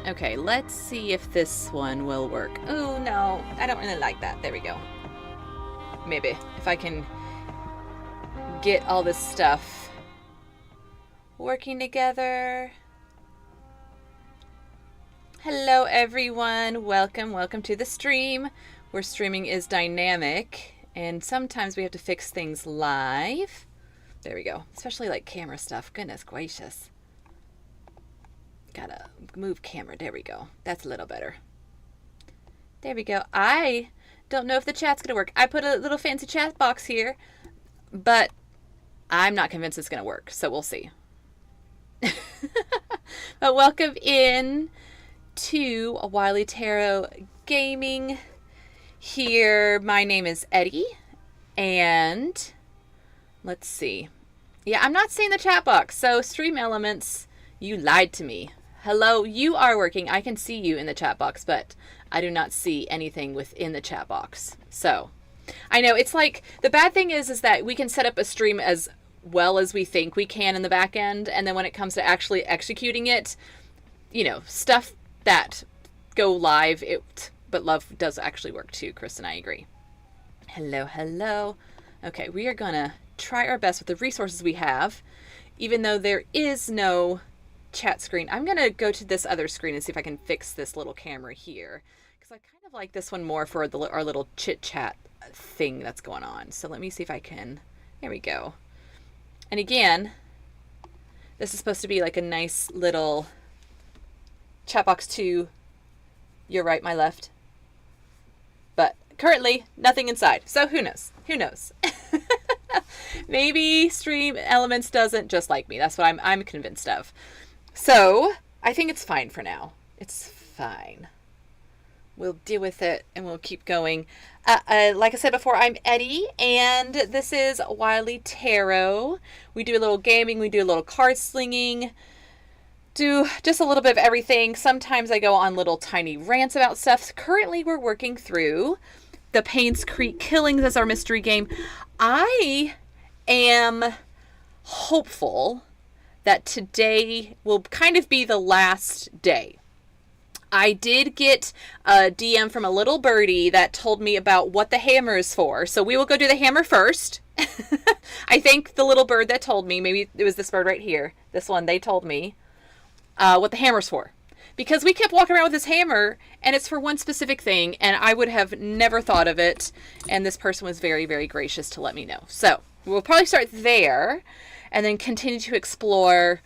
Okay, let's see if this one will work. Oh, no, I don't really like that. There we go. Maybe, if I can get all this stuff working together. Hello, everyone. Welcome to the stream, where streaming is dynamic, and sometimes we have to fix things live. There we go. Especially like camera stuff. Goodness gracious. Gotta move camera. There we go. That's a little better. There we go. I don't know if the chat's gonna work. I put a little fancy chat box here, but I'm not convinced it's gonna work, so we'll see. But welcome in to a Wily Tarot Gaming here. My name is Eddie, and let's see. Yeah, I'm not seeing the chat box, so Stream Elements, you lied to me. Hello, you are working. I can see you in the chat box, but I do not see anything within the chat box. So, I know it's like, the bad thing is that we can set up a stream as well as we think we can in the back end, and then when it comes to actually executing it, you know, stuff that go live, but love does actually work too. Chris and I agree. Hello, hello. Okay, we are gonna try our best with the resources we have, even though there is no chat screen. I'm gonna go to this other screen and see if I can fix this little camera here, because I kind of like this one more for our little chit chat thing that's going on. So let me see if I can. There we go. And again, this is supposed to be like a nice little chat box to your right, my left, but currently nothing inside, so who knows? Maybe Stream Elements doesn't just like me. That's what I'm convinced of. So I think it's fine for now. It's fine. We'll deal with it and we'll keep going. Like I said before, I'm Eddie, and this is Wily Tarot. We do a little gaming, we do a little card slinging, do just a little bit of everything. Sometimes I go on little tiny rants about stuff. Currently, we're working through the Painscreek Killings as our mystery game. I am hopeful that today will kind of be the last day. I did get a DM from a little birdie that told me about what the hammer is for. So we will go do the hammer first. I think the little bird that told me, maybe it was this bird right here, this one, they told me what the hammer's for. Because we kept walking around with this hammer, and it's for one specific thing, and I would have never thought of it. And this person was very, very gracious to let me know. So we'll probably start there, and then continue to explore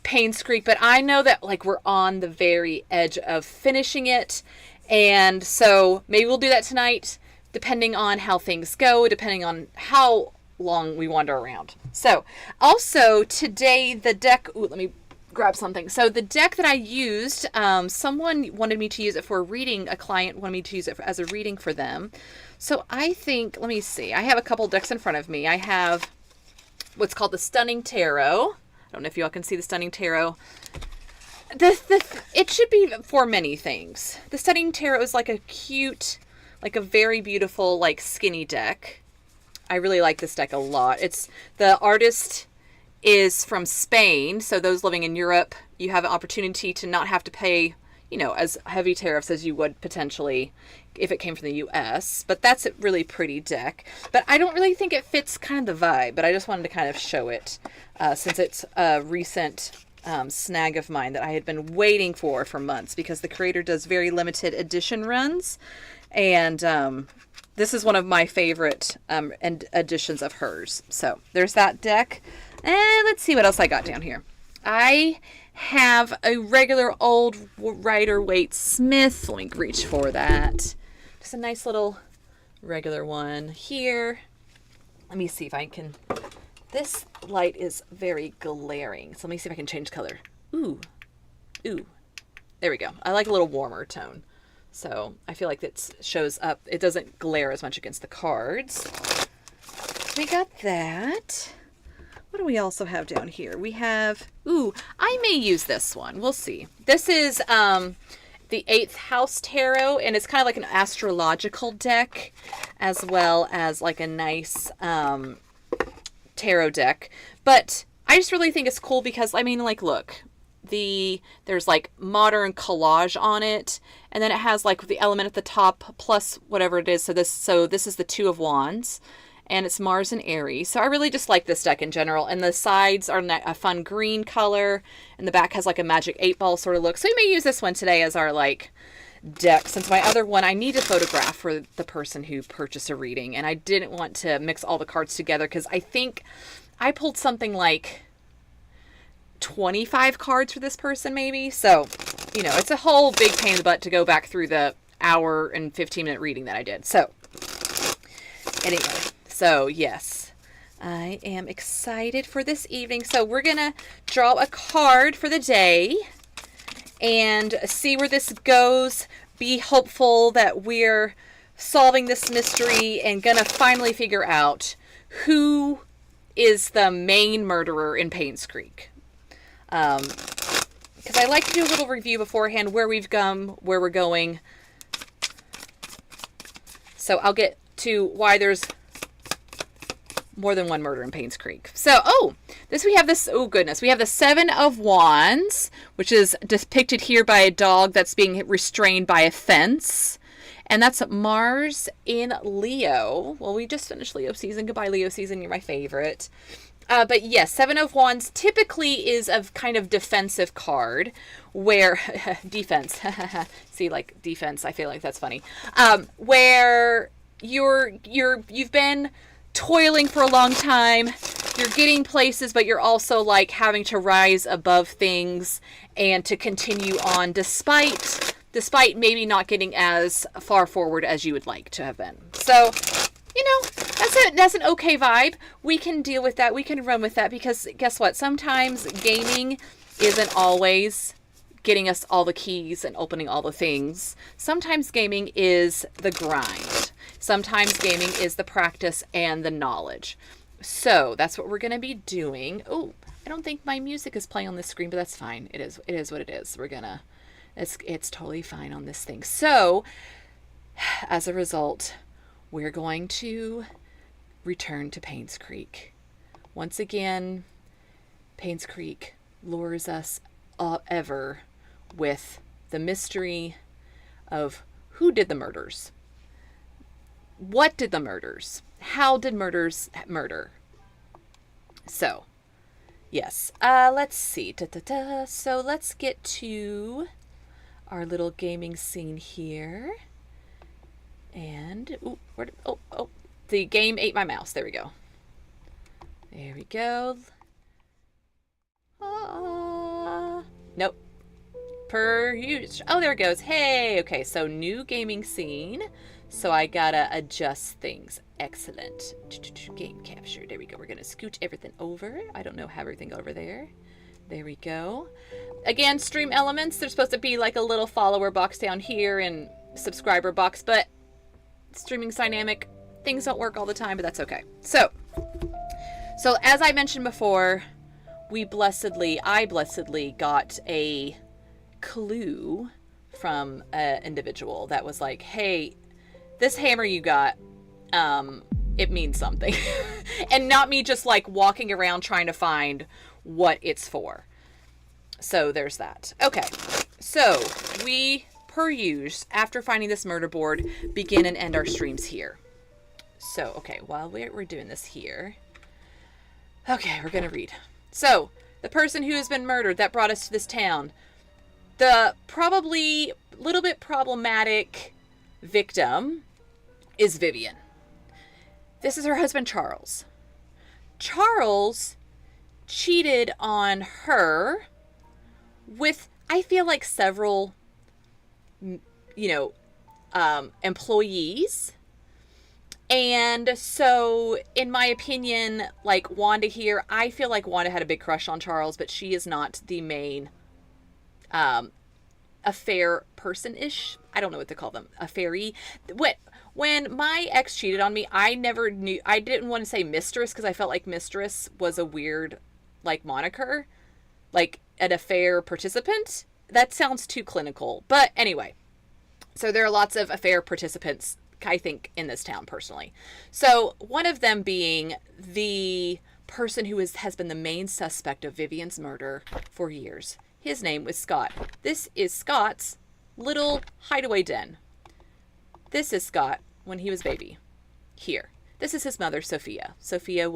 Painscreek, but I know that like we're on the very edge of finishing it, and so maybe we'll do that tonight, depending on how things go, depending on how long we wander around. So also today the deck, let me grab something. So the deck that I used, someone wanted me to use it for a reading. A client wanted me to use it as a reading for them. So I think, let me see, I have a couple decks in front of me. I have what's called the Stunning Tarot. I don't know if y'all can see the Stunning Tarot. It should be for many things. The Stunning Tarot is like a cute, like a very beautiful, like skinny deck. I really like this deck a lot. The artist is from Spain, so those living in Europe, you have an opportunity to not have to pay, as heavy tariffs as you would potentially if it came from the US. But that's a really pretty deck. But I don't really think it fits kind of the vibe, but I just wanted to kind of show it since it's a recent snag of mine that I had been waiting for months, because the creator does very limited edition runs, and this is one of my favorite editions of hers. So there's that deck. And let's see what else I got down here. I have a regular old Rider-Waite Smith. Let me reach for that. Just a nice little regular one here. Let me see if I can... This light is very glaring, so let me see if I can change color. Ooh. There we go. I like a little warmer tone. So I feel like it shows up. It doesn't glare as much against the cards. We got that. What do we also have down here? We have, I may use this one. We'll see. This is the 8th House Tarot, and it's kind of like an astrological deck, as well as like a nice tarot deck. But I just really think it's cool because, I mean, like, look, there's like modern collage on it, and then it has like the element at the top plus whatever it is. So this is the 2 of Wands, and it's Mars and Aries. So I really just like this deck in general. And the sides are a fun green color, and the back has like a magic 8-ball sort of look. So we may use this one today as our like deck, since my other one I need to photograph for the person who purchased a reading, and I didn't want to mix all the cards together because I think I pulled something like 25 cards for this person maybe. So, it's a whole big pain in the butt to go back through the hour and 15-minute reading that I did. So, anyway, so yes, I am excited for this evening. So we're going to draw a card for the day and see where this goes. Be hopeful that we're solving this mystery and going to finally figure out who is the main murderer in Painscreek. Because I like to do a little review beforehand, where we've come, where we're going. So I'll get to why there's more than one murder in Painscreek. So, we have the 7 of Wands, which is depicted here by a dog that's being restrained by a fence. And that's Mars in Leo. Well, we just finished Leo season. Goodbye, Leo season. You're my favorite. But yes, 7 of Wands typically is a kind of defensive card where defense. See, like defense. I feel like that's funny. Where you've been toiling for a long time. You're getting places, but you're also like having to rise above things and to continue on despite maybe not getting as far forward as you would like to have been. So, that's an okay vibe. We can deal with that. We can run with that, because guess what? Sometimes gaming isn't always getting us all the keys and opening all the things. Sometimes gaming is the grind. Sometimes gaming is the practice and the knowledge. So that's what we're going to be doing. Oh, I don't think my music is playing on this screen, but that's fine. It is what it is. It's totally fine on this thing. So as a result, we're going to return to Painscreek. Once again, Painscreek lures us ever with the mystery of who did the murders. What did the murders? How did murders murder? So, yes. Let's see. So let's get to our little gaming scene here. And, the game ate my mouse. There we go. There we go. Nope. Per usual. Oh, there it goes. Hey. Okay, so new gaming scene. So I gotta adjust things. Excellent. Game capture. There we go. We're gonna scoot everything over. I don't know how everything over there. There we go. Again, stream elements. There's supposed to be like a little follower box down here and subscriber box, but streaming's dynamic. Things don't work all the time, but that's okay. So as I mentioned before, I blessedly got a clue from an individual that was like, hey, this hammer you got, it means something. And not me just like walking around trying to find what it's for. So there's that. Okay, so we, per usual, after finding this murder board, begin and end our streams here. So, okay, while we're doing this here, okay, we're gonna read. So, the person who has been murdered that brought us to this town, the probably little bit problematic victim is Vivian. This is her husband, Charles. Charles cheated on her with, I feel like, several, employees. And so, in my opinion, like Wanda here, I feel like Wanda had a big crush on Charles, but she is not the main affair person-ish. I don't know what to call them. Affairee. When my ex cheated on me, I didn't want to say mistress because I felt like mistress was a weird, like, moniker. Like, an affair participant. That sounds too clinical. But anyway, so there are lots of affair participants, I think, in this town, personally. So one of them being the person who has been the main suspect of Vivian's murder for years. His name was Scott. This is Scott's little hideaway den. This is Scott when he was a baby. Here. This is his mother, Sophia. Sophia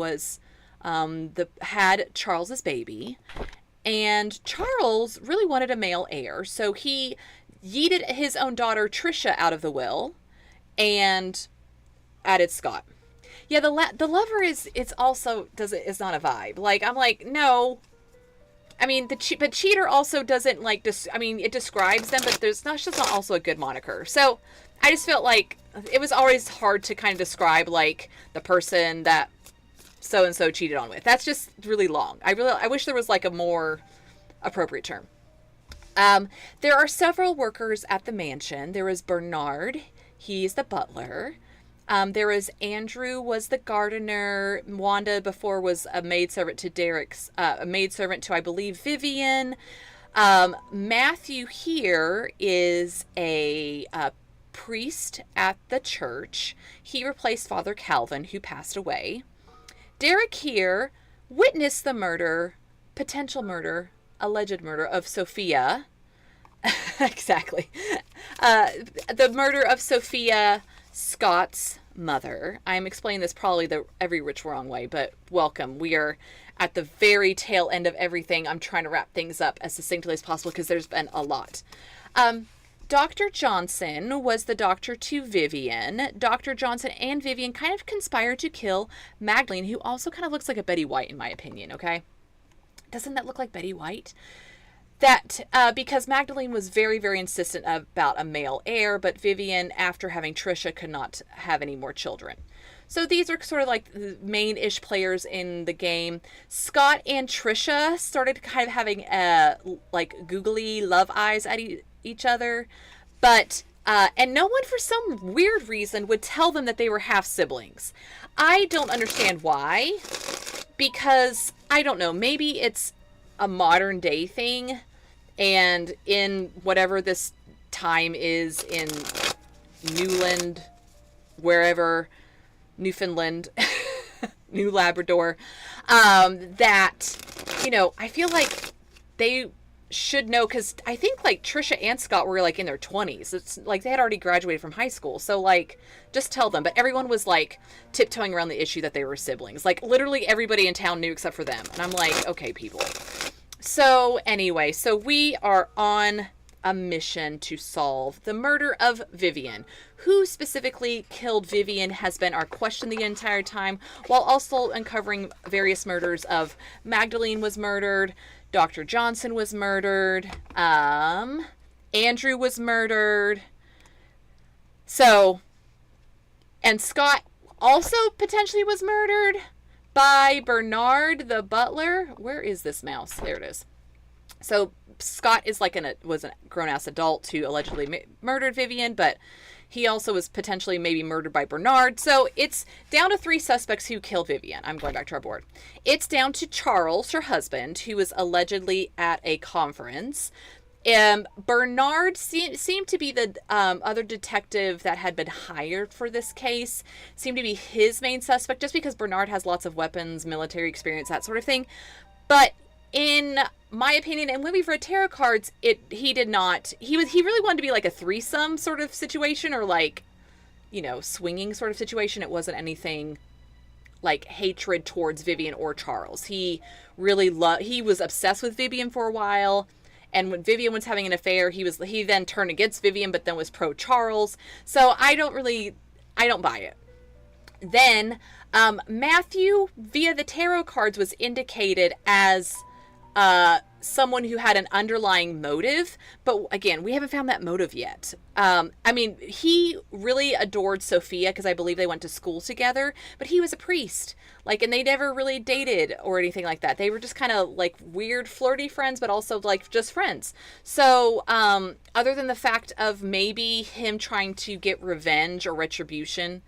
had Charles's baby, and Charles really wanted a male heir, so he yeeted his own daughter Trisha out of the will and added Scott. Yeah, the lover is not a vibe. Like, I'm like, no. I mean, but cheater also doesn't like it describes them, but it's just not also a good moniker. So I just felt like it was always hard to kind of describe like the person that so and so cheated on with. That's just really long. I wish there was like a more appropriate term. There are several workers at the mansion. There is Bernard. He's the butler. There was Andrew, was the gardener. Wanda before was a maidservant to Derek's, a maidservant to, I believe, Vivian. Matthew here is a priest at the church. He replaced Father Calvin, who passed away. Derek here witnessed the potential murder, alleged murder of Sophia. Exactly. The murder of Sophia, Scott's mother. I'm explaining this probably the every which wrong way, but welcome. We are at the very tail end of everything. I'm trying to wrap things up as succinctly as possible because there's been a lot. Dr. Johnson was the doctor to Vivian. Dr. Johnson and Vivian kind of conspired to kill Magdalene, who also kind of looks like a Betty White in my opinion, okay? Doesn't that look like Betty White? Because Magdalene was very, very insistent about a male heir, but Vivian, after having Trisha, could not have any more children. So these are sort of like the main-ish players in the game. Scott and Trisha started kind of having like googly love eyes at each other, but and no one for some weird reason would tell them that they were half siblings. I don't understand why, because I don't know, maybe it's a modern day thing, and in whatever this time is in Newland, wherever, Newfoundland, New Labrador, that, I feel like they should know, because I think like Trisha and Scott were like in their 20s. It's like they had already graduated from high school. So like just tell them. But everyone was like tiptoeing around the issue that they were siblings. Like literally everybody in town knew except for them. And I'm like, okay, people. So anyway, so we are on a mission to solve the murder of Vivian. Who specifically killed Vivian has been our question the entire time, while also uncovering various murders of Magdalene was murdered, Dr. Johnson was murdered, Andrew was murdered. So, and Scott also potentially was murdered by Bernard the butler. Where is this mouse? There it is. So Scott is like was a grown-ass adult who allegedly murdered Vivian, but he also was potentially maybe murdered by Bernard. So it's down to 3 suspects who killed Vivian. I'm going back to our board. It's down to Charles, her husband, who was allegedly at a conference. Bernard seemed to be the other detective that had been hired for this case. Seemed to be his main suspect, just because Bernard has lots of weapons, military experience, that sort of thing. But in my opinion, and when we've read tarot cards, he did not. He really wanted to be like a threesome sort of situation, or like, you know, swinging sort of situation. It wasn't anything like hatred towards Vivian or Charles. He really he was obsessed with Vivian for a while. And when Vivian was having an affair, he then turned against Vivian, but then was pro Charles. So I don't buy it. Then Matthew, via the tarot cards, was indicated as someone who had an underlying motive, but again, we haven't found that motive yet. I mean, he really adored Sophia because I believe they went to school together, but he was a priest, like, and they never really dated or anything like that. They were just kind of like weird flirty friends, but also like just friends. So other than the fact of maybe him trying to get revenge or retribution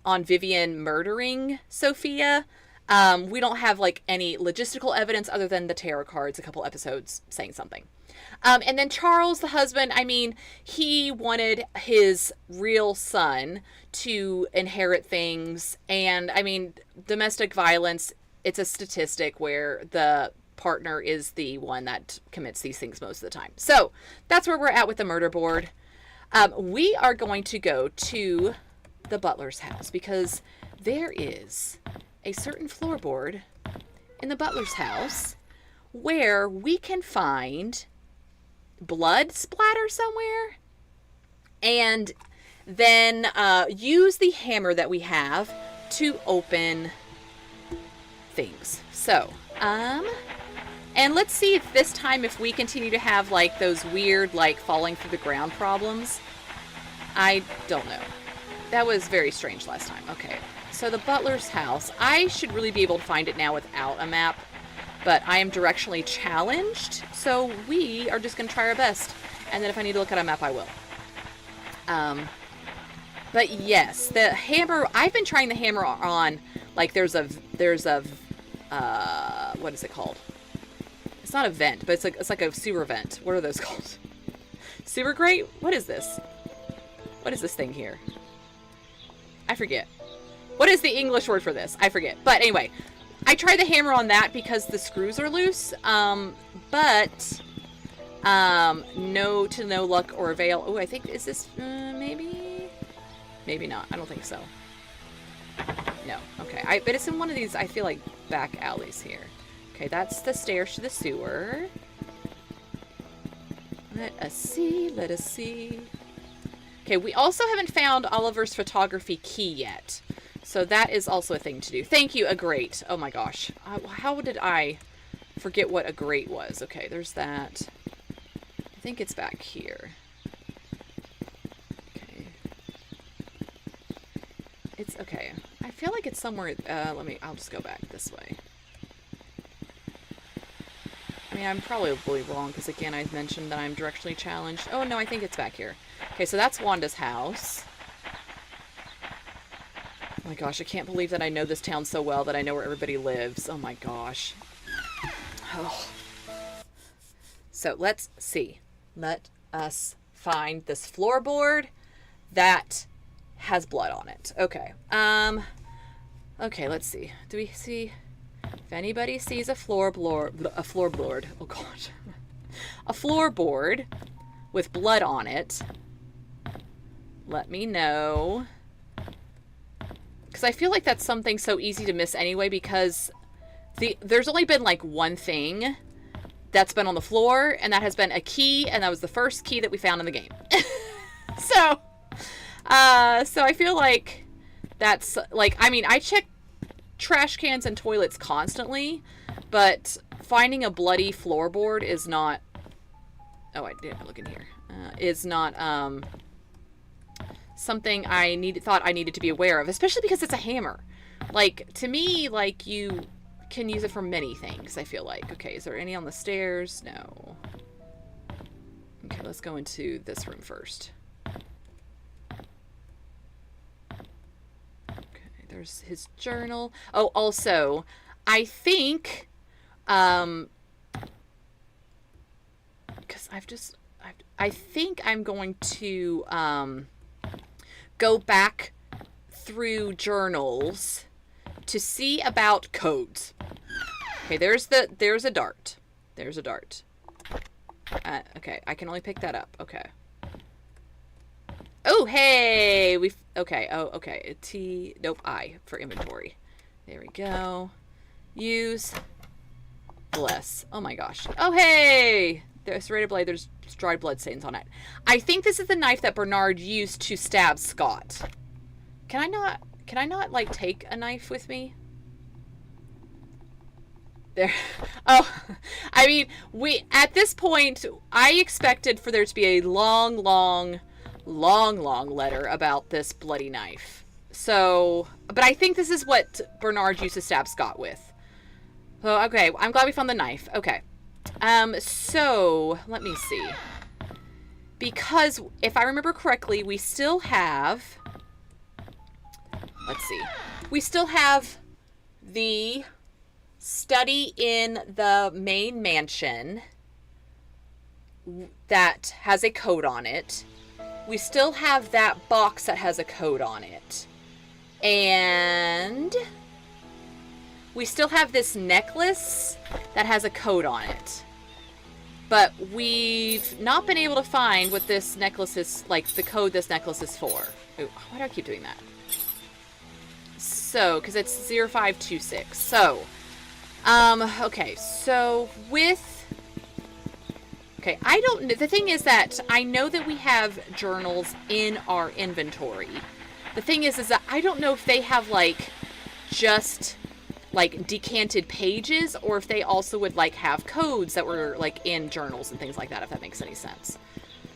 on Vivian murdering Sophia, we don't have like any logistical evidence other than the tarot cards, a couple episodes saying something. And then Charles, the husband, I mean, he wanted his real son to inherit things. And I mean, domestic violence, it's a statistic where the partner is the one that commits these things most of the time. So that's where we're at with the murder board. We are going to go to the butler's house because there is a certain floorboard in the butler's house where we can find blood splatter somewhere, and then use the hammer that we have to open things. So, and let's see if this time, if we continue to have like those weird like falling through the ground problems. I don't know. That was very strange last time. Okay. So the butler's house, I should really be able to find it now without a map, but I am directionally challenged, so we are just going to try our best, and then if I need to look at a map, I will. But yes, the hammer, I've been trying the hammer on, like there's a, what is it called? It's not a vent, but it's like a sewer vent. What are those called? Sewer grate? What is this? What is this thing here? I forget. What is the English word for this? I forget. But anyway, I tried the hammer on that because the screws are loose. But no luck or avail. Oh, I think, is this, maybe? Maybe not. I don't think so. No. Okay. But it's in one of these, I feel like, back alleys here. Okay, that's the stairs to the sewer. Let us see. Let us see. Okay, we also haven't found Oliver's photography key yet. So that is also a thing to do. Thank you, a grate. Oh my gosh. How did I forget what a grate was? Okay, there's that. I think it's back here. Okay. It's okay. I feel like it's somewhere. I'll just go back this way. I mean, I'm probably wrong because, again, I mentioned that I'm directionally challenged. Oh, no, I think it's back here. Okay, so that's Wanda's house. Oh my gosh, I can't believe that I know this town so well, that I know where everybody lives. Oh my gosh. Oh. So let's see. Let us find this floorboard that has blood on it. Okay. Okay, let's see. Do we see if anybody sees a floorboard? Oh god. a floorboard with blood on it, let me know. Because I feel like that's something so easy to miss anyway, because there's only been like one thing that's been on the floor, and that has been a key, and that was the first key that we found in the game. So I feel like that's like, I mean, I check trash cans and toilets constantly, but finding a bloody floorboard is not, oh, I didn't look in here, is not something I thought I needed to be aware of, especially because it's a hammer. Like, to me, like, you can use it for many things, I feel like. Okay, is there any on the stairs? No. Okay, let's go into this room first. Okay, there's his journal. Oh, also, I think, because I think I'm going to, go back through journals to see about codes. Okay, there's a dart. There's a dart. Okay, I can only pick that up. Okay. Oh, hey! Okay, oh, okay. T, nope, I for inventory. There we go. Use. Bless. Oh my gosh. Oh, hey! There's serrated blade, there's dried blood stains on it. I think this is the knife that Bernard used to stab Scott. Can I not, like, take a knife with me? There. Oh, I mean, at this point, I expected for there to be a long letter about this bloody knife. So, but I think this is what Bernard used to stab Scott with. Oh, okay, I'm glad we found the knife. Okay. So, let me see. Because, if I remember correctly, we still have... Let's see. We still have the study in the main mansion that has a code on it. We still have that box that has a code on it. And we still have this necklace that has a code on it. But we've not been able to find what this necklace is, like, the code this necklace is for. Ooh, why do I keep doing that? So, because it's 0526. So, okay, so with... Okay, I don't know. The thing is that I know that we have journals in our inventory. The thing is that I don't know if they have, like, just, like, decanted pages, or if they also would, like, have codes that were, like, in journals and things like that, if that makes any sense.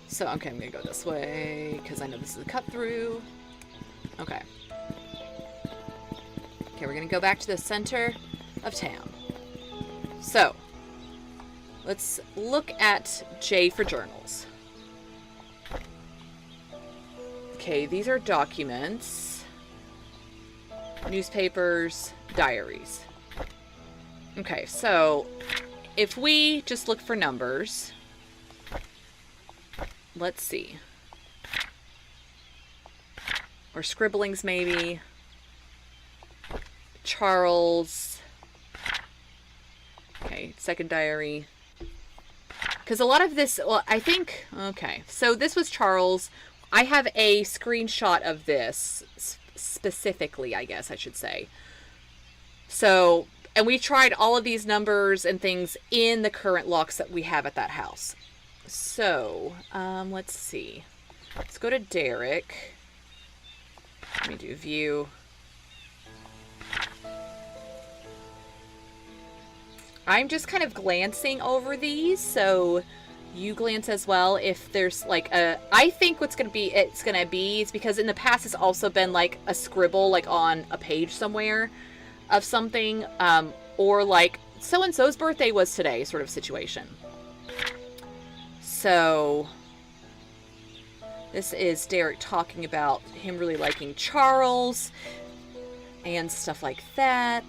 So, okay, I'm gonna go this way, because I know this is a cut-through. Okay. Okay, we're gonna go back to the center of town. So, let's look at J for journals. Okay, these are documents, newspapers, diaries. Okay, so if we just look for numbers, let's see. Or scribblings, maybe. Charles. Okay, second diary. Because a lot of this, well, I think, okay, so this was Charles. I have a screenshot of this, specifically, I guess I should say. So, and we tried all of these numbers and things in the current locks that we have at that house. So, let's see. Let's go to Derek. Let me do view. I'm just kind of glancing over these, so you glance as well. If there's like a, I think what's gonna be, is because in the past it's also been like a scribble, like on a page somewhere of something, or like so-and-so's birthday was today sort of situation. So this is Derek talking about him really liking Charles and stuff like that.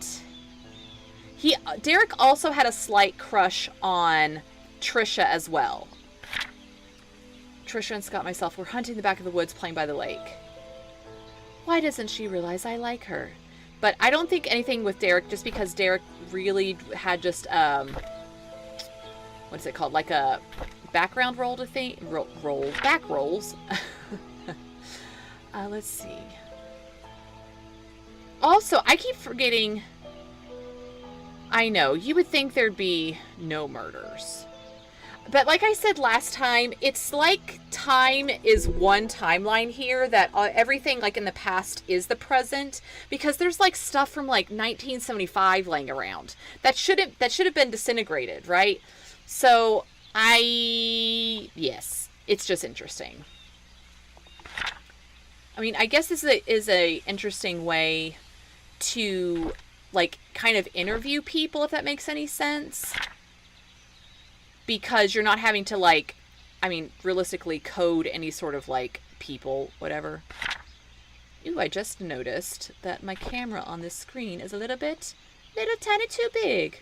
Derek also had a slight crush on Trisha as well. Trisha and Scott and myself were hunting the back of the woods playing by the lake. Why doesn't she realize I like her? But I don't think anything with Derek, just because Derek really had just, what's it called? Like a background roll to think, back rolls. Let's see. Also, I keep forgetting. I know, you would think there'd be no murders. But like I said last time, it's like time is one timeline here, that everything like in the past is the present, because there's like stuff from like 1975 laying around that should have been disintegrated, right? So yes, it's just interesting. I mean, I guess this is a interesting way to like kind of interview people, if that makes any sense. Because you're not having to, like, I mean, realistically code any sort of, like, people, whatever. Ooh, I just noticed that my camera on this screen is a little tiny too big.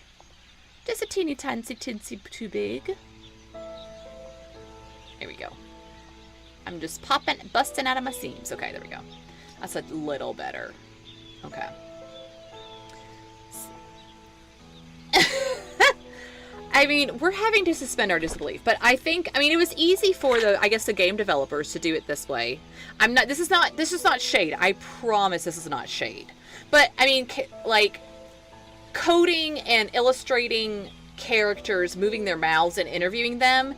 Just a teeny tiny tinsy too big. There we go. I'm just busting out of my seams. Okay, there we go. That's a little better. Okay. I mean, we're having to suspend our disbelief, but I mean, it was easy for the game developers to do it this way. This is not shade. I promise this is not shade. But, I mean, like, coding and illustrating characters, moving their mouths and interviewing them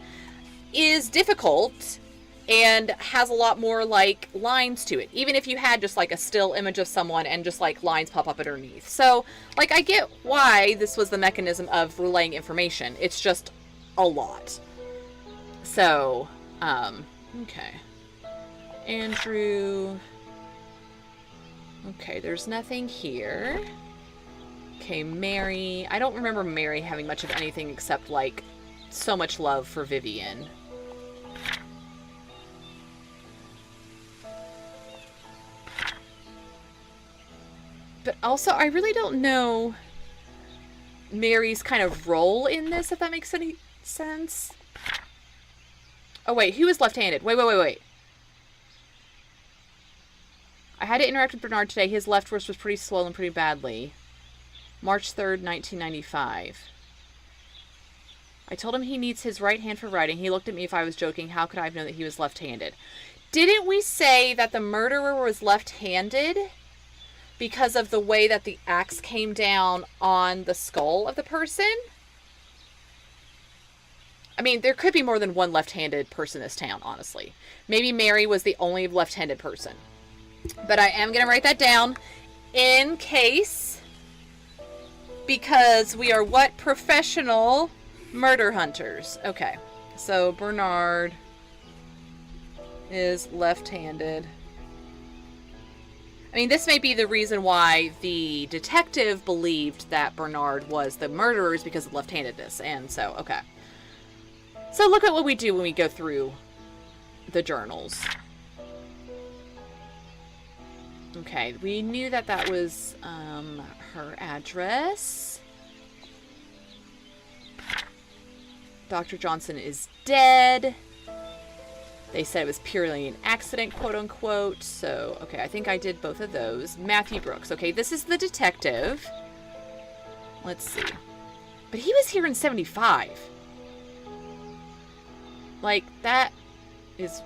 is difficult and has a lot more, like, lines to it. Even if you had just, like, a still image of someone and just, like, lines pop up underneath. So, like, I get why this was the mechanism of relaying information. It's just a lot. So, okay. Andrew. Okay, there's nothing here. Okay, Mary. I don't remember Mary having much of anything except, like, so much love for Vivian. But also, I really don't know Mary's kind of role in this, if that makes any sense. Oh, wait. Who is left-handed? Wait. I had to interact with Bernard today. His left wrist was pretty swollen pretty badly. March 3rd, 1995. I told him he needs his right hand for writing. He looked at me if I was joking. How could I have known that he was left-handed? Didn't we say that the murderer was left-handed? Because of the way that the axe came down on the skull of the person? I mean, there could be more than one left-handed person in this town, honestly. Maybe Mary was the only left-handed person. But I am going to write that down in case. Because we are what? Professional murder hunters. Okay. So, Bernard is left-handed. I mean, this may be the reason why the detective believed that Bernard was the murderer, is because of left-handedness. And so, okay. So look at what we do when we go through the journals. Okay, we knew that that was her address. Dr. Johnson is dead. They said it was purely an accident, quote-unquote. So, okay, I think I did both of those. Matthew Brooks. Okay, this is the detective. Let's see. But he was here in 75. Like, that is...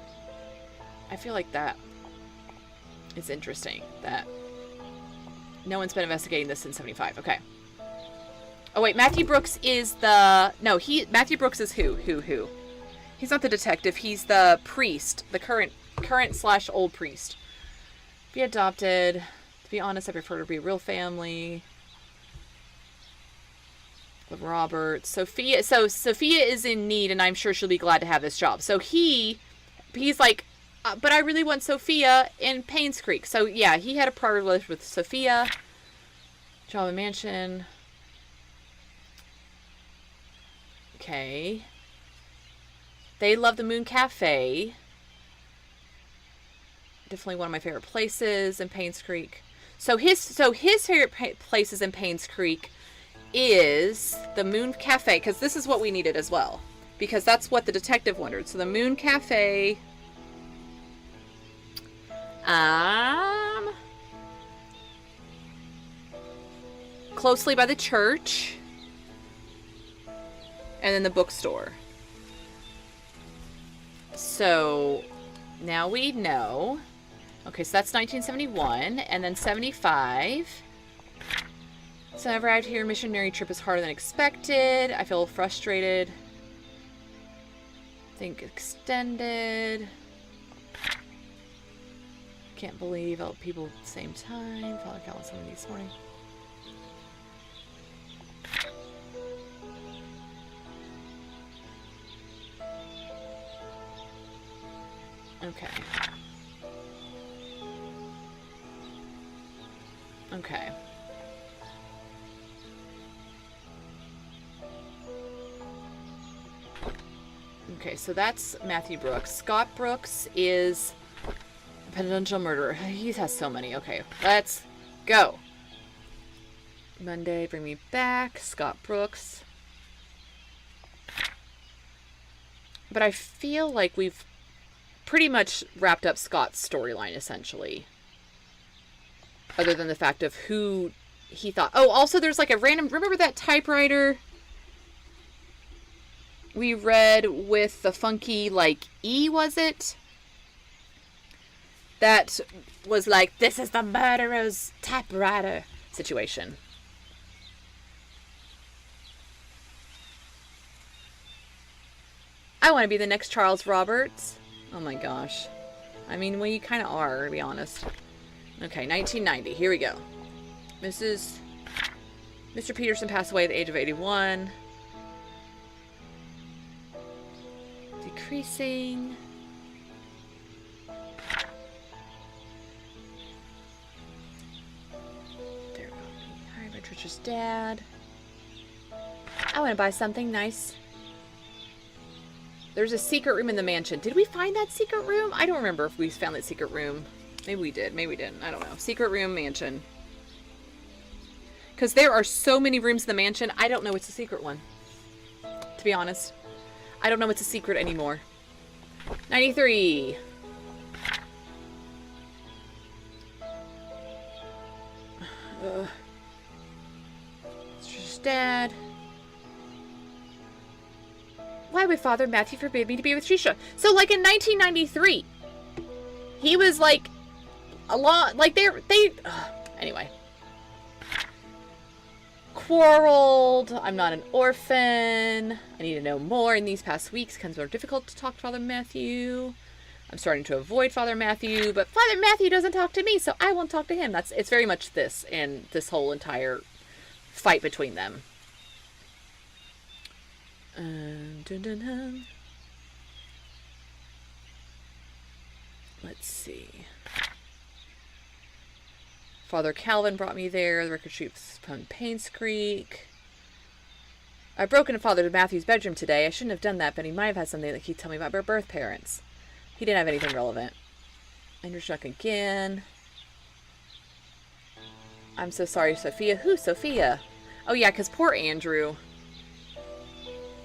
I feel like that is interesting. That no one's been investigating this since 75. Okay. Oh, wait, Matthew Brooks is the... No, Matthew Brooks is who? He's not the detective. He's the priest. The current/old priest. Be adopted. To be honest, I prefer to be a real family. With Robert. Sophia. So Sophia is in need, and I'm sure she'll be glad to have this job. So he's like, but I really want Sophia in Painscreek. So yeah, he had a prior relationship with Sophia. Job in mansion. Okay. They love the Moon Cafe. Definitely one of my favorite places in Painscreek. So his favorite places in Painscreek is the Moon Cafe, because this is what we needed as well, because that's what the detective wondered. So the Moon Cafe, closely by the church. and then the bookstore. So now we know. Okay, so that's 1971, and then 75. So I arrived here. Missionary trip is harder than expected. I feel frustrated. Think extended. Can't believe all people at the same time. Felt like I was something this morning. Okay. Okay. Okay, so that's Matthew Brooks. Scott Brooks is a potential murderer. He has so many. Okay, let's go. Monday, bring me back. Scott Brooks. But I feel like we've pretty much wrapped up Scott's storyline, essentially. Other than the fact of who he thought. Oh, also there's like a random... Remember that typewriter we read with the funky, like, E, was it? That was like, this is the murderer's typewriter situation. I want to be the next Charles Roberts. Oh my gosh. I mean, well, you kind of are, to be honest. Okay, 1990. Here we go. Mr. Peterson passed away at the age of 81. Decreasing. There we go. Hi, Patricia's dad. I want to buy something nice. There's a secret room in the mansion. Did we find that secret room? I don't remember if we found that secret room. Maybe we did. Maybe we didn't. I don't know. Secret room mansion. Because there are so many rooms in the mansion, I don't know what's the secret one. To be honest. I don't know what's a secret anymore. 93. It's just dad. Why would Father Matthew forbid me to be with Trisha? So, like, in 1993, he was, like, a lot, like, anyway. Quarreled. I'm not an orphan. I need to know more. In these past weeks, it becomes more difficult to talk to Father Matthew. I'm starting to avoid Father Matthew, but Father Matthew doesn't talk to me, so I won't talk to him. It's very much this, and this whole entire fight between them. Dun, dun, dun. Let's see. Father Calvin brought me there. The record shoots from Painscreek. I broke into Father Matthew's bedroom today. I shouldn't have done that, but he might have had something that he'd tell me about their birth parents. He didn't have anything relevant. Andrew Shuck again. I'm so sorry, Sophia. Who, Sophia? Oh, yeah, because poor Andrew.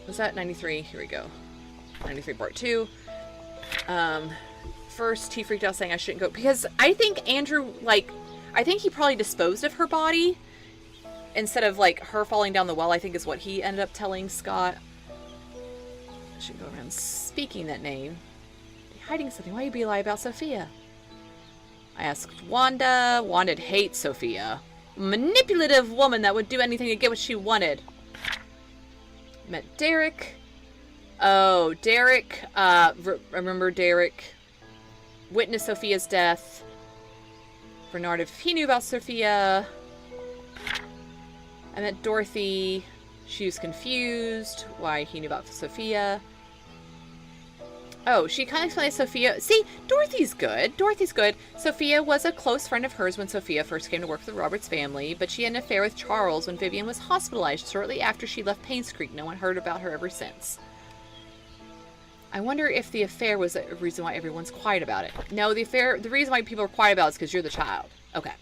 Was that 93? Here we go. 93 part 2. First, he freaked out saying I shouldn't go. Because I think Andrew, like... I think he probably disposed of her body. Instead of, like, her falling down the well, I think is what he ended up telling Scott. I should go around speaking that name. You're hiding something. Why you be lie about Sophia? I asked Wanda. Wanda hates Sophia. Manipulative woman that would do anything to get what she wanted. Met Derek. Oh, Derek. Remember Derek witnessed Sophia's death. Bernard, if he knew about Sophia. I met Dorothy. She was confused why he knew about Sophia. Oh, she kind of explained Sophia. See, Dorothy's good. Dorothy's good. Sophia was a close friend of hers when Sophia first came to work for the Roberts family, but she had an affair with Charles when Vivian was hospitalized shortly after she left Painscreek. No one heard about her ever since. I wonder if the affair was a reason why everyone's quiet about it. No, the reason why people are quiet about it is because you're the child. Okay.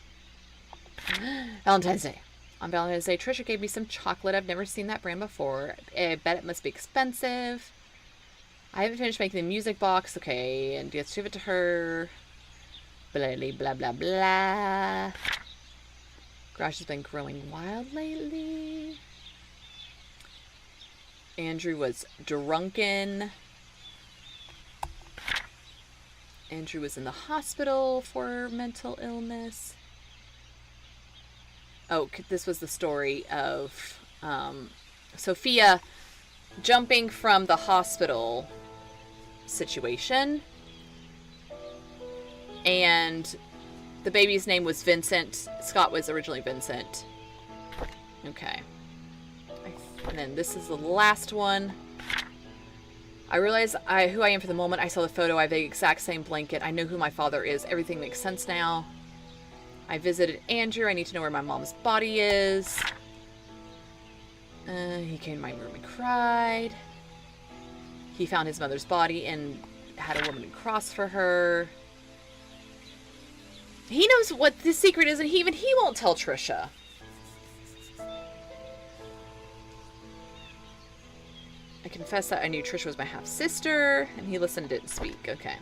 Valentine's Day. On Valentine's Day, Trisha gave me some chocolate. I've never seen that brand before. I bet it must be expensive. I haven't finished making the music box. Okay, and let's give it to her. Blah, blah, blah, blah. Garage has been growing wild lately. Andrew was drunken. Andrew was in the hospital for mental illness. Oh, this was the story of Sophia jumping from the hospital situation. And the baby's name was Vincent. Scott was originally Vincent. Okay. And then this is the last one. I realize who I am for the moment. I saw the photo. I have the exact same blanket. I know who my father is. Everything makes sense now. I visited Andrew. I need to know where my mom's body is. He came to my room and cried. He found his mother's body and had a woman cross for her. He knows what the secret is, and even he won't tell Trisha. I confess that I knew Trisha was my half-sister, and he listened and didn't speak. Okay.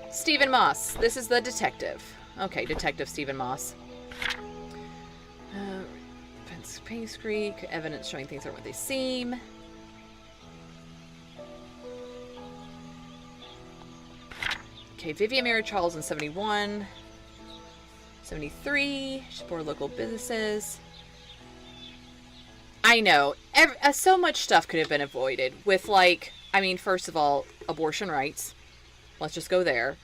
Stephen Moss. This is the detective. Okay, Detective Stephen Moss. Painscreek. Evidence showing things aren't what they seem. Okay, Vivian married Charles in 71. 73. She bore local businesses. I know. So much stuff could have been avoided with, like, I mean, first of all, abortion rights. Let's just go there.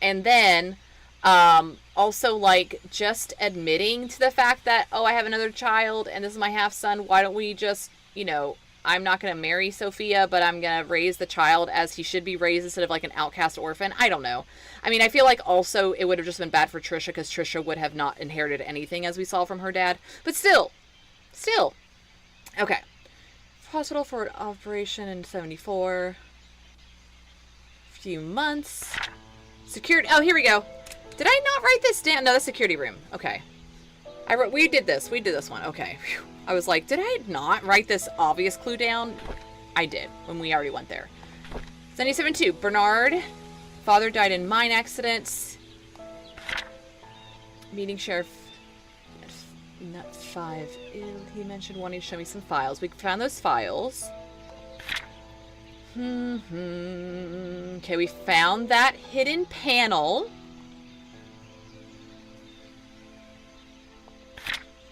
And then, also, like, just admitting to the fact that, oh, I have another child and this is my half-son. Why don't we just, you know, I'm not going to marry Sophia, but I'm going to raise the child as he should be raised instead of, like, an outcast orphan. I don't know. I mean, I feel like also it would have just been bad for Trisha because Trisha would have not inherited anything, as we saw from her dad. But still. Okay. Hospital for an operation in 74. Few months. Security. Oh, here we go. Did I not write this down? No, the security room. Okay. We did this. We did this one. Okay. Whew. I was like, did I not write this obvious clue down? I did, when we already went there. 77-2. Bernard. Father died in mine accidents. Meeting Sheriff. Not 5. He mentioned wanting to show me some files. We found those files. Okay, we found that hidden panel.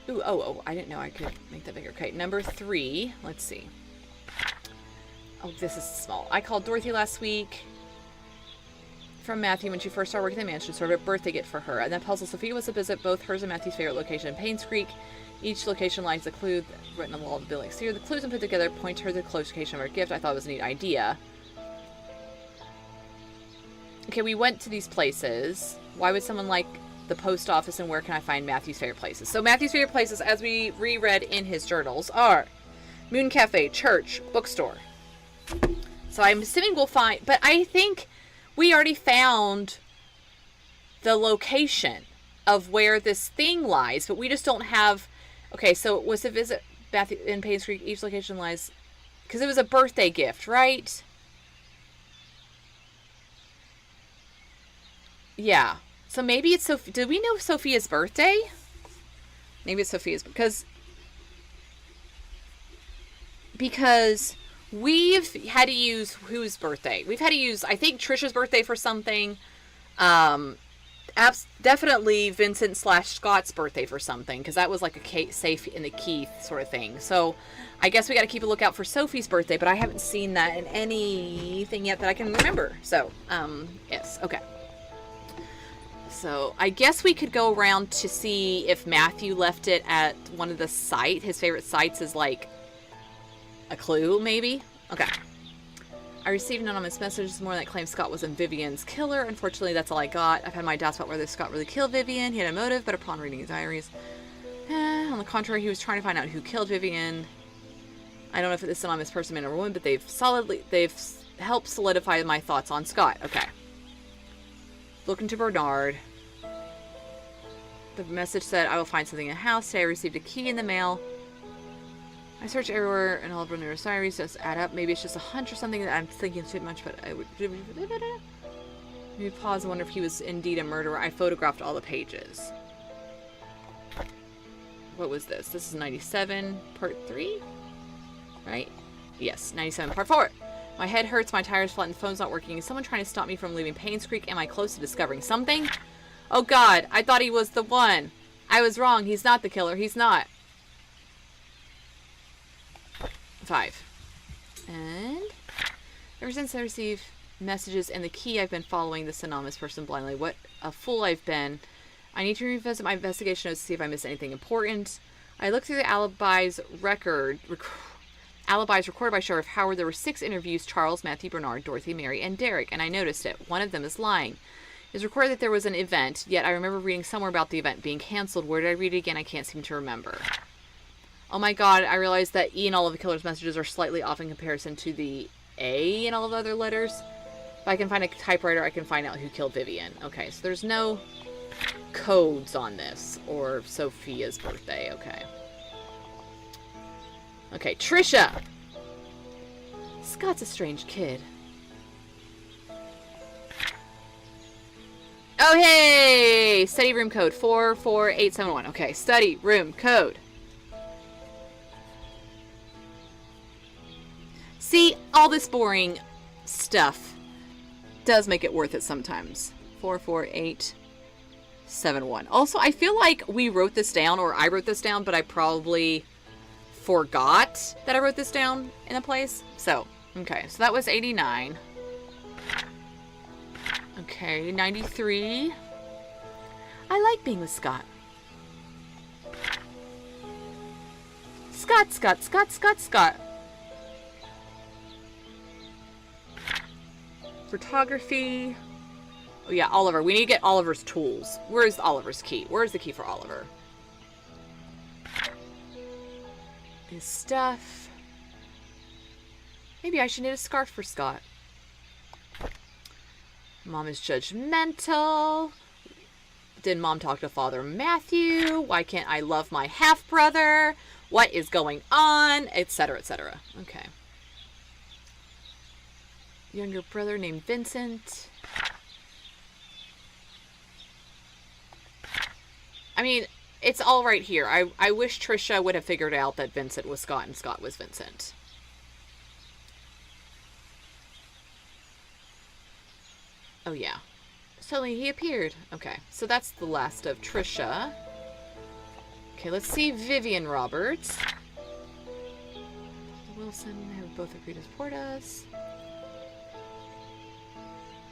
Ooh, oh, I didn't know I could make that bigger. Okay, number 3. Let's see. Oh, this is small. I called Dorothy last week from Matthew when she first started working at the mansion, sort of a birthday gift for her. And that puzzle Sophia was to visit both hers and Matthew's favorite location in Painscreek. Each location lines a clue written on the wall of the building exterior. The clues and put together point to her the close location of her gift. I thought it was a neat idea. Okay, we went to these places. Why would someone like the post office, and where can I find Matthew's favorite places? So Matthew's favorite places, as we reread in his journals, are Moon Cafe, church, bookstore. So I'm assuming we'll find, but I think we already found the location of where this thing lies, but we just don't have. Okay, so it was a visit Matthew in Painscreek. Each location lies because it was a birthday gift, right? Yeah. So maybe it's Sophia. Did we know Sophia's birthday? Maybe it's Sophia's because we've had to use whose birthday? We've had to use, I think, Trisha's birthday for something. Definitely Vincent / Scott's birthday for something, because that was like a safe in the key sort of thing. So I guess we got to keep a lookout for Sophie's birthday, but I haven't seen that in anything yet that I can remember. So, yes, okay. So I guess we could go around to see if Matthew left it at one of the his favorite sites is like a clue, maybe? Okay. I received an anonymous message this morning that claims Scott wasn't Vivian's killer. Unfortunately, that's all I got. I've had my doubts about whether Scott really killed Vivian. He had a motive, but upon reading his diaries, on the contrary, he was trying to find out who killed Vivian. I don't know if this anonymous person, man or woman, but they've helped solidify my thoughts on Scott. Okay. Looking to Bernard. The message said, I will find something in the house. Today I received a key in the mail. I searched everywhere and all of Bernard's diaries just add up. Maybe it's just a hunch or something that I'm thinking too much, but I would... Maybe pause and wonder if he was indeed a murderer. I photographed all the pages. What was this? This is 97, part 3? Right? Yes, 97, part 4. My head hurts, my tire's flat, and the phone's not working. Is someone trying to stop me from leaving Painscreek? Am I close to discovering something? Oh god, I thought he was the one. I was wrong. He's not the killer. He's not. 5. And ever since I received messages and the key, I've been following this anonymous person blindly. What a fool I've been. I need to revisit my investigation notes to see if I missed anything important. I looked through the alibis recorded by Sheriff Howard. There were 6 interviews: Charles, Matthew, Bernard, Dorothy, Mary, and Derek, and I noticed it. One of them is lying. It's recorded that there was an event, yet I remember reading somewhere about the event being canceled. Where did I read it again? I can't seem to remember. Oh my god, I realized that E in all of the killer's messages are slightly off in comparison to the A in all of the other letters. If I can find a typewriter, I can find out who killed Vivian. Okay, so there's no codes on this, or Sophia's birthday. Okay. Okay, Trisha! Scott's a strange kid. Oh, hey! Study room code 44871. Okay, study room code. See, all this boring stuff does make it worth it sometimes. 44871. Also, I feel like we wrote this down, or I wrote this down, but I probably forgot that I wrote this down in a place. So, okay, so that was 89. Okay, 93. I like being with Scott. Scott, Scott, Scott, Scott, Scott. Photography. Oh yeah, Oliver. We need to get Oliver's tools. Where's Oliver's key? Where's the key for Oliver? His stuff. Maybe I should knit a scarf for Scott. Mom is judgmental. Did Mom talk to Father Matthew? Why can't I love my half-brother? What is going on? Etc., etc. Okay. Younger brother named Vincent. I mean, it's all right here. I wish Trisha would have figured out that Vincent was Scott and Scott was Vincent. Oh, yeah. Suddenly he appeared. Okay, so that's the last of Trisha. Okay, let's see Vivian Roberts. Wilson have both agreed to support us.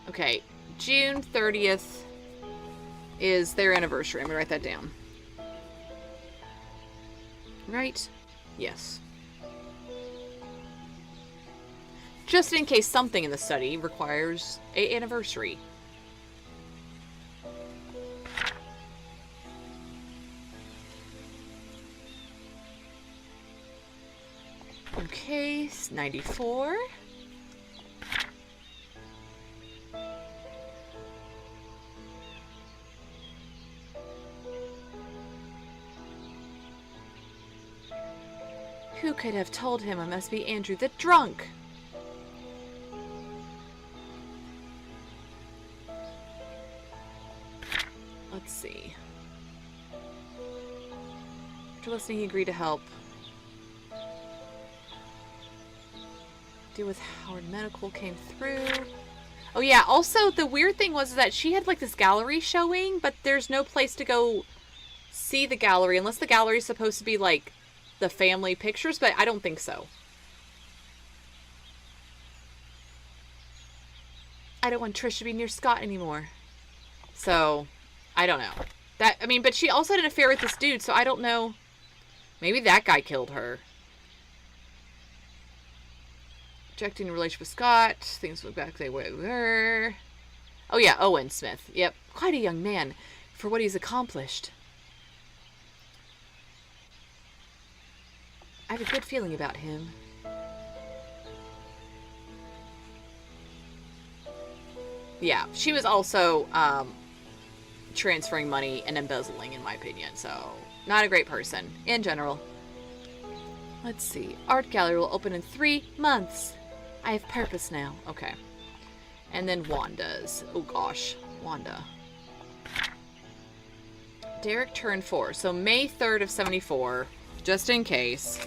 Okay, June 30th is their anniversary. I'm going to write that down. Right? Yes. Just in case something in the study requires an anniversary. Okay, 94. Who could have told him I must be Andrew the drunk? Let's see. After listening, he agreed to help. Deal with Howard Medical came through. Oh yeah, also the weird thing was that she had like this gallery showing, but there's no place to go see the gallery unless the gallery is supposed to be like the family pictures, but I don't think so. I don't want Trish to be near Scott anymore. So, I don't know. I mean, but she also had an affair with this dude, so I don't know. Maybe that guy killed her. Rejecting the relationship with Scott. Things went back the way they were. Oh yeah, Owen Smith. Yep. Quite a young man for what he's accomplished. I have a good feeling about him. Yeah, she was also transferring money and embezzling, in my opinion. So, not a great person in general. Let's see. Art gallery will open in 3 months. I have purpose now. Okay. And then Wanda's. Oh gosh, Wanda. Derek turned 4. So May 3rd of 74, just in case.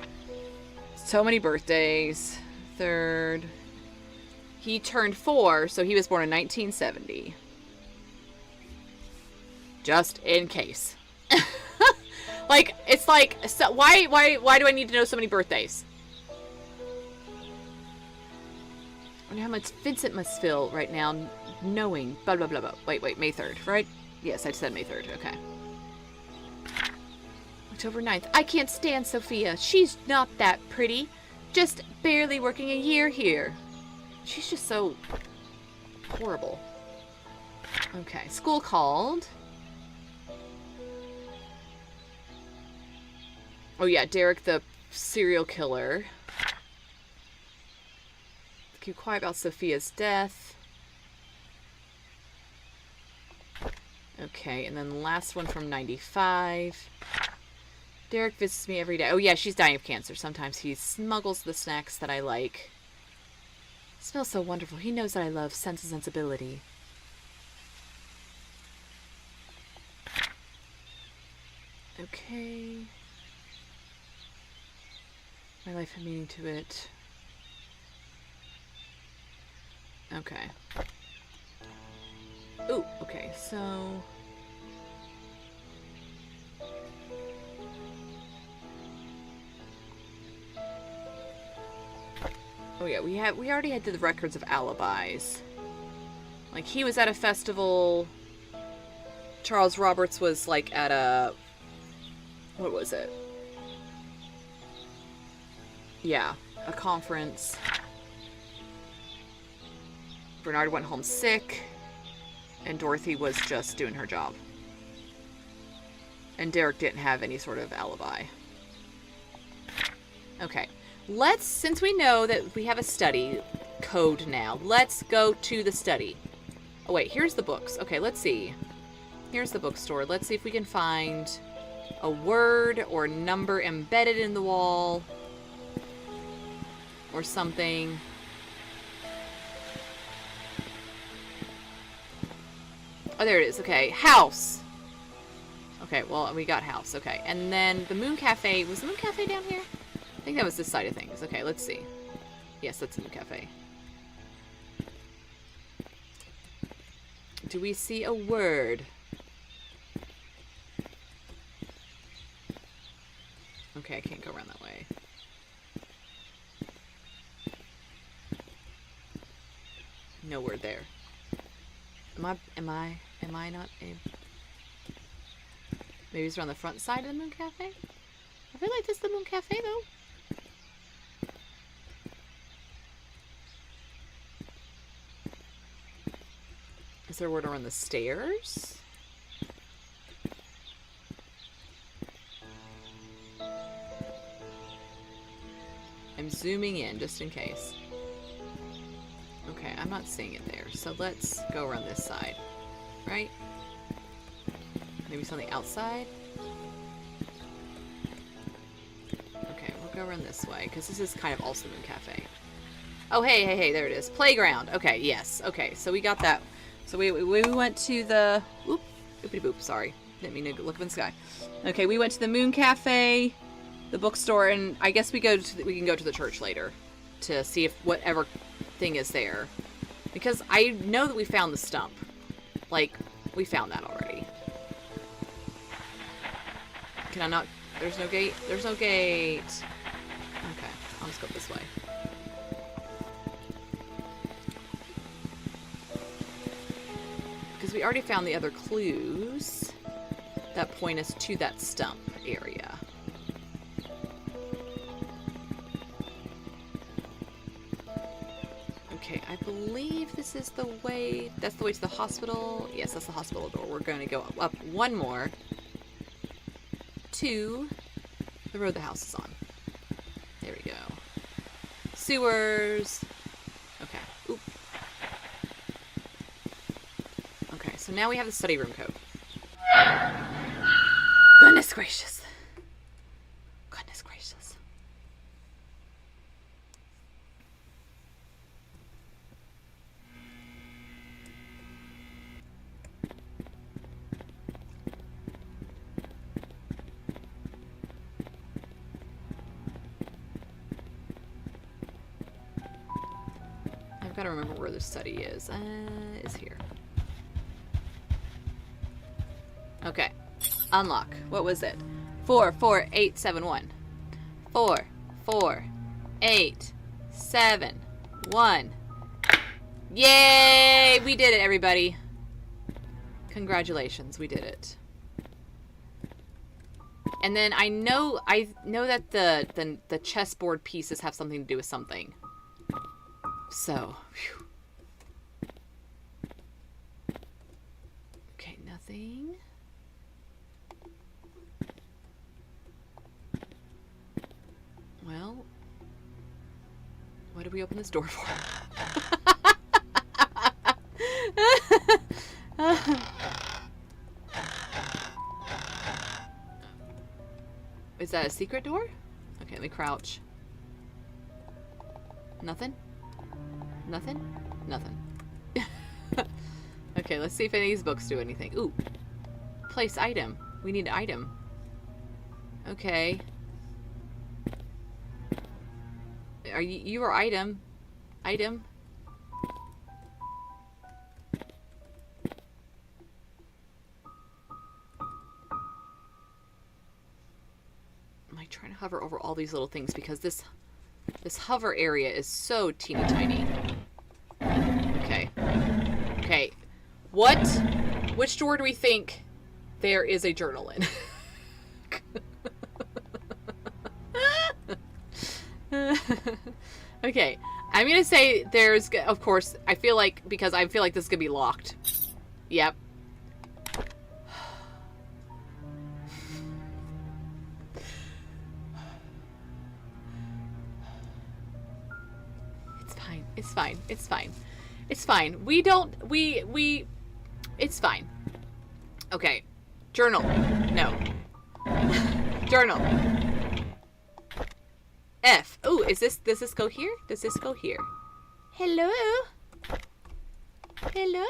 So many birthdays. Third. He turned 4, so he was born in 1970. Just in case. Like, it's like, so why do I need to know so many birthdays? I wonder how much Vincent must feel right now knowing blah blah blah blah. Wait, May 3rd, right? Yes, I said May 3rd, okay. October 9th. I can't stand Sophia. She's not that pretty. Just barely working a year here. She's just so horrible. Okay, school called. Oh yeah, Derek the serial killer. Keep quiet about Sophia's death. Okay, and then the last one from 95. Derek visits me every day. Oh yeah, she's dying of cancer. Sometimes he smuggles the snacks that I like. Smells so wonderful. He knows that I love Sense and Sensibility. Okay. My life had meaning to it. Okay. Ooh, okay, so... Oh yeah, we already had the records of alibis. Like, he was at a festival. Charles Roberts was, like, at a... What was it? Yeah, a conference. Bernard went home sick. And Dorothy was just doing her job. And Derek didn't have any sort of alibi. Okay. Let's, since we know that we have a study code now, let's go to the study. Oh wait, here's the books. Okay, let's see. Here's the bookstore. Let's see if we can find a word or number embedded in the wall. Or something. Oh, there it is. Okay, house. Okay, well, we got house. Okay, and then the Moon Cafe. Was the Moon Cafe down here? I think that was this side of things. Okay, let's see. Yes, that's the Moon Cafe. Do we see a word? Okay, I can't go around that way. No word there. Am I not a... Maybe it's around the front side of the Moon Cafe? I feel like this is the Moon Cafe, though. Is there a word around the stairs? I'm zooming in, just in case. Okay, I'm not seeing it there, so let's go around this side. Right? Maybe something outside? Okay, we'll go around this way, because this is kind of also the Moon Cafe. Oh, hey, there it is. Playground. Okay, yes. Okay, so we got that. So we went to the... Oop, oopity boop, sorry. Didn't mean to look up in the sky. Okay, we went to the Moon Cafe, the bookstore, and I guess we can go to the church later to see if whatever thing is there. Because I know that we found the stump. Like, we found that already. Can I not... There's no gate? There's no gate. Okay, I'll just go this way. Because we already found the other clues that point us to that stump area. Okay, I believe this is the way... That's the way to the hospital. Yes, that's the hospital door. We're going to go up one more to the road the house is on. There we go. Sewers. Okay. Oop. Okay, so now we have the study room code. Goodness gracious. Goodness gracious. got to remember where the study is. Is here. Okay. Unlock. What was it? 44871. 44871. Yay! We did it, everybody. Congratulations, we did it. And then I know that the chessboard pieces have something to do with something. So, whew. Okay, nothing. Well, what did we open this door for? Is that a secret door? Okay, let me crouch. Nothing? Nothing? Nothing. Okay, let's see if any of these books do anything. Ooh. Place item. We need an item. Okay. Are you are item. Item. I'm like trying to hover over all these little things because this hover area is so teeny tiny. Okay. Okay. Which door do we think there is a journal in? Okay, I'm gonna say there's, of course, I feel like this is gonna be locked. Yep. It's fine. It's fine. It's fine. It's fine. Okay. Journal. No. Journal. F. Oh, does this go here? Does this go here? Hello? Hello?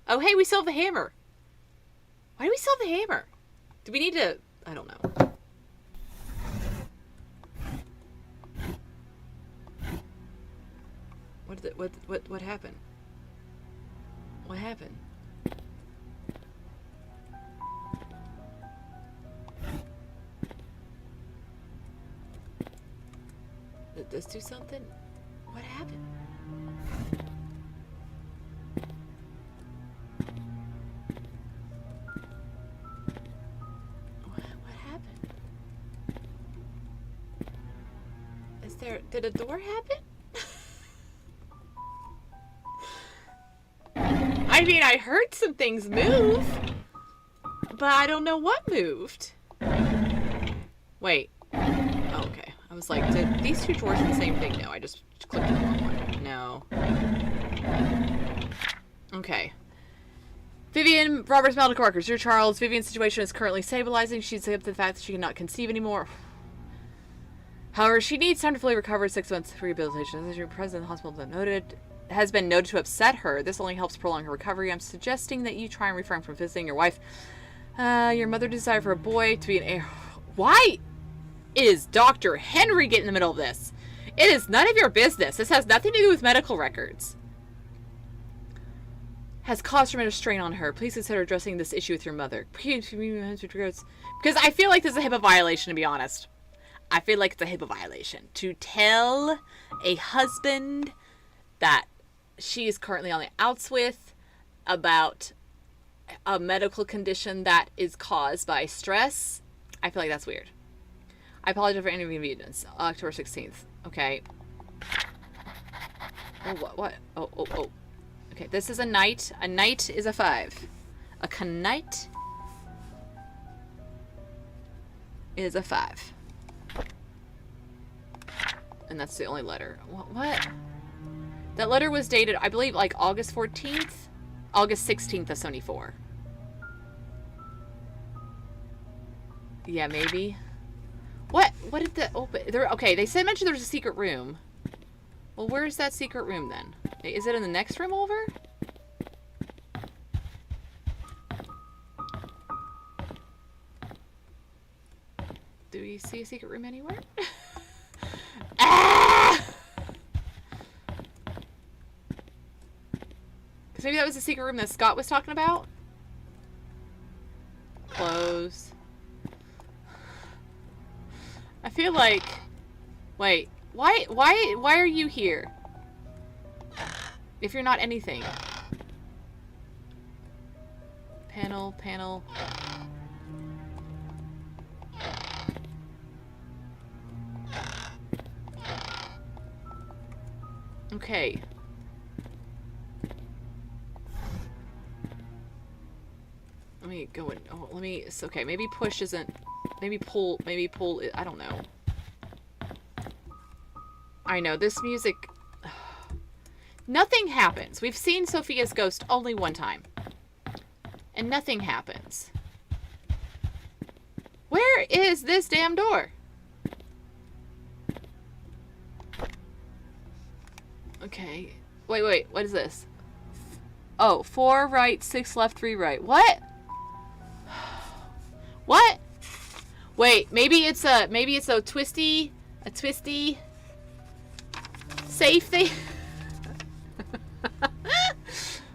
Oh, hey, we still have the hammer. Why do we still have the hammer? Do we need to... I don't know. What happened? What happened? Did this do something? What happened? What happened? Did a door happen? I mean, I heard some things move, but I don't know what moved. Wait. Oh, okay. I was like, did these two drawers do the same thing? No, I just clicked on the wrong one. No. Okay. Vivian, Robert's medical records. Dear Charles, Vivian's situation is currently stabilizing. She's accepted the fact that she cannot conceive anymore. However, she needs time to fully recover. 6 months rehabilitation. As your president of the hospital has been noted to upset her. This only helps prolong her recovery. I'm suggesting that you try and refrain from visiting your wife. Your mother desired for a boy to be an heir. Why is Dr. Henry getting in the middle of this? It is none of your business. This has nothing to do with medical records. Has caused tremendous strain on her. Please consider addressing this issue with your mother. Because I feel like this is a HIPAA violation, to be honest. I feel like it's a HIPAA violation. To tell a husband that she is currently on the outs with about a medical condition that is caused by stress, I feel like that's weird. I apologize for any inconvenience. October 16th. Okay. Oh, what? Oh. Okay, this is a knight. A knight is a 5. A knight is a 5. And that's the only letter. What? That letter was dated, I believe, like August 14th? August 16th of 74. Yeah, maybe. What did the open? Okay, they mentioned there's a secret room. Well, where's that secret room then? Is it in the next room over? Do we see a secret room anywhere? Ah! Because maybe that was the secret room that Scott was talking about. Close. I feel like... Wait. Why are you here? If you're not anything. Panel. Okay. Let me go in. Oh, let me. It's okay. Maybe push isn't. Maybe pull. I don't know. I know this music. Nothing happens. We've seen Sophia's ghost only one time. And nothing happens. Where is this damn door? Okay. Wait. What is this? Oh, 4 right, 6 left, 3 right. What? What? Wait, maybe it's a twisty safe thing.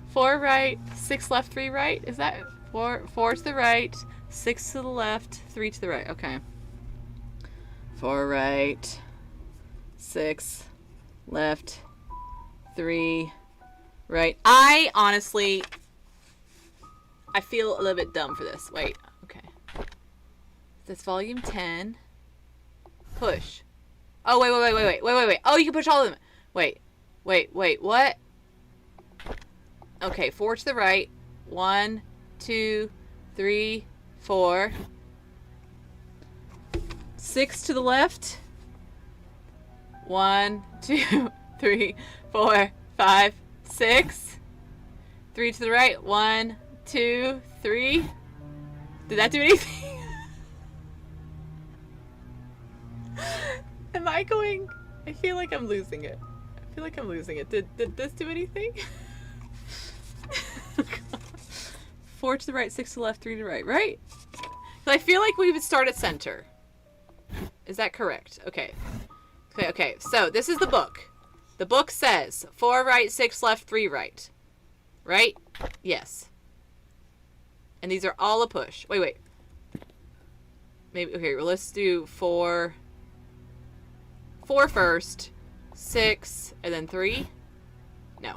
4 right, 6 left, 3 right. Is that 4 to the right, 6 to the left, 3 to the right. Okay. 4 right, 6 left, 3 right. I feel a little bit dumb for this. Wait. Okay. That's volume 10. Push. Oh, wait. Oh, you can push all of them. Wait, what? Okay, 4 to the right. 1, 2, 3, 4. 6 to the left. 1, 2, 3, 4, 5, 6. 3 to the right. 1, 2, 3. Did that do anything? Am I going? I feel like I'm losing it. Did this do anything? 4 to the right, 6 to the left, 3 to the right. Right? So I feel like we would start at center. Is that correct? Okay. So this is the book. The book says 4 right, 6 left, 3 right. Right? Yes. And these are all a push. Wait. Maybe, okay, well, let's do 4 first, 6, and then 3. No.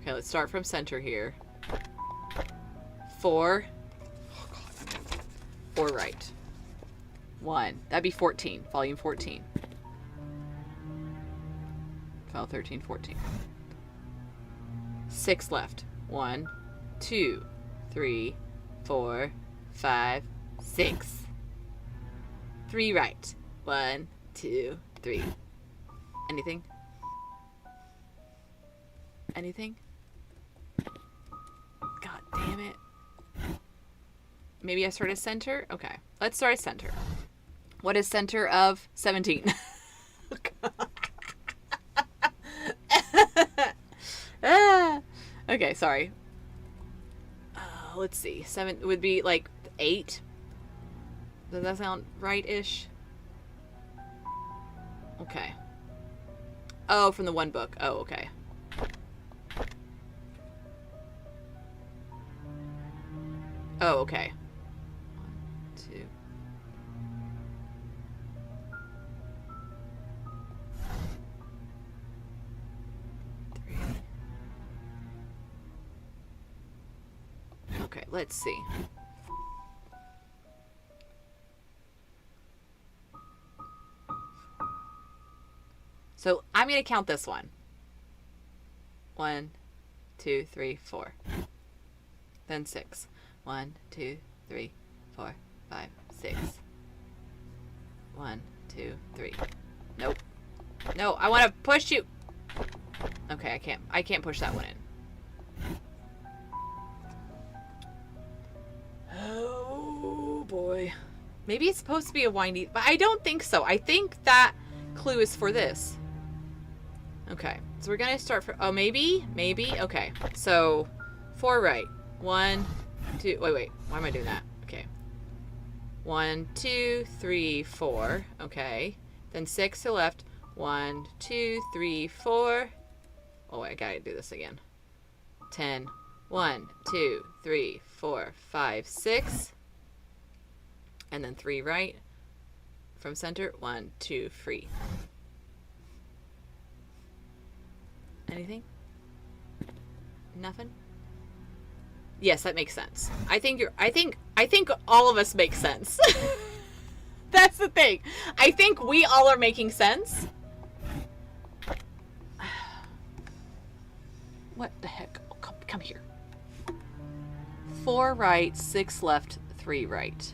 Okay, let's start from center here. 4. Oh, God. 4 right. 1. That'd be 14. Volume 14. File 13, 14. 6 left. 1, 2, 3, 4, 5, 6. 3 right. 1, 2, 3. Anything? God damn it. Maybe I start at center? Okay. Let's start at center. What is center of 17? Okay, sorry. Let's see. 7 would be like 8. Does that sound right-ish? Okay. Oh, from the one book. Oh, okay. Oh, okay. 1, 2. Okay, let's see. So I'm going to count this one. 1, 2, 3, 4. Then 6. 1, 2, 3, 4, 5, 6. 1, 2, 3. Nope. No, I want to push you. Okay, I can't push that one in. Oh boy. Maybe it's supposed to be a windy, but I don't think so. I think that clue is for this. Okay, so we're gonna start for, oh, maybe, okay. So 4 right. 1, 2, wait, why am I doing that? Okay. 1, 2, 3, 4. Okay. Then 6 to the left. 1, 2, 3, 4. Oh, wait, I gotta do this again. 10. 1, 2, 3, 4, 5, 6. And then 3 right. From center. 1, 2, free. Anything? Nothing? Yes, that makes sense. I think all of us make sense. That's the thing. I think we all are making sense. What the heck? Oh, come here. 4 right, 6 left, 3 right.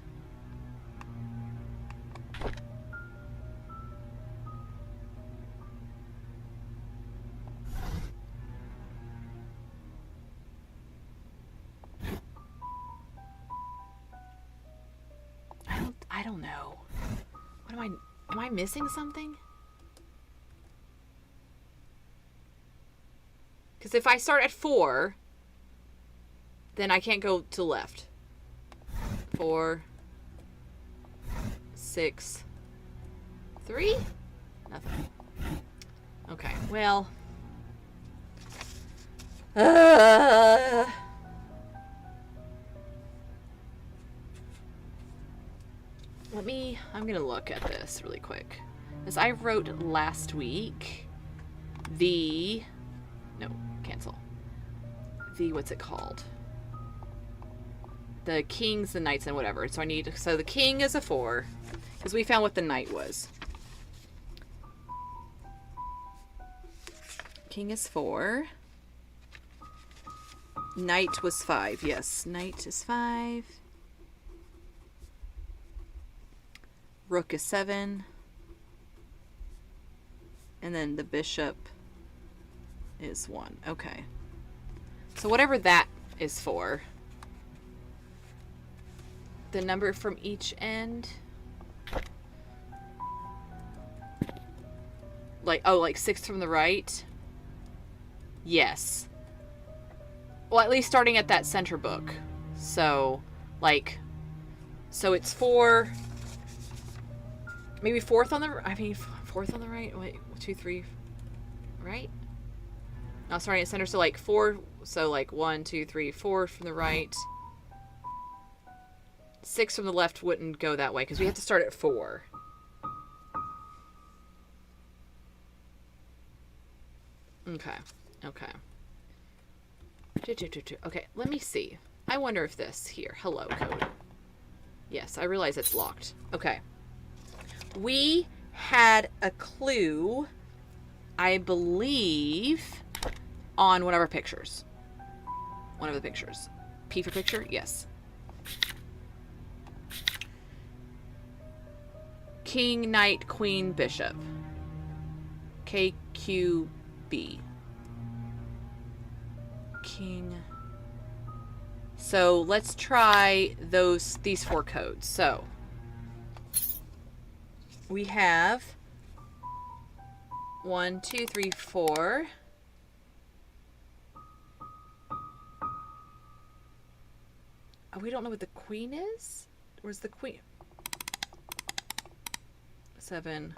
I don't know. What am I missing something? Because if I start at 4, then I can't go to left. 4, 6, 3? Nothing. Okay, well. I'm gonna look at this really quick. As I wrote last week, cancel. What's it called? The kings, the knights, and whatever. So the king is a 4, because we found what the knight was. King is 4. Knight was 5. Yes, knight is 5. Rook is 7. And then the bishop is 1. Okay. So whatever that is for. The number from each end. Like 6 from the right. Yes. Well, at least starting at that center book. So it's 4. Maybe 4th on the... 4th on the right? Wait, 2, 3... Right? No, starting at center. So, 4... So, 1, 2, 3, 4 from the right. 6 from the left wouldn't go that way, because we have to start at 4. Okay. Okay, let me see. I wonder if this here... Hello, code. Yes, I realize it's locked. Okay. We had a clue, I believe, on one of our pictures. One of the pictures. P for picture? Yes. King, knight, queen, bishop. KQB. King. So let's try these 4 codes. So we have 1, 2, 3, 4. Oh, we don't know what the queen is? Where's the queen? 7,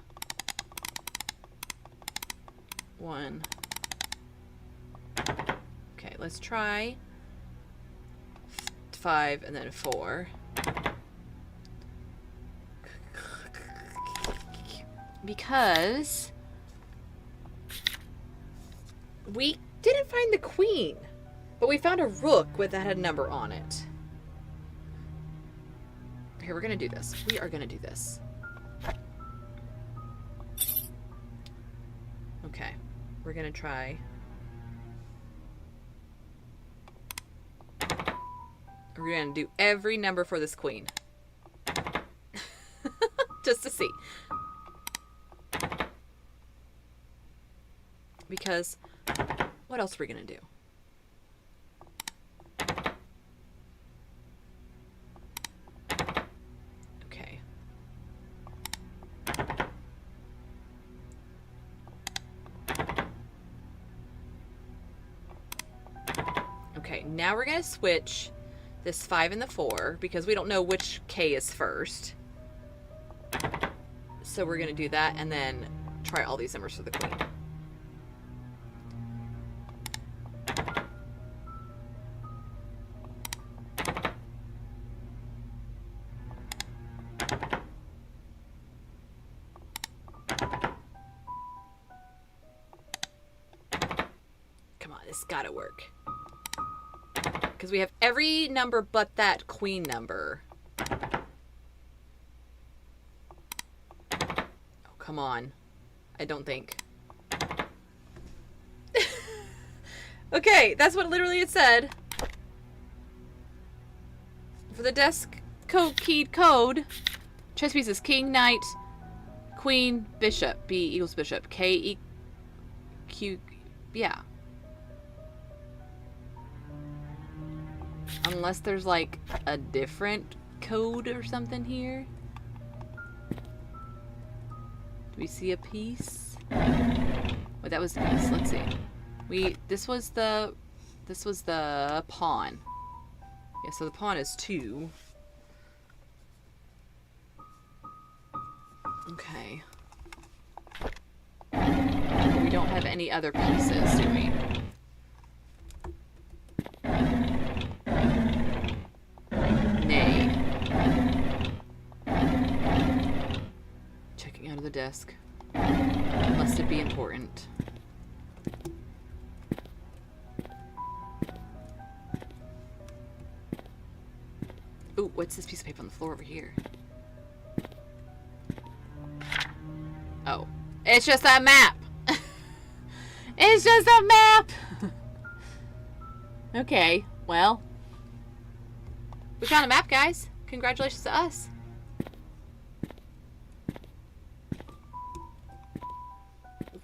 1. Okay, let's try 5 and then 4. Because we didn't find the queen, but we found a rook that had a number on it. Here, we're gonna do this. We are gonna do this. Okay, we're gonna try. We're gonna do every number for this queen. Just to see. Because what else are we gonna do? Okay. Okay, now we're gonna switch this 5 and the 4 because we don't know which K is first. So we're gonna do that and then try all these numbers for the queen. This gotta work. Because we have every number but that queen number. Oh, come on. I don't think. Okay, that's what literally it said. For the desk keyed code, chess pieces: king, knight, queen, bishop. B equals bishop. K e q. Yeah. Unless there's like a different code or something here. Do we see a piece? Wait, that was the piece. Let's see. This was the pawn. Yeah, so the pawn is 2. Okay. We don't have any other pieces, do we? Nay. Checking out of the desk. Must it be important? Ooh, what's this piece of paper on the floor over here? Oh. It's just a map! It's just a map! Okay, well. We found a map, guys. Congratulations to us.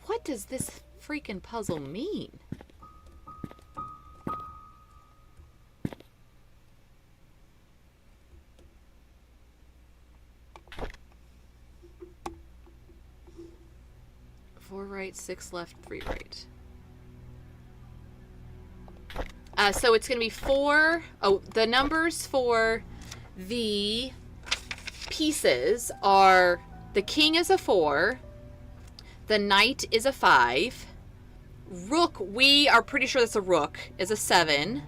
What does this freaking puzzle mean? Four right, 6 left, 3 right. So it's going to be 4. Oh, the numbers for the pieces are the king is a 4. The knight is a 5. Rook, we are pretty sure that's a rook, is a 7.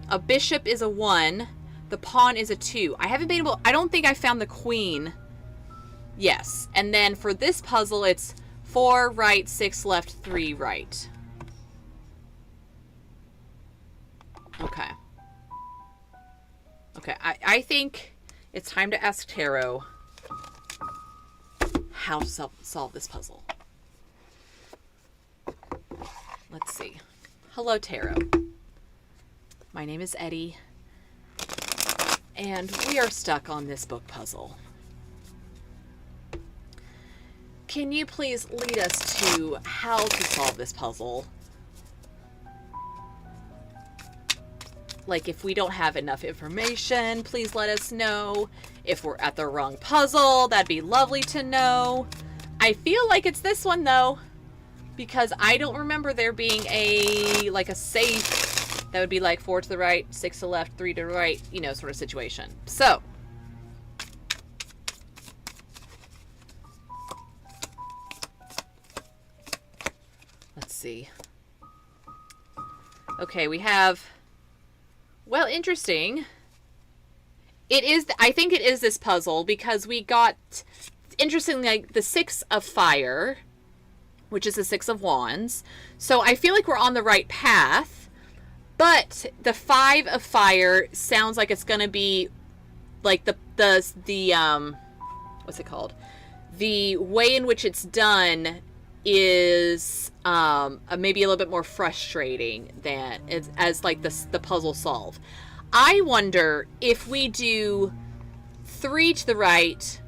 A bishop is a 1. The pawn is a 2. I haven't been able... I don't think I found the queen. Yes. And then for this puzzle, it's 4 right, 6 left, 3 right. Okay. Okay, I think it's time to ask Tarot how to solve this puzzle. Let's see. Hello, Tarot. My name is Eddie, and we are stuck on this book puzzle. Can you please lead us to how to solve this puzzle? Like, if we don't have enough information, please let us know. If we're at the wrong puzzle, that'd be lovely to know. I feel like it's this one, though, because I don't remember there being a safe that would be like 4 to the right, 6 to the left, 3 to the right, you know, sort of situation. So, let's see. Okay, we have... Well, interesting. It is, I think it is this puzzle because we got, interestingly, like the 6 of fire, which is the 6 of wands. So I feel like we're on the right path, but the 5 of fire sounds like it's going to be like the what's it called? The way in which it's done is maybe a little bit more frustrating than as like the puzzle solve. I wonder if we do 3 to the right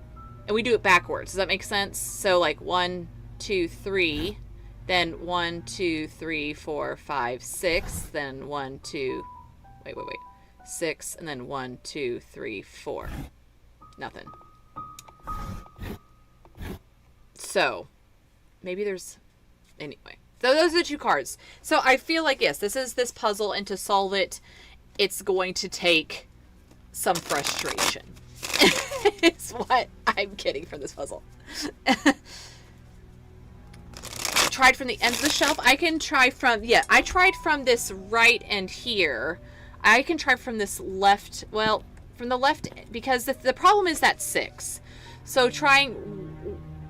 and we do it backwards. Does that make sense? So like 1, 2, 3, then 1, 2, 3, 4, 5, 6, then 1, 2, wait, 6, and then 1, 2, 3, 4. Nothing. So maybe there's... Anyway. So those are the 2 cards. So I feel like, yes, this is this puzzle, and to solve it, it's going to take some frustration. It's what I'm getting from this puzzle. Tried from the end of the shelf. I can try from... Yeah, I tried from this right end here. I can try from this left... Well, from the left... Because the problem is that 6. So trying...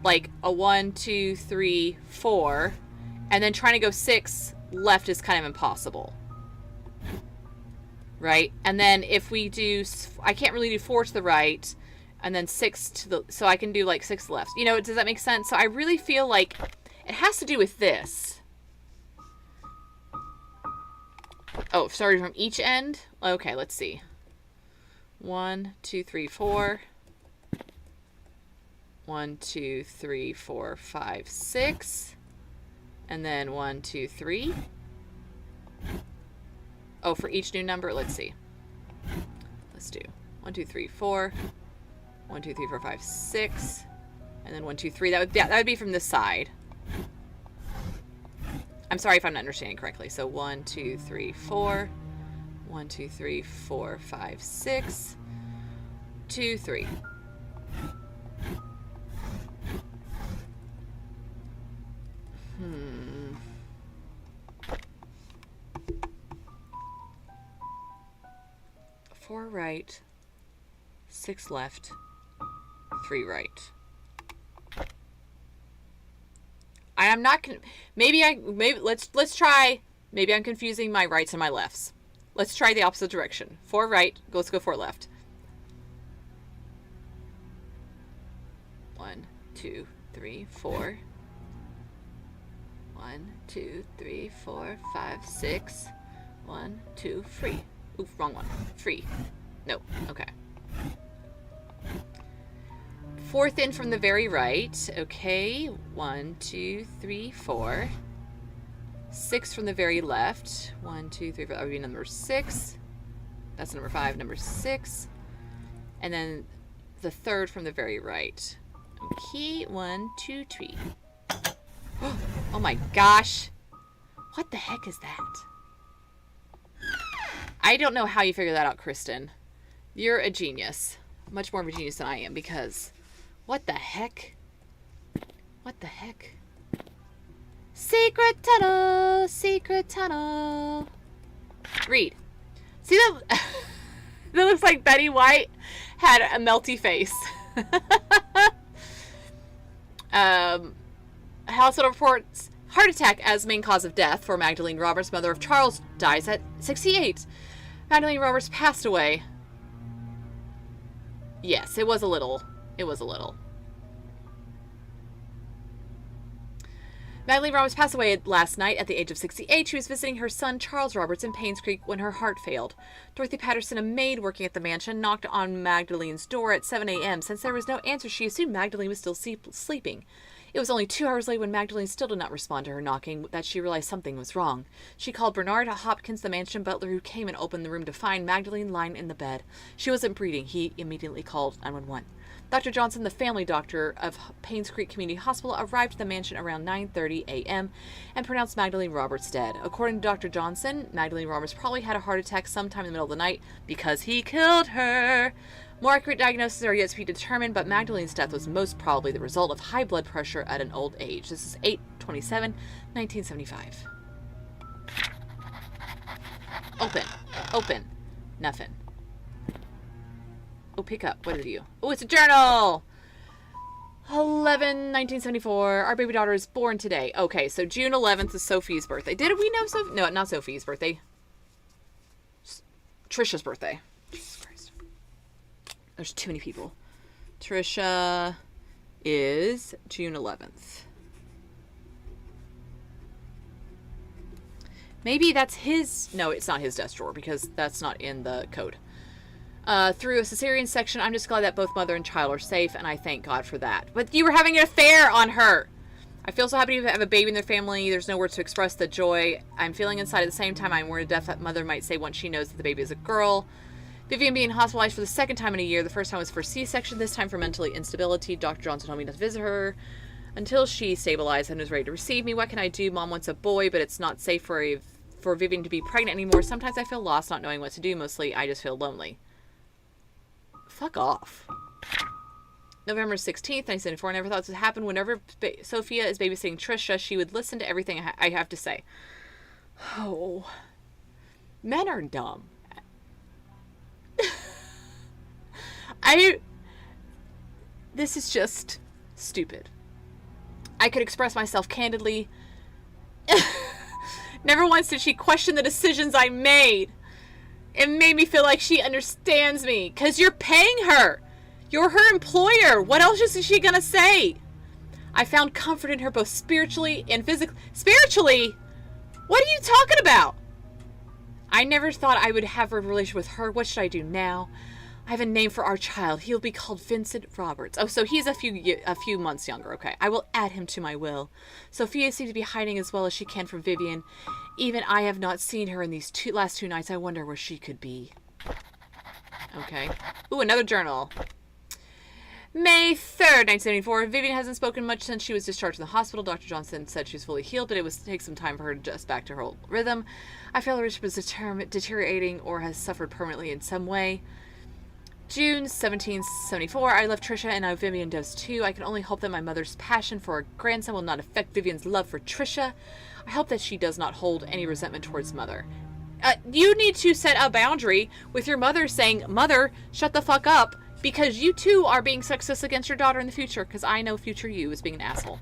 like a 1, 2, 3, 4, and then trying to go 6 left is kind of impossible. Right? And then if we do, I can't really do 4 to the right and then 6 to the, so I can do like 6 left. You know, does that make sense? So I really feel like it has to do with this. Oh, sorry, from each end? Okay, let's see. 1, 2, 3, 4. 1, 2, 3, 4, 5, 6. And then 1, 2, 3. Oh, for each new number, let's see. Let's do 1, 2, 3, 4. 1, 2, 3, 4, 5, 6. And then 1, 2, 3. That would be from this side. I'm sorry if I'm not understanding correctly. So 1, 2, 3, 4. 1, 2, 3, 4, 5, 6. 2, 3. Four right, 6 left, 3 right. I'm not maybe let's try. Maybe I'm confusing my rights and my lefts. Let's try the opposite direction. 4 right. Let's go 4 left. 1, 2, 3, 4. 1, 2, 3, 4, 5, 6. 1, 2, 3. Oof, wrong one. 3. No. Okay. 4th in from the very right. Okay. 1, 2, 3, 4. 6 from the very left. 1, 2, 3, 4. That would be number 6. That's number 5. Number 6. And then the 3rd from the very right. Okay. 1, 2, 3. Oh my gosh. What the heck is that? I don't know how you figure that out, Kristen. You're a genius. Much more of a genius than I am, because what the heck? What the heck? Secret tunnel, secret tunnel. Read. See that? That looks like Betty White had a melty face. Hospital reports heart attack as main cause of death for Magdalene Roberts, mother of Charles, dies at 68. Magdalene Roberts passed away. Yes, it was a little. It was a little. Magdalene Roberts passed away last night at the age of 68. She was visiting her son, Charles Roberts, in Painscreek when her heart failed. Dorothy Patterson, a maid working at the mansion, knocked on Magdalene's door at 7 a.m. Since there was no answer, she assumed Magdalene was still sleeping. It was only 2 hours later, when Magdalene still did not respond to her knocking, that she realized something was wrong. She called Bernard Hopkins, the mansion butler, who came and opened the room to find Magdalene lying in the bed. She wasn't breathing. He immediately called 911. Dr. Johnson, the family doctor of Painscreek Community Hospital, arrived at the mansion around 9:30 a.m. and pronounced Magdalene Roberts dead. According to Dr. Johnson, Magdalene Roberts probably had a heart attack sometime in the middle of the night because he killed her. More accurate diagnoses are yet to be determined, but Magdalene's death was most probably the result of high blood pressure at an old age. This is 8/27/1975. Open. Open. Nothing. Oh, pick up. What is you? Oh, it's a journal! 11/1974. Our baby daughter is born today. Okay, so June 11th is Sophie's birthday. Did we know Sophie? No, not Sophie's birthday. Trisha's birthday. Jesus Christ. There's too many people. Trisha is June 11th. Maybe that's his... No, it's not his desk drawer because that's not in the code. Through a cesarean section, I'm just glad that both mother and child are safe, and I thank God for that. But you were having an affair on her. I feel so happy to have a baby in their family. There's no words to express the joy I'm feeling inside. At the same time, I'm worried to death that mother might say once she knows that the baby is a girl. Vivian being hospitalized for the 2nd time in a year. The first time was for C-section, this time for mental instability. Dr. Johnson told me not to visit her until she stabilized and was ready to receive me. What can I do? Mom wants a boy, but it's not safe for Vivian to be pregnant anymore. Sometimes I feel lost, not knowing what to do. Mostly, I just feel lonely. Fuck off. November 16th, 1974. I never thought this would happen. Whenever Sophia is babysitting Trisha, she would listen to everything I have to say. Oh. Men are dumb. This is just stupid. I could express myself candidly. Never once did she question the decisions I made. It made me feel like she understands me. 'Cause you're paying her. You're her employer. What else is she gonna say? I found comfort in her both spiritually and physically. Spiritually? What are you talking about? I never thought I would have a relationship with her. What should I do now? I have a name for our child. He'll be called Vincent Roberts. Oh, so he's a few months younger. Okay. I will add him to my will. Sophia seems to be hiding as well as she can from Vivian. Even I have not seen her in these last 2 nights. I wonder where she could be. Okay. Ooh, another journal. May 3rd, 1974. Vivian hasn't spoken much since she was discharged from the hospital. Dr. Johnson said she's fully healed, but it would take some time for her to adjust back to her old rhythm. I feel her relationship is deteriorating or has suffered permanently in some way. June 1774. I love Trisha, and now Vivian does too. I can only hope that my mother's passion for her grandson will not affect Vivian's love for Trisha. I hope that she does not hold any resentment towards mother. You need to set a boundary with your mother saying, Mother, shut the fuck up. Because you, too, are being sexist against your daughter in the future. Because I know future you is being an asshole.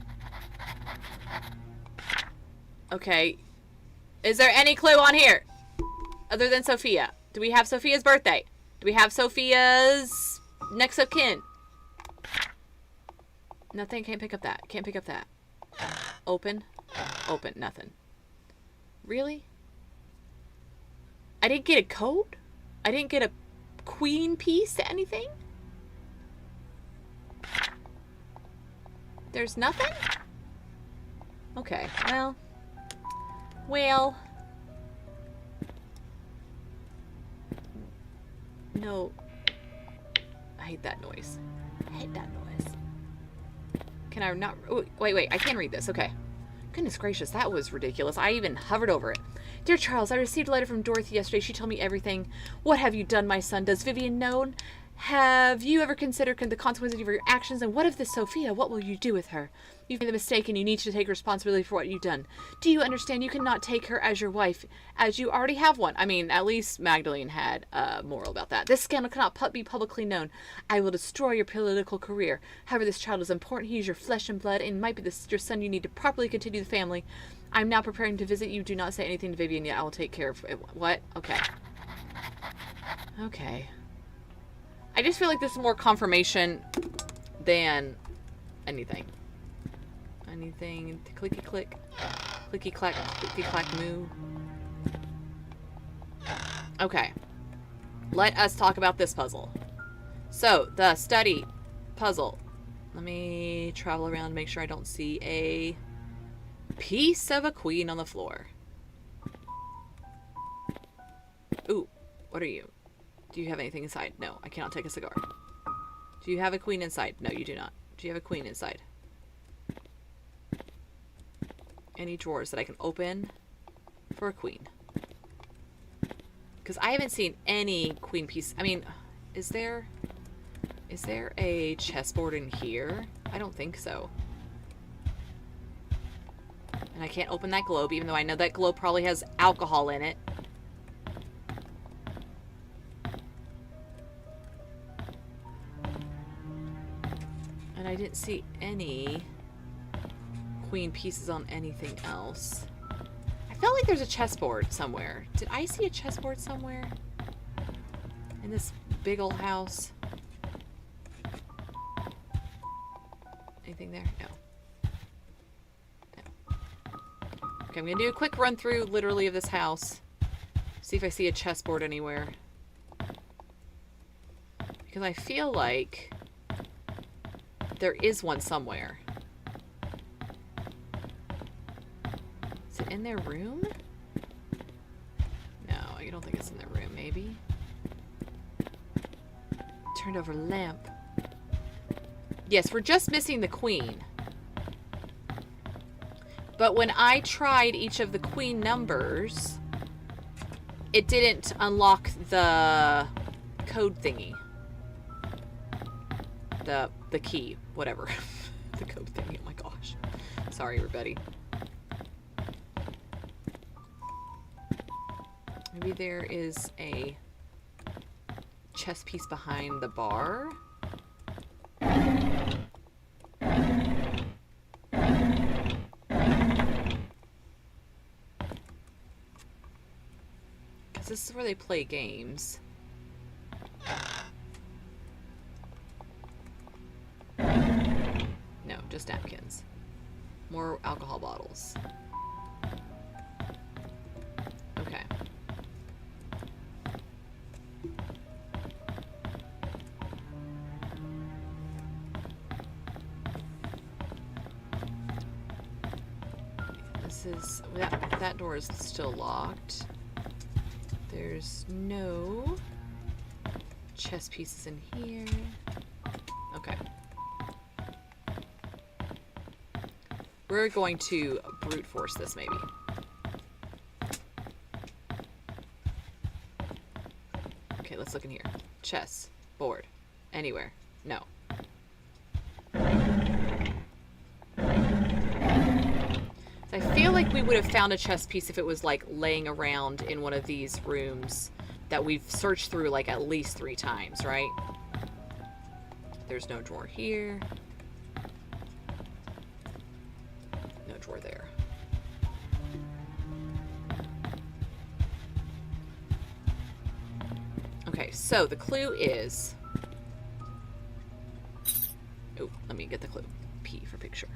Okay. Is there any clue on here? Other than Sophia. Do we have Sophia's birthday? Do we have Sophia's next of kin? Nothing. Can't pick up that. Can't pick up that. Open. Open. Nothing. Really? I didn't get a code? I didn't get a queen piece to anything? There's nothing? Okay, well, no, I hate that noise. I hate that noise. Can I not, oh, wait, I can read this, okay. Goodness gracious, that was ridiculous. I even hovered over it. Dear Charles, I received a letter from Dorothy yesterday. She told me everything. What have you done, my son? Does Vivian know? Have you ever considered the consequences of your actions? And what of this Sophia? What will you do with her? You've made a mistake and you need to take responsibility for what you've done. Do you understand? You cannot take her as your wife, as you already have one. I mean, at least Magdalene had a moral about that. This scandal cannot be publicly known. I will destroy your political career. However, this child is important. He is your flesh and blood and might be your son. You need to properly continue the family. I'm now preparing to visit you. Do not say anything to Vivian yet. I will take care of it. What? Okay. Okay. I just feel like this is more confirmation than anything. Anything. Clicky click. Clicky clack. Clicky clack moo. Okay. Let us talk about this puzzle. So, the study puzzle. Let me travel around and make sure I don't see a piece of a queen on the floor. Ooh, what are you? Do you have anything inside? No, I cannot take a cigar. Do you have a queen inside? No, you do not. Do you have a queen inside? Any drawers that I can open for a queen? Because I haven't seen any queen piece. I mean, is there a chessboard in here? I don't think so. And I can't open that globe, even though I know that globe probably has alcohol in it. And I didn't see any queen pieces on anything else. I felt like there's a chessboard somewhere. Did I see a chessboard somewhere? In this big old house? Anything there? No. No. Okay, I'm gonna do a quick run through, literally, of this house. See if I see a chessboard anywhere. Because I feel like there is one somewhere. Is it in their room? No, I don't think it's in their room, maybe. Turned over lamp. Yes, we're just missing the queen. But when I tried each of the queen numbers, it didn't unlock the code thingy. The key, whatever. The code thingy, oh my gosh. Sorry, everybody. Maybe there is a chess piece behind the bar. this is where they play games. No, just napkins. More alcohol bottles. Okay. This is... that door is still locked. There's no chess pieces in here. Okay. We're going to brute force this, maybe. Okay, let's look in here. Chess. Board. Anywhere. No. I feel like we would have found a chess piece if it was, like, laying around in one of these rooms that we've searched through, like, at least 3 times, right? There's no drawer here. No drawer there. Okay, so the clue is... oh, let me get the clue. P for picture.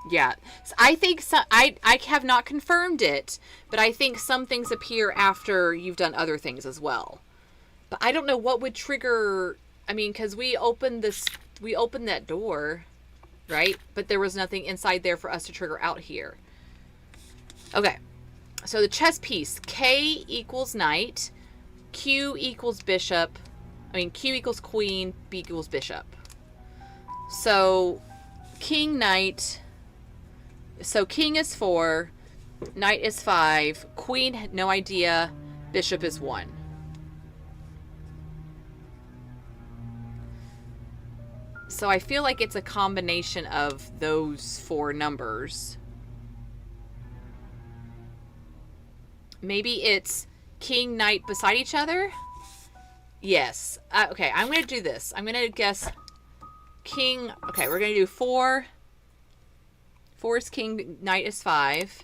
Yeah, so I think I have not confirmed it, but I think some things appear after you've done other things as well. But I don't know what would trigger. I mean, because we opened that door, right? But there was nothing inside there for us to trigger out here. Okay, so the chess piece: K equals knight, Q equals bishop. I mean, Q equals queen, B equals bishop. So, king, knight. So king is 4, knight is 5, queen, no idea, bishop is 1. So I feel like it's a combination of those 4 numbers. Maybe it's king, knight beside each other? Yes. Okay, I'm going to do this. I'm going to guess king. Okay, we're going to do 4. 4 is king, knight is 5.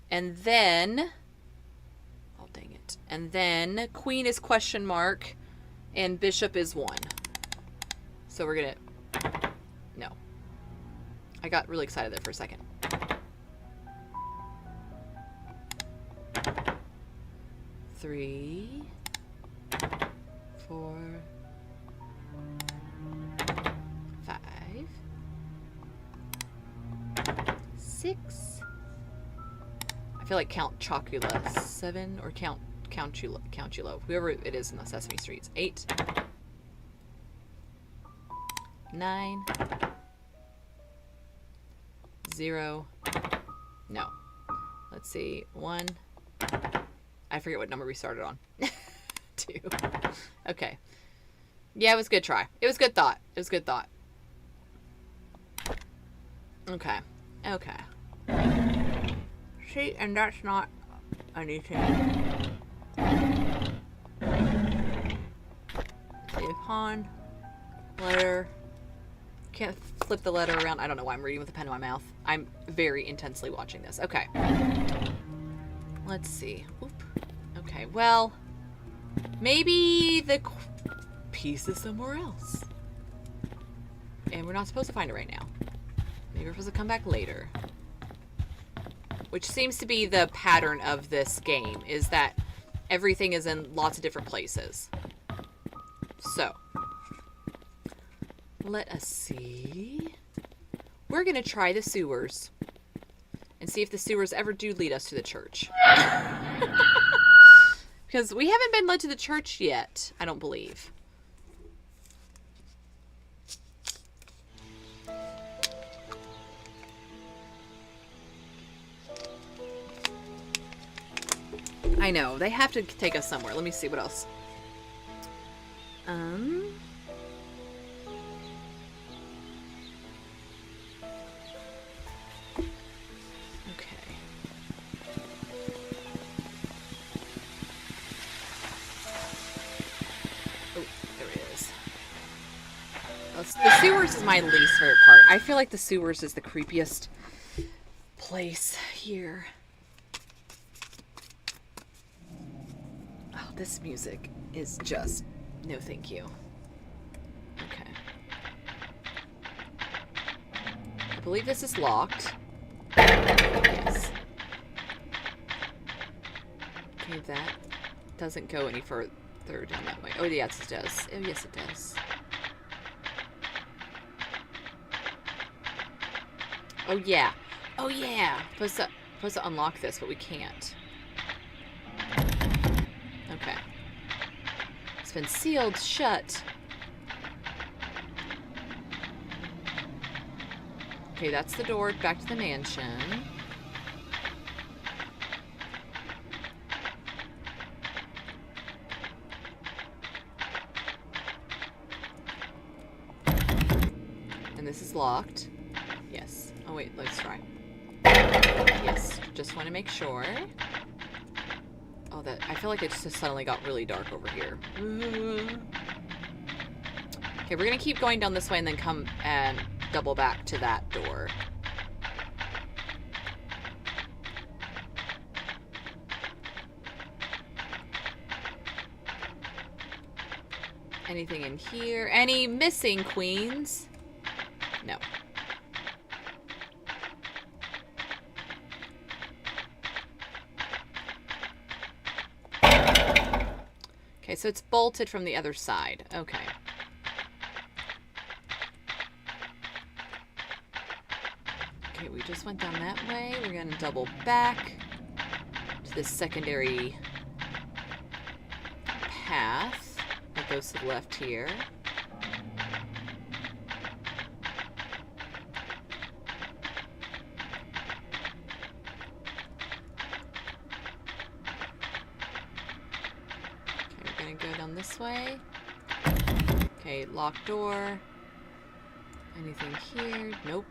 And then... oh, dang it. And then queen is question mark, and bishop is 1. So we're going to... no. I got really excited there for a second. Three, 4, 5, 6. I feel like Count Chocula. 7 or Count Chulo. Whoever it is in the Sesame Streets. 8, 9, 0. No. Let's see. 1. I forget what number we started on. 2. Okay. Yeah, it was a good try. It was good thought. It was good thought. Okay. Okay. See, and that's not anything. See, pawn, letter. Can't flip the letter around. I don't know why I'm reading with a pen in my mouth. I'm very intensely watching this. Okay. Let's see. Oop. Okay, well, maybe the piece is somewhere else. And we're not supposed to find it right now. Maybe we're supposed to come back later. Which seems to be the pattern of this game, is that everything is in lots of different places. So, let us see. We're going to try the sewers. And see if the sewers ever do lead us to the church. Because we haven't been led to the church yet, I don't believe. I know, they have to take us somewhere. Let me see what else. The sewers is my least favorite part. I feel like the sewers is the creepiest place here. Oh, this music is just no thank you. Okay. I believe this is locked. Yes. Okay, that doesn't go any further down that way. Oh, yes, it does. Oh, yes, it does. Oh, yeah. Oh, yeah. Supposed to unlock this, but we can't. Okay. It's been sealed shut. Okay, that's the door back to the mansion. And this is locked. Yes. Oh, wait, let's try. Yes, just want to make sure. Oh, I feel like it just suddenly got really dark over here. Okay, we're gonna keep going down this way and then come and double back to that door. Anything in here? Any missing queens? No. Okay, so it's bolted from the other side. Okay. Okay, we just went down that way. We're going to double back to this secondary path that goes to the left here. This way. Okay, locked door. Anything here? Nope.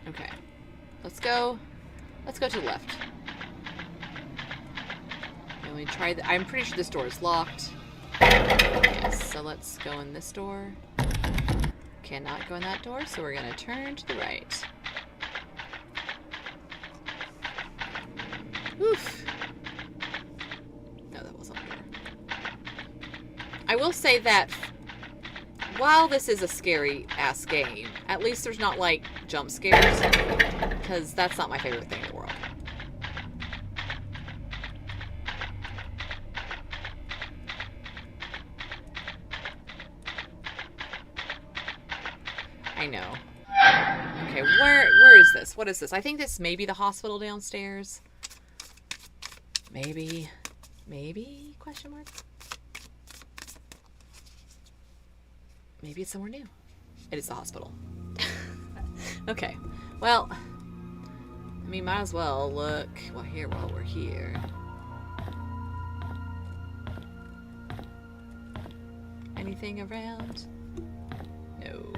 Okay. Let's go to the left. Let me try I'm pretty sure this door is locked. Yes, so let's go in this door. Cannot go in that door, so we're gonna turn to the right. Oof. No, that wasn't a door. I will say that while this is a scary-ass game, at least there's not, like, jump scares, because that's not my favorite thing in the world. I know. Okay, where is this? What is this? I think this may be the hospital downstairs. Maybe, question mark? Maybe it's somewhere new. It is the hospital. Okay, well, I mean, might as well look while we're here. Anything around? No.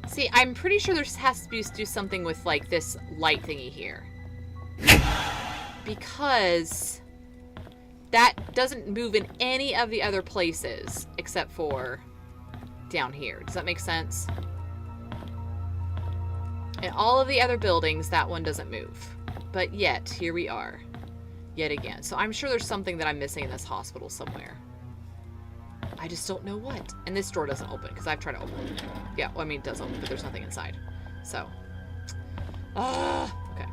See, I'm pretty sure there has to be do something with, like, this light thingy here. Because that doesn't move in any of the other places except for down here. Does that make sense? In all of the other buildings, that one doesn't move. But yet, here we are. Yet again. So I'm sure there's something that I'm missing in this hospital somewhere. I just don't know what. And this door doesn't open because I've tried to open it. Yeah, well, I mean, it does open, but there's nothing inside. So. Okay.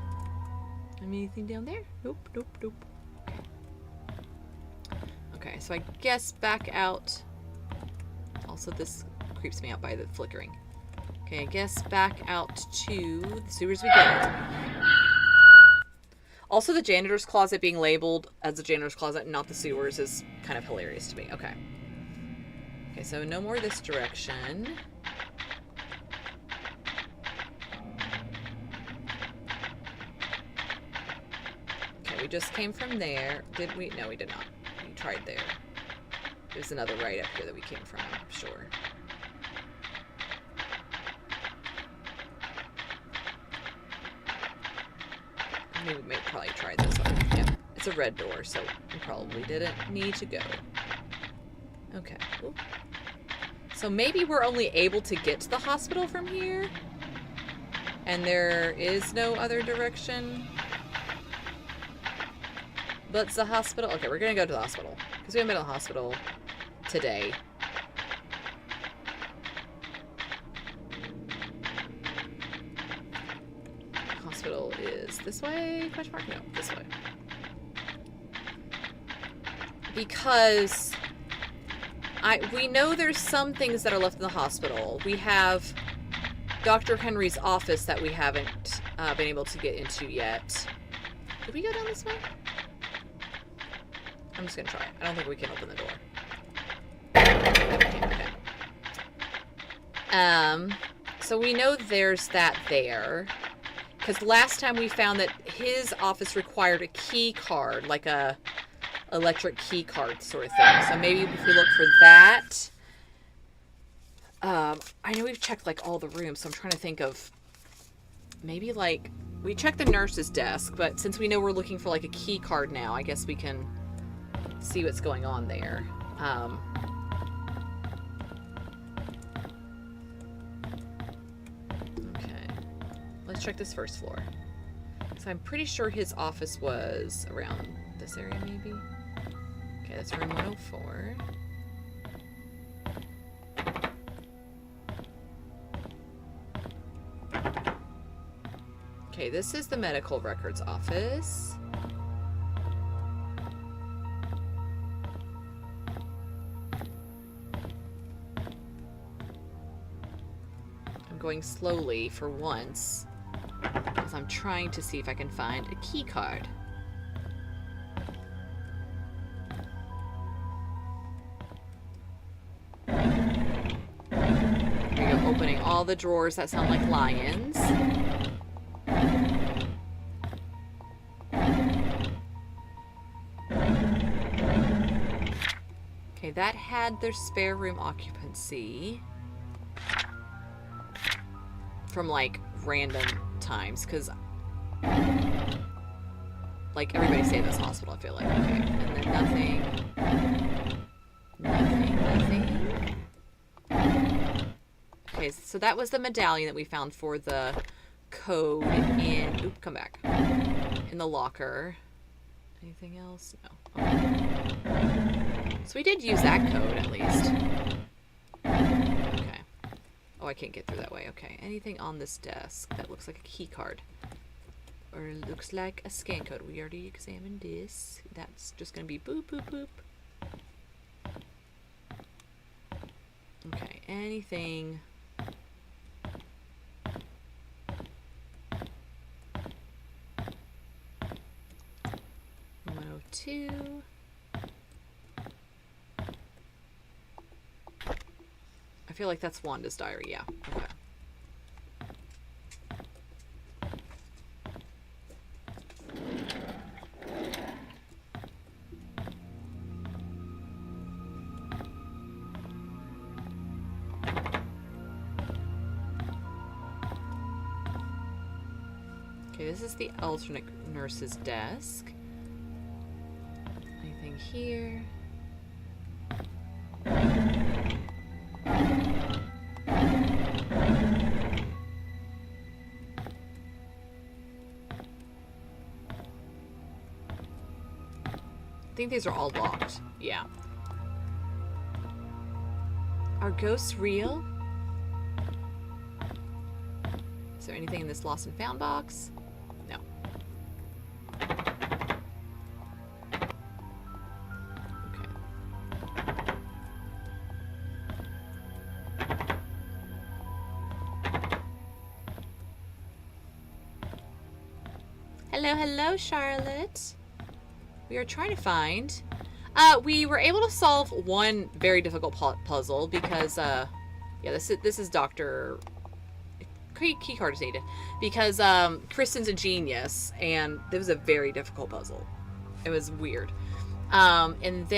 Anything down there? Nope, nope, nope. Okay, so I guess back out. Also, this creeps me out by the flickering. Okay, I guess back out to the sewers we go. Also, the janitor's closet being labeled as the janitor's closet and not the sewers is kind of hilarious to me. Okay. Okay, so no more this direction. Okay, we just came from there. Did we? No, we did not. We tried there. There's another right up here that we came from, I'm sure. maybe we may probably try this one. Yeah, it's a red door, so we probably didn't need to go. Okay. Ooh. So maybe we're only able to get to the hospital from here? And there is no other direction? But it's the hospital? Okay, we're gonna go to the hospital. Because we haven't been to the hospital today. Hospital is this way? Question mark? No, this way. Because we know there's some things that are left in the hospital. We have Dr. Henry's office that we haven't been able to get into yet. Did we go down this way? I'm just gonna try it. I don't think we can open the door. Okay. So we know there's that there. Because last time we found that his office required a key card, like a electric key card sort of thing. So maybe if we look for that. I know we've checked like all the rooms, so I'm trying to think of maybe like we checked the nurse's desk, but since we know we're looking for like a key card now, I guess we can see what's going on there. Okay, let's check this first floor. So I'm pretty sure his office was around this area, maybe. Okay, that's room 104. Okay, this is the medical records office. I'm going slowly for once, because I'm trying to see if I can find a key card. Here we go, opening all the drawers that sound like lions. Okay, that had their spare room occupancy from like random times, because like everybody stayed in this hospital, I feel like. Okay, and then nothing. Okay, so that was the medallion that we found for the code in, oop, come back, in the locker. Anything else? No. Okay. So we did use that code, at least. Okay. Oh, I can't get through that way. Okay. Anything on this desk that looks like a key card? Or looks like a scan code. We already examined this. That's just going to be boop, boop, boop. Okay. Anything... 102. I feel like that's Wanda's diary, yeah. Okay. Okay, this is the alternate nurse's desk. Anything here? I think these are all locked. Yeah. Are ghosts real? Is there anything in this lost and found box? No. Okay. Hello, hello, Charlotte. We are trying to find... we were able to solve one very difficult puzzle because, yeah, this is Dr. Key card is needed. Because, Kristen's a genius, and it was a very difficult puzzle. It was weird. And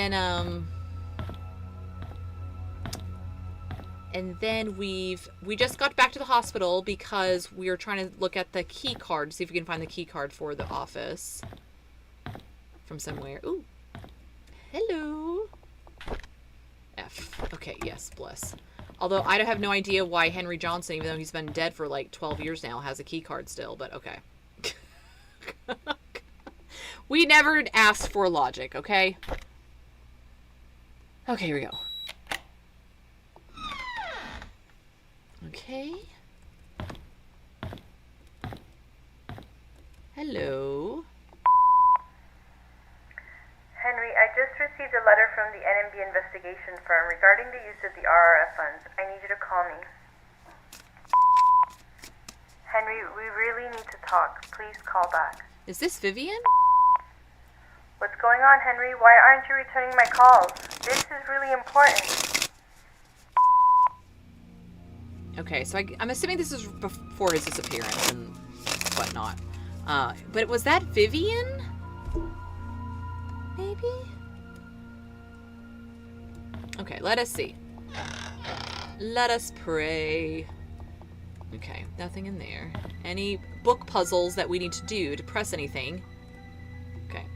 And then we just got back to the hospital because we were trying to look at the key card, see if we can find the key card for the office from somewhere. Ooh. Hello. F. Okay, yes, bless. Although I have no idea why Henry Johnson, even though he's been dead for like 12 years now, has a key card still, but okay. We never asked for logic, okay? Okay, here we go. Okay. Hello. Henry, I just received a letter from the NMB investigation firm regarding the use of the RRF funds. I need you to call me. Henry, we really need to talk. Please call back. Is this Vivian? What's going on, Henry? Why aren't you returning my calls? This is really important. Okay, so I'm assuming this is before his disappearance and whatnot. But was that Vivian? Maybe? Okay, let us see. Let us pray. Okay, nothing in there. Any book puzzles that we need to do to press anything? Okay.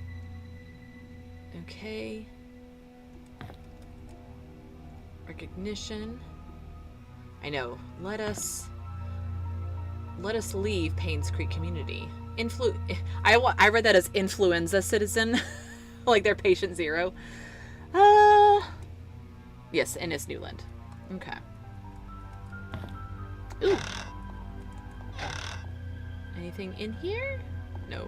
Okay. Recognition. I know. Let us leave Painscreek community. I read that as influenza citizen. Like they're patient zero. Yes, and it's Newland. Okay. Ooh. Anything in here? No.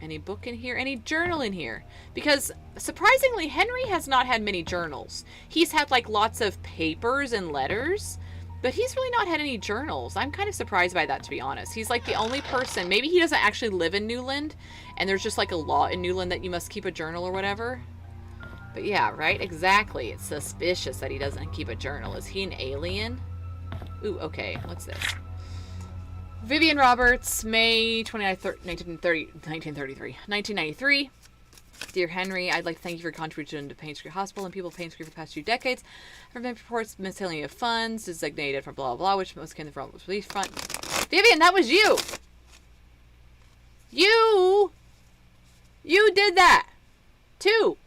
Any book in here? Any journal in here? Because, surprisingly, Henry has not had many journals. He's had, like, lots of papers and letters, but he's really not had any journals. I'm kind of surprised by that, to be honest. He's, like, the only person. Maybe he doesn't actually live in Newland, and there's just, like, a law in Newland that you must keep a journal or whatever. But, yeah, right? Exactly. It's suspicious that he doesn't keep a journal. Is he an alien? Ooh, okay. What's this? Vivian Roberts, May 29th, 1993. Dear Henry, I'd like to thank you for your contribution to Painscreek Hospital and people of Painscreek for the past 2 decades. I've been reports mishandling of funds designated for blah, blah, blah, which most came from the police front. Vivian, that was you! You did that! Too!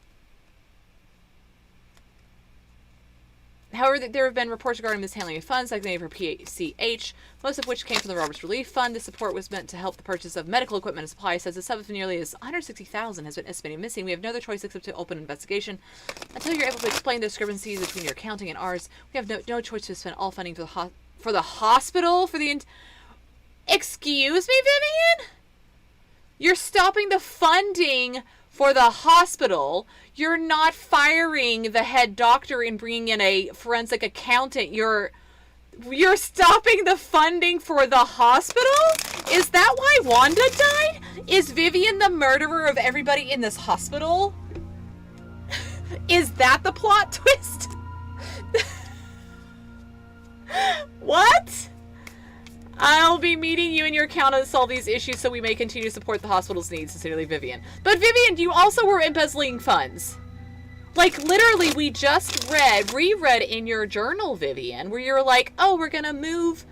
However, there have been reports regarding mishandling of funds designated for PCH, most of which came from the Roberts Relief Fund. This support was meant to help the purchase of medical equipment and supplies. Says the sum of nearly $160,000 has been estimated missing. We have no other choice except to open an investigation. Until you're able to explain the discrepancies between your accounting and ours, we have no choice to spend all funding for the hospital. Excuse me, Vivian? You're stopping the funding for the hospital. You're not firing the head doctor and bringing in a forensic accountant. You're stopping the funding for the hospital? Is that why Wanda died? Is Vivian the murderer of everybody in this hospital? Is that the plot twist? What? I'll be meeting you and your accountant to solve these issues so we may continue to support the hospital's needs. Sincerely, Vivian. But Vivian, you also were embezzling funds. Like, literally, we just reread in your journal, Vivian, where you're like, oh, we're gonna move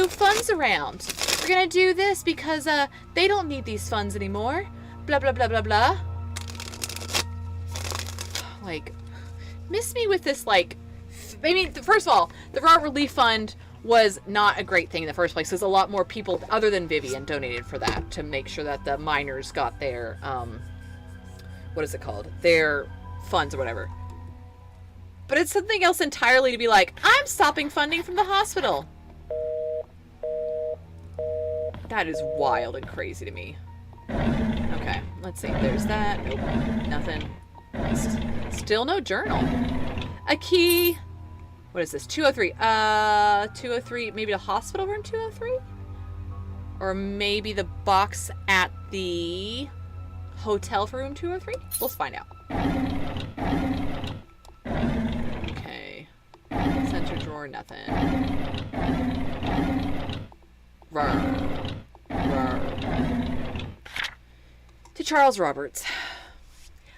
funds around. We're gonna do this because, they don't need these funds anymore. Blah, blah, blah, blah, blah. Like, miss me with this, like, I mean, first of all, the Robert Relief Fund was not a great thing in the first place, because a lot more people other than Vivian donated for that to make sure that the miners got their, what is it called? Their funds or whatever. But it's something else entirely to be like, I'm stopping funding from the hospital. That is wild and crazy to me. Okay, let's see. There's that. Nope. Nothing. Still no journal. A key. What is this? 203. 203. Maybe the hospital room 203? Or maybe the box at the hotel for room 203? Let's find out. Okay. Center drawer, nothing. Rawr. Rawr. To Charles Roberts.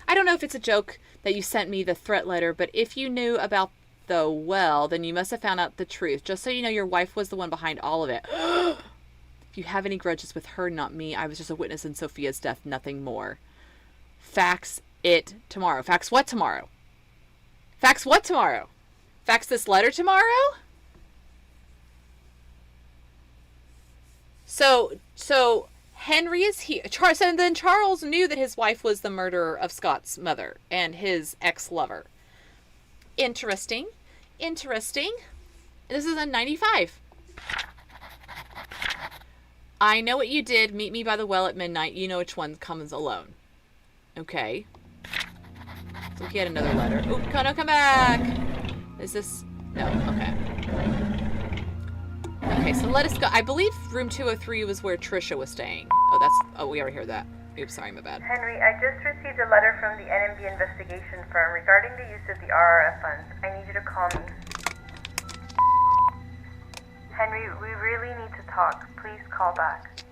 I don't know if it's a joke that you sent me the threat letter, but if you knew about though well, then you must have found out the truth. Just so you know, your wife was the one behind all of it. If you have any grudges with her, not me. I was just a witness in Sophia's death, nothing more. Fax it tomorrow. Fax what tomorrow? Fax what tomorrow? Fax this letter tomorrow? So Henry is here. And then Charles knew that his wife was the murderer of Scott's mother and his ex-lover. Interesting. Interesting. This is a 95. I know what you did. Meet me by the well at midnight. You know which one comes alone. Okay. So he had another letter. Oh, no, come back. Is this... No, okay. Okay, so let us go. I believe room 203 was where Trisha was staying. Oh, we already heard that. Oops, sorry, my bad. Henry, I just received a letter from the NMB investigation firm regarding the use of the RRF funds. I need you to call me. Henry, we really need to talk. Please call back.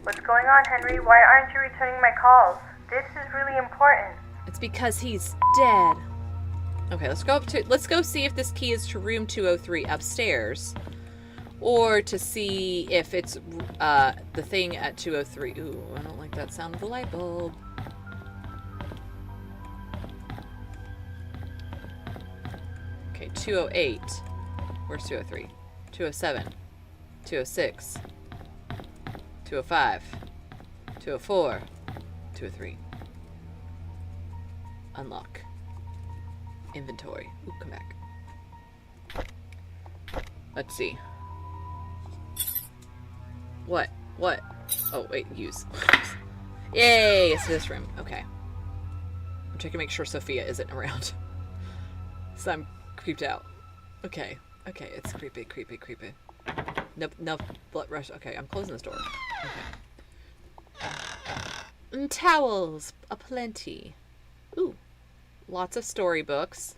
What's going on, Henry? Why aren't you returning my calls? This is really important. It's because he's dead. Okay, let's go see if this key is to room 203 upstairs, or to see if it's the thing at 203. Ooh, I don't like that sound of the light bulb. Okay, 208. Where's 203? 207. 206. 205. 204. 203. Unlock. Inventory. Ooh, come back. Let's see. What? Oh, wait, use. Yay, it's this room. Okay. I'm checking to make sure Sophia isn't around. So I'm creeped out. Okay, it's creepy. Nope, blood rush. Okay, I'm closing this door. Okay. And towels, aplenty. Ooh. Lots of storybooks.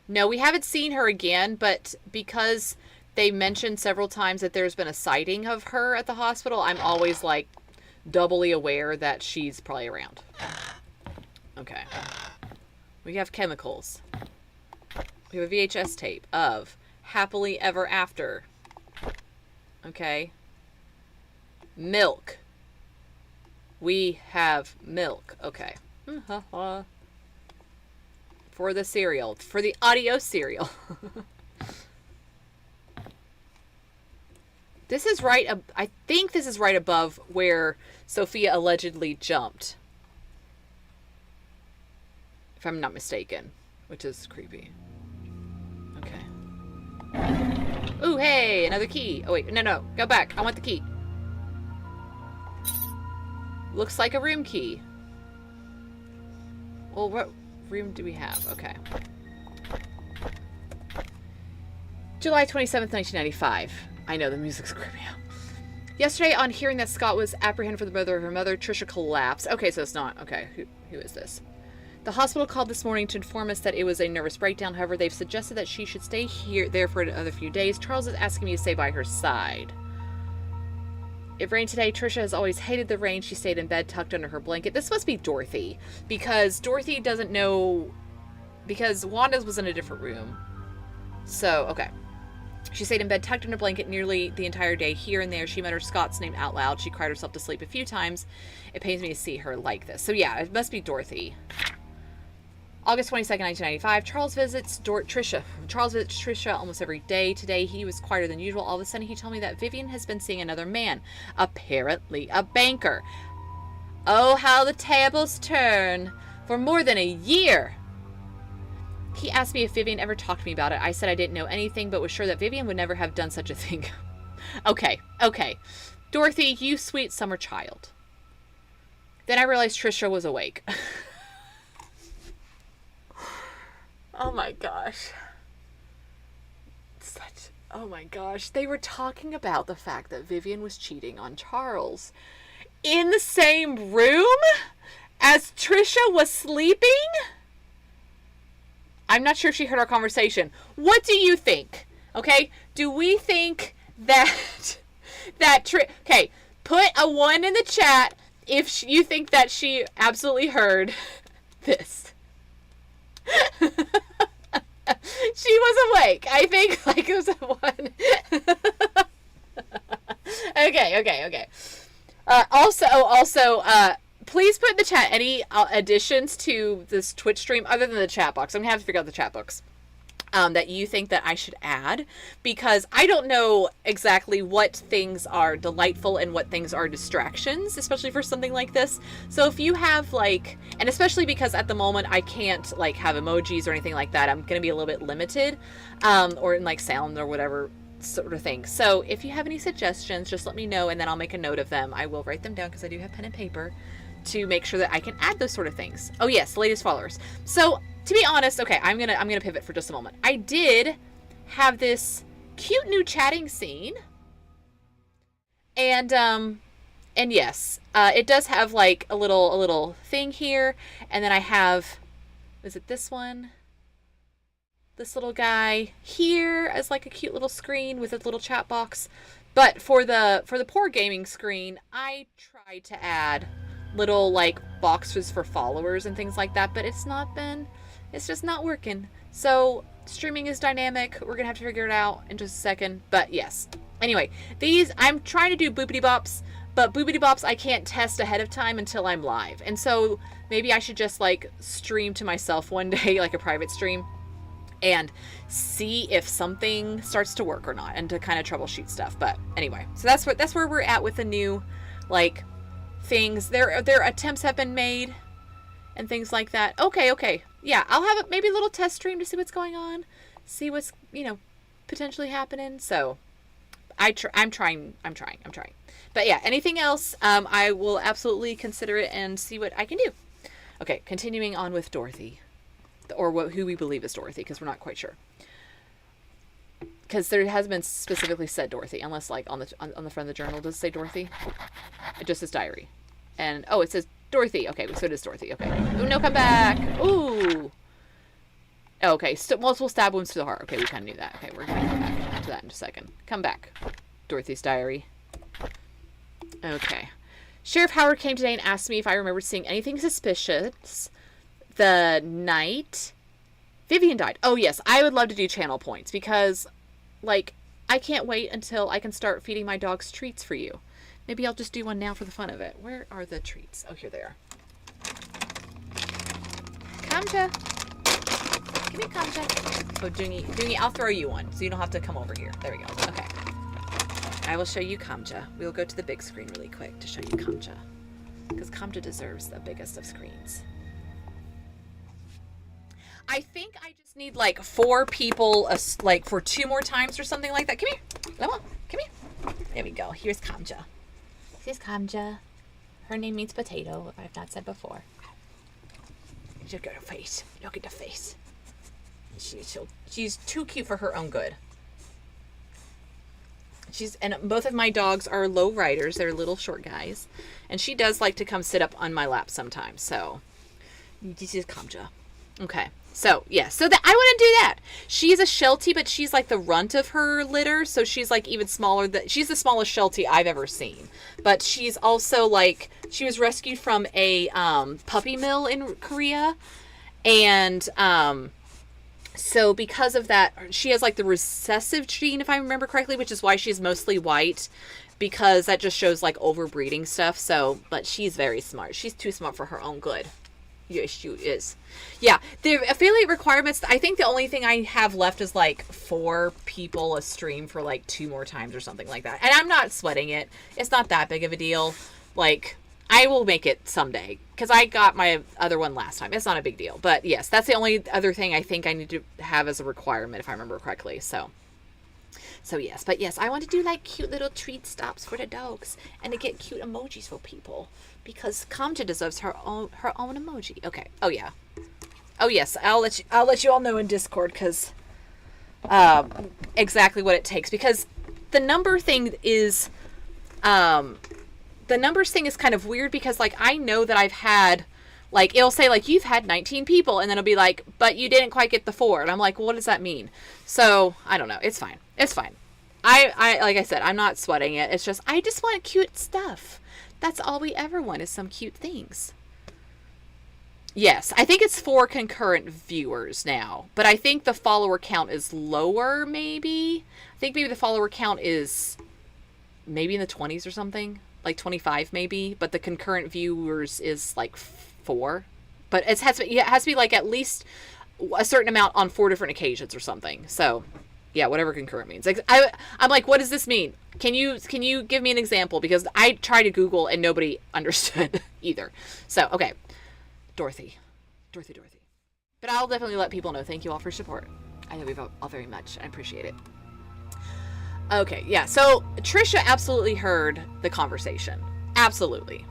No, we haven't seen her again, but because they mentioned several times that there's been a sighting of her at the hospital, I'm always like doubly aware that she's probably around. Okay. We have chemicals. We have a VHS tape of Happily Ever After. Okay. Milk. We have milk. Okay. For the cereal. For the audio cereal. This is right... I think this is right above where Sophia allegedly jumped. If I'm not mistaken. Which is creepy. Okay. Ooh, hey! Another key. Oh, wait. No. Go back. I want the key. Looks like a room key. Well, what room do we have? Okay. July 27th, 1995. I know, the music's creeping out. Yesterday, on hearing that Scott was apprehended for the murder of her mother, Trisha collapsed. Okay, so it's not. Okay, who is this? The hospital called this morning to inform us that it was a nervous breakdown. However, they've suggested that she should stay there for another few days. Charles is asking me to stay by her side. It rained today. Trisha has always hated the rain. She stayed in bed tucked under her blanket. This must be Dorothy, because Dorothy doesn't know, because Wanda's was in a different room. So, okay. She stayed in bed tucked under her blanket nearly the entire day. Here and there, she muttered Scott's name out loud. She cried herself to sleep a few times. It pains me to see her like this. So, yeah, it must be Dorothy. August 22nd, 1995. Charles visits Trisha almost every day. Today, he was quieter than usual. All of a sudden, he told me that Vivian has been seeing another man. Apparently, a banker. Oh, how the tables turn. For more than a year. He asked me if Vivian ever talked to me about it. I said I didn't know anything, but was sure that Vivian would never have done such a thing. Okay. Dorothy, you sweet summer child. Then I realized Trisha was awake. Oh my gosh. Oh my gosh. They were talking about the fact that Vivian was cheating on Charles in the same room as Trisha was sleeping? I'm not sure if she heard our conversation. What do you think? Okay? Do we think that okay, put a 1 in the chat if you think that she absolutely heard this. She was awake. I think like it was a one. Okay. Also, please put in the chat any additions to this Twitch stream other than the chat box. I'm gonna have to figure out the chat box. That you think that I should add, because I don't know exactly what things are delightful and what things are distractions, especially for something like this. So if you have like, and especially because at the moment I can't like have emojis or anything like that, I'm going to be a little bit limited, or in like sound or whatever sort of thing. So if you have any suggestions, just let me know and then I'll make a note of them. I will write them down because I do have pen and paper to make sure that I can add those sort of things. Oh yes, latest followers. So to be honest, okay, I'm gonna pivot for just a moment. I did have this cute new chatting scene, and yes, it does have like a little thing here, and then I have, is it this one? This little guy here as like a cute little screen with a little chat box. But for the poor gaming screen, I tried to add little like boxes for followers and things like that, but it's just not working. So streaming is dynamic. We're gonna have to figure it out in just a second. But yes. Anyway, these I'm trying to do boopity bops, but boopity bops I can't test ahead of time until I'm live. And so maybe I should just like stream to myself one day, like a private stream, and see if something starts to work or not, and to kind of troubleshoot stuff. But anyway, so that's where we're at with the new like things. Their attempts have been made and things like that. Okay. Yeah, I'll have maybe a little test stream to see what's going on, see what's, potentially happening. So I'm trying. But yeah, anything else, I will absolutely consider it and see what I can do. Okay, continuing on with Dorothy, or who we believe is Dorothy, because we're not quite sure. Because there hasn't been specifically said Dorothy, unless like on the front of the journal does it say Dorothy. It just says diary, and it says Dorothy. Okay, so it is Dorothy. Okay. Oh, no, come back. Ooh. Okay, multiple stab wounds to the heart. Okay, we kind of knew that. Okay, we're going to come back to that in a second. Come back. Dorothy's diary. Okay. Sheriff Howard came today and asked me if I remembered seeing anything suspicious the night Vivian died. Oh, yes, I would love to do channel points because, like, I can't wait until I can start feeding my dogs treats for you. Maybe I'll just do one now for the fun of it. Where are the treats? Oh, here they are. Kamja. Give me Kamja. Oh, Doongie, I'll throw you one so you don't have to come over here. There we go. Okay. I will show you Kamja. We'll go to the big screen really quick to show you Kamja, because Kamja deserves the biggest of screens. I think I just need like 4 people, like for 2 more times or something like that. Come here. Come on. Come here. There we go. Here's Kamja. Here's Kamja. Her name means potato, if I've not said before. Look at her face. Look at the face. She's too cute for her own good. And both of my dogs are low riders. They're little short guys. And she does like to come sit up on my lap sometimes. So this is Kamja. Okay. So, yeah. So I want to do that. She's a Sheltie, but she's like the runt of her litter. So she's like even smaller. She's the smallest Sheltie I've ever seen. But she's also like, she was rescued from a puppy mill in Korea. And so because of that, she has like the recessive gene, if I remember correctly, which is why she's mostly white. Because that just shows like overbreeding stuff. So, but she's very smart. She's too smart for her own good. Yes, she is. Yeah, the affiliate requirements, I think the only thing I have left is like 4 people a stream for like 2 more times or something like that. And I'm not sweating it. It's not that big of a deal. Like, I will make it someday because I got my other one last time. It's not a big deal. But yes, that's the only other thing I think I need to have as a requirement if I remember correctly. So yes. But yes, I want to do like cute little treat stops for the dogs and to get cute emojis for people. Because Kamja deserves her own emoji. Okay. Oh yeah. Oh yes. I'll let you all know in Discord because exactly what it takes. Because the number thing is the numbers thing is kind of weird because like I know that I've had like it'll say like you've had 19 people and then it'll be like but you didn't quite get the 4 and I'm like well, what does that mean? So I don't know. It's fine. It's fine. I like I said I'm not sweating it. It's just I just want cute stuff. That's all we ever want is some cute things. Yes, I think it's 4 concurrent viewers now, but I think the follower count is lower, maybe. I think maybe the follower count is maybe in the 20s or something, like 25 maybe, but the concurrent viewers is like 4. But it has to be like at least a certain amount on 4 different occasions or something. So, yeah, whatever concurrent means. Like, I'm like, what does this mean? Can you give me an example? Because I tried to Google and nobody understood either. So, okay. Dorothy. But I'll definitely let people know. Thank you all for support. I love you all very much. I appreciate it. Okay, yeah. So Trisha absolutely heard the conversation. Absolutely.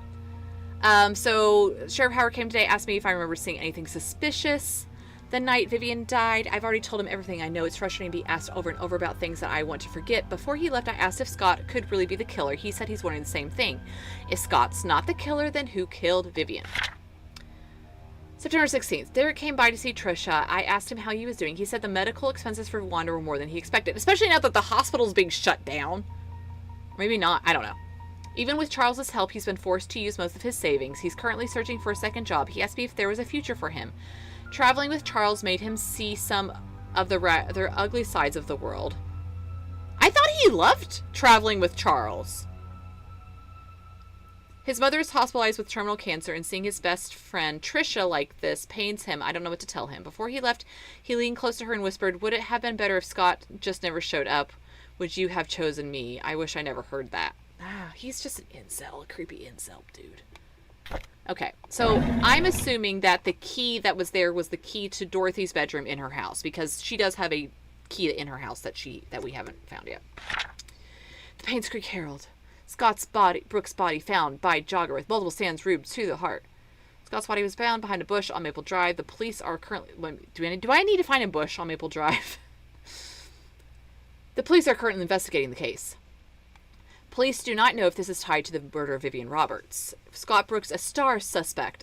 So Sheriff Howard came today, asked me if I remember seeing anything suspicious the night Vivian died. I've already told him everything I know. It's frustrating to be asked over and over about things that I want to forget. Before he left, I asked if Scott could really be the killer. He said he's wondering the same thing. If Scott's not the killer, then who killed Vivian? September 16th. Derek came by to see Trisha. I asked him how he was doing. He said the medical expenses for Wanda were more than he expected, especially now that the hospital's being shut down. Maybe not. I don't know. Even with Charles's help, he's been forced to use most of his savings. He's currently searching for a second job. He asked me if there was a future for him. Traveling with Charles made him see some of their ugly sides of the world. I thought he loved traveling with Charles. His mother is hospitalized with terminal cancer, and seeing his best friend Trisha like this pains him. I don't know what to tell him. Before he left, he leaned close to her and whispered, "Would it have been better if Scott just never showed up? Would you have chosen me? I wish I never heard that." He's just an incel, a creepy incel dude. Okay, so I'm assuming that the key that was there was the key to Dorothy's bedroom in her house, because she does have a key in her house that we haven't found yet. The Painscreek Herald. Brooks' body found by jogger with multiple sands rubed to the heart. Scott's body was found behind a bush on Maple Drive. The police are currently... Do I need to find a bush on Maple Drive? The police are currently investigating the case. Police do not know if this is tied to the murder of Vivian Roberts. Scott Brooks, a star suspect?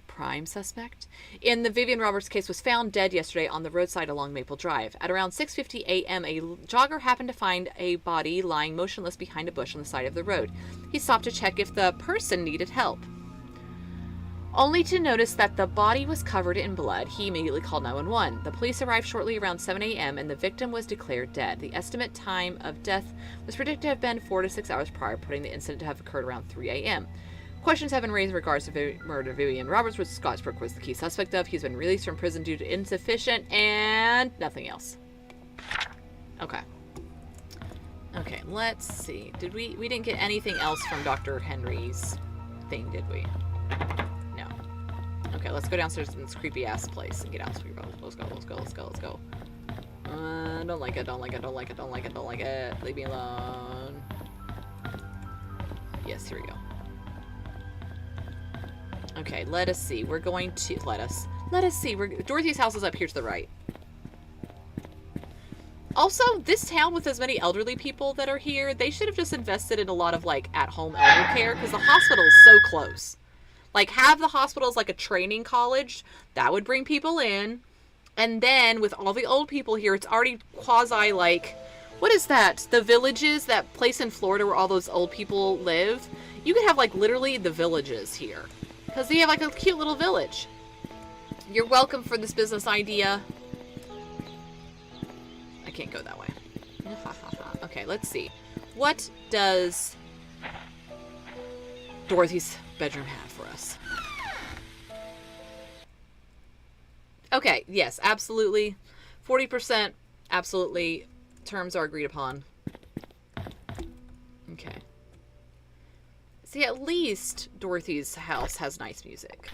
Prime suspect? In the Vivian Roberts case, was found dead yesterday on the roadside along Maple Drive. At around 6:50 a.m., a jogger happened to find a body lying motionless behind a bush on the side of the road. He stopped to check if the person needed help, only to notice that the body was covered in blood. He immediately called 911. The police arrived shortly around 7 a.m. and the victim was declared dead. The estimate time of death was predicted to have been 4 to 6 hours prior, putting the incident to have occurred around 3 a.m. Questions have been raised in regards to the murder of Vivian Roberts, which Scott Brooks was the key suspect of. He's been released from prison due to insufficient and nothing else. Okay. Okay, let's see. Did we didn't get anything else from Dr. Henry's thing, did we? No. Okay, let's go downstairs in this creepy ass place and get out. Let's go. Don't like it. Leave me alone. Yes, here we go. Okay, let us see. We're going to... Let us see. Dorothy's house is up here to the right. Also, this town with as many elderly people that are here, they should have just invested in a lot of, like, at-home elder care, because the hospital is so close. Like, have the hospital as, like, a training college. That would bring people in. And then, with all the old people here, it's already quasi, like... What is that? The Villages, that place in Florida where all those old people live? You could have, like, literally the Villages here. Because they have like a cute little village. You're welcome for this business idea. I can't go that way. Okay, let's see. What does Dorothy's bedroom have for us? Okay, yes, absolutely. 40%, absolutely. Terms are agreed upon. Okay. See, at least Dorothy's house has nice music.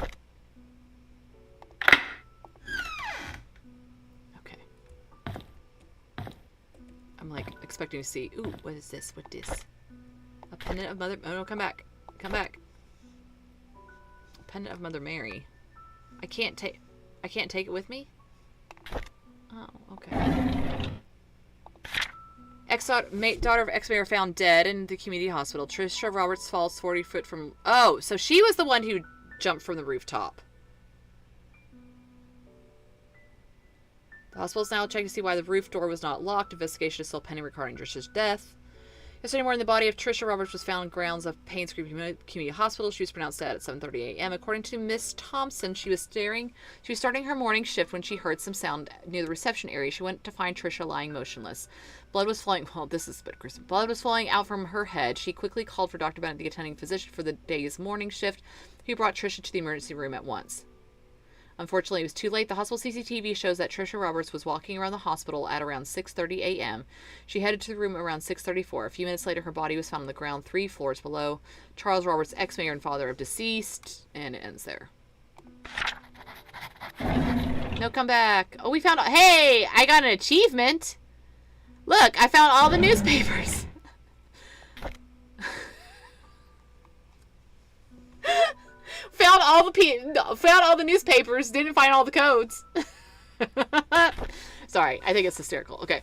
Okay. I'm like expecting to see. Ooh, what is this? What is? A pendant of Mother. Oh no, come back. Come back. A pendant of Mother Mary. I can't take it with me? Oh, okay. Daughter of ex-mayor found dead in the community hospital. Trisha Roberts falls 40 foot from... Oh, so she was the one who jumped from the rooftop. The hospital is now checking to see why the roof door was not locked. Investigation is still pending regarding Trisha's death. Yesterday morning, the body of Trisha Roberts was found in grounds of Painscreek Community Hospital. She was pronounced dead at 7:30 a.m. According to Miss Thompson, she was starting her morning shift when she heard some sound near the reception area. She went to find Trisha lying motionless. Blood was flowing. Well, this is a bit gruesome. Blood was flowing out from her head. She quickly called for Dr. Bennett, the attending physician for the day's morning shift, who brought Trisha to the emergency room at once. Unfortunately, it was too late. The hospital CCTV shows that Trisha Roberts was walking around the hospital at around 6:30 a.m. She headed to the room around 6:34. A few minutes later, her body was found on the ground 3 floors below. Charles Roberts, ex-mayor and father of deceased. And it ends there. No, come back. Oh, we found... Hey, I got an achievement. Look, I found all the newspapers. Found all the newspapers, didn't find all the codes. Sorry, I think it's hysterical. Okay.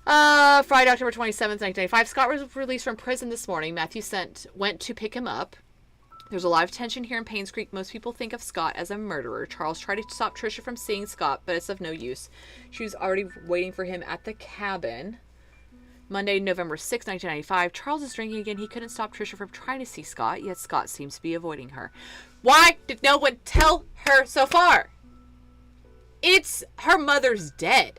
Friday, October 27th, 1995. Scott was released from prison this morning. Matthew went to pick him up. There's a lot of tension here in Painscreek. Most people think of Scott as a murderer. Charles tried to stop Trisha from seeing Scott, but it's of no use. She was already waiting for him at the cabin. Monday, November 6, 1995. Charles is drinking again. He couldn't stop Trisha from trying to see Scott, yet Scott seems to be avoiding her. Why did no one tell her so far? It's her mother's dead.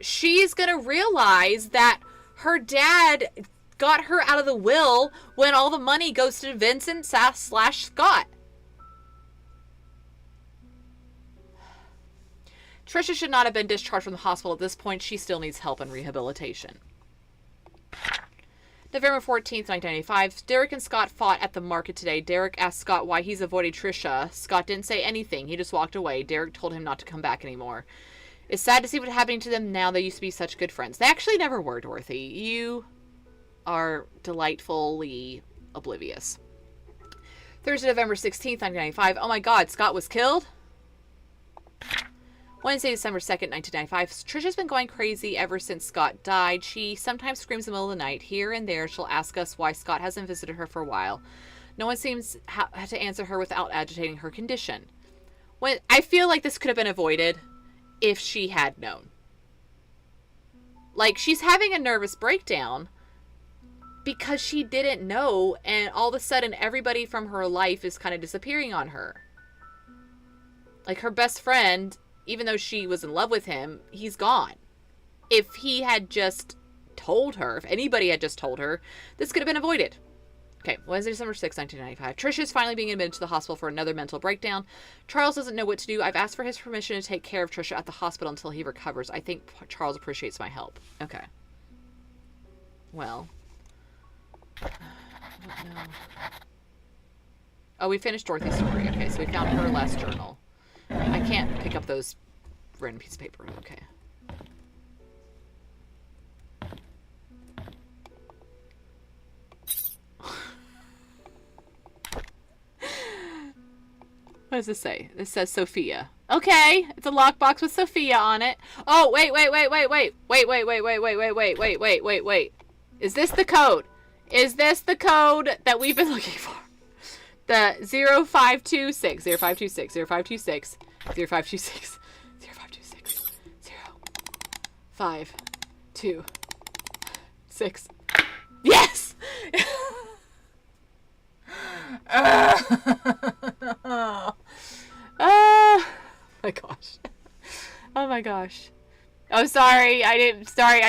She's going to realize that her dad got her out of the will when all the money goes to Vincent / Scott. Trisha should not have been discharged from the hospital at this point. She still needs help and rehabilitation. November 14th, 1995. Derek and Scott fought at the market today. Derek asked Scott why he's avoiding Trisha. Scott didn't say anything. He just walked away. Derek told him not to come back anymore. It's sad to see what's happening to them now. They used to be such good friends. They actually never were, Dorothy. You are delightfully oblivious. Thursday, November 16th, 1995. Oh my God, Scott was killed? Wednesday, December 2nd, 1995. Trisha's been going crazy ever since Scott died. She sometimes screams in the middle of the night. Here and there, she'll ask us why Scott hasn't visited her for a while. No one seems to answer her without agitating her condition. I feel like this could have been avoided if she had known. Like, she's having a nervous breakdown because she didn't know, and all of a sudden, everybody from her life is kind of disappearing on her. Like, her best friend, even though she was in love with him, he's gone. If he had just told her, if anybody had just told her, this could have been avoided. Okay, Wednesday, December 6, 1995. Trish is finally being admitted to the hospital for another mental breakdown. Charles doesn't know what to do. I've asked for his permission to take care of Trisha at the hospital until he recovers. I think Charles appreciates my help. Okay. Well. I don't know. Oh, we finished Dorothy's story. Okay, so we found her last journal. I can't pick up those random pieces of paper. Okay. What does this say? This says Sophia. Okay, it's a lockbox with Sophia on it. Oh, wait. Wait. Is this the code? Is this the code that we've been looking for? The 0526, 0526, 0526, 0526, 0526, 5, 2, 6. Yes! Oh my gosh. Oh my gosh. Oh, sorry. I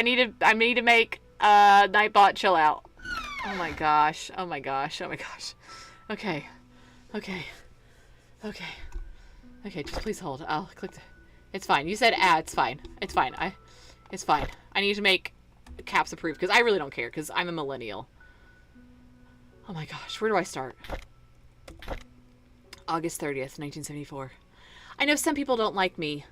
need to make Nightbot chill out. Oh my gosh. Okay, just please hold. I'll click it's fine. You said it's fine. It's fine. I need to make caps approved because I really don't care because I'm a millennial. Oh my gosh, where do I start? August 30th, 1974. I know some people don't like me.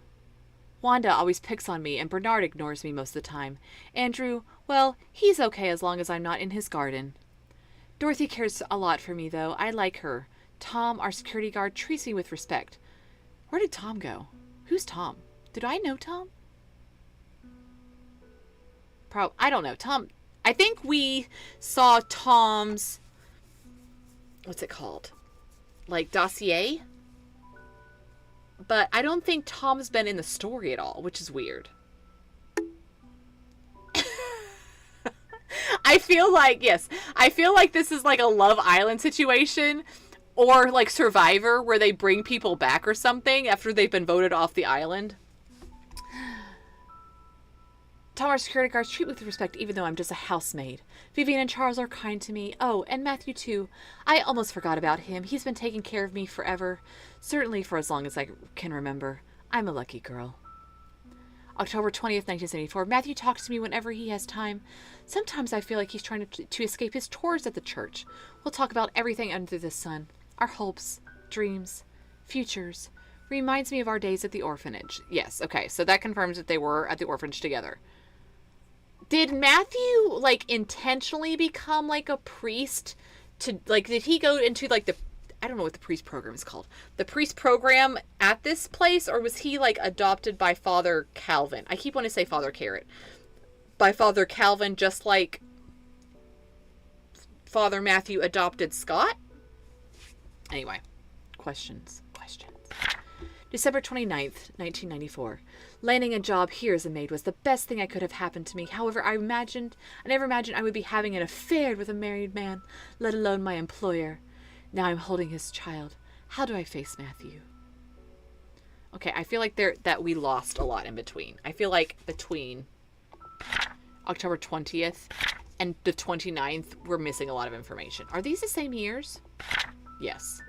Wanda always picks on me and Bernard ignores me most of the time. Andrew, well, he's okay as long as I'm not in his garden. Dorothy cares a lot for me, though. I like her. Tom, our security guard, treats me with respect. Where did Tom go? Who's Tom? Did I know Tom? I don't know. Tom, I think we saw Tom's, what's it called? Like, dossier? But I don't think Tom's been in the story at all, which is weird. I feel like, yes, I feel like this is like a Love Island situation or like Survivor where they bring people back or something after they've been voted off the island. Tell our security guards treat me with respect even though I'm just a housemaid. Vivian and Charles are kind to me. Oh, and Matthew too. I almost forgot about him. He's been taking care of me forever. Certainly for as long as I can remember. I'm a lucky girl. October 20th, 1974. Matthew talks to me whenever he has time. Sometimes I feel like he's trying to escape his chores at the church. We'll talk about everything under the sun. Our hopes, dreams, futures. Reminds me of our days at the orphanage. Yes, okay, so that confirms that they were at the orphanage together. Did Matthew, like, intentionally become, like, a priest to, like, did he go into, like, I don't know what the priest program is called. The priest program at this place, or was he, like, adopted by Father Calvin? I keep wanting to say Father Carrot. By Father Calvin, just like Father Matthew adopted Scott? Anyway, questions. December 29th, 1994. Landing a job here as a maid was the best thing that could have happened to me. However, I never imagined I would be having an affair with a married man, let alone my employer. Now I'm holding his child. How do I face Matthew? Okay, I feel like that we lost a lot in between. I feel like between October 20th and the 29th, we're missing a lot of information. Are these the same years? Yes.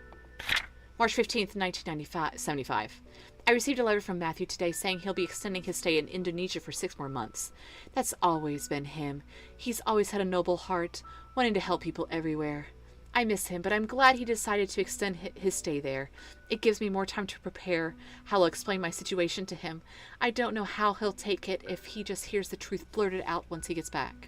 March 15th, 1975. I received a letter from Matthew today saying he'll be extending his stay in Indonesia for 6 more months. That's always been him. He's always had a noble heart, wanting to help people everywhere. I miss him, but I'm glad he decided to extend his stay there. It gives me more time to prepare how I'll explain my situation to him. I don't know how he'll take it if he just hears the truth blurted out once he gets back.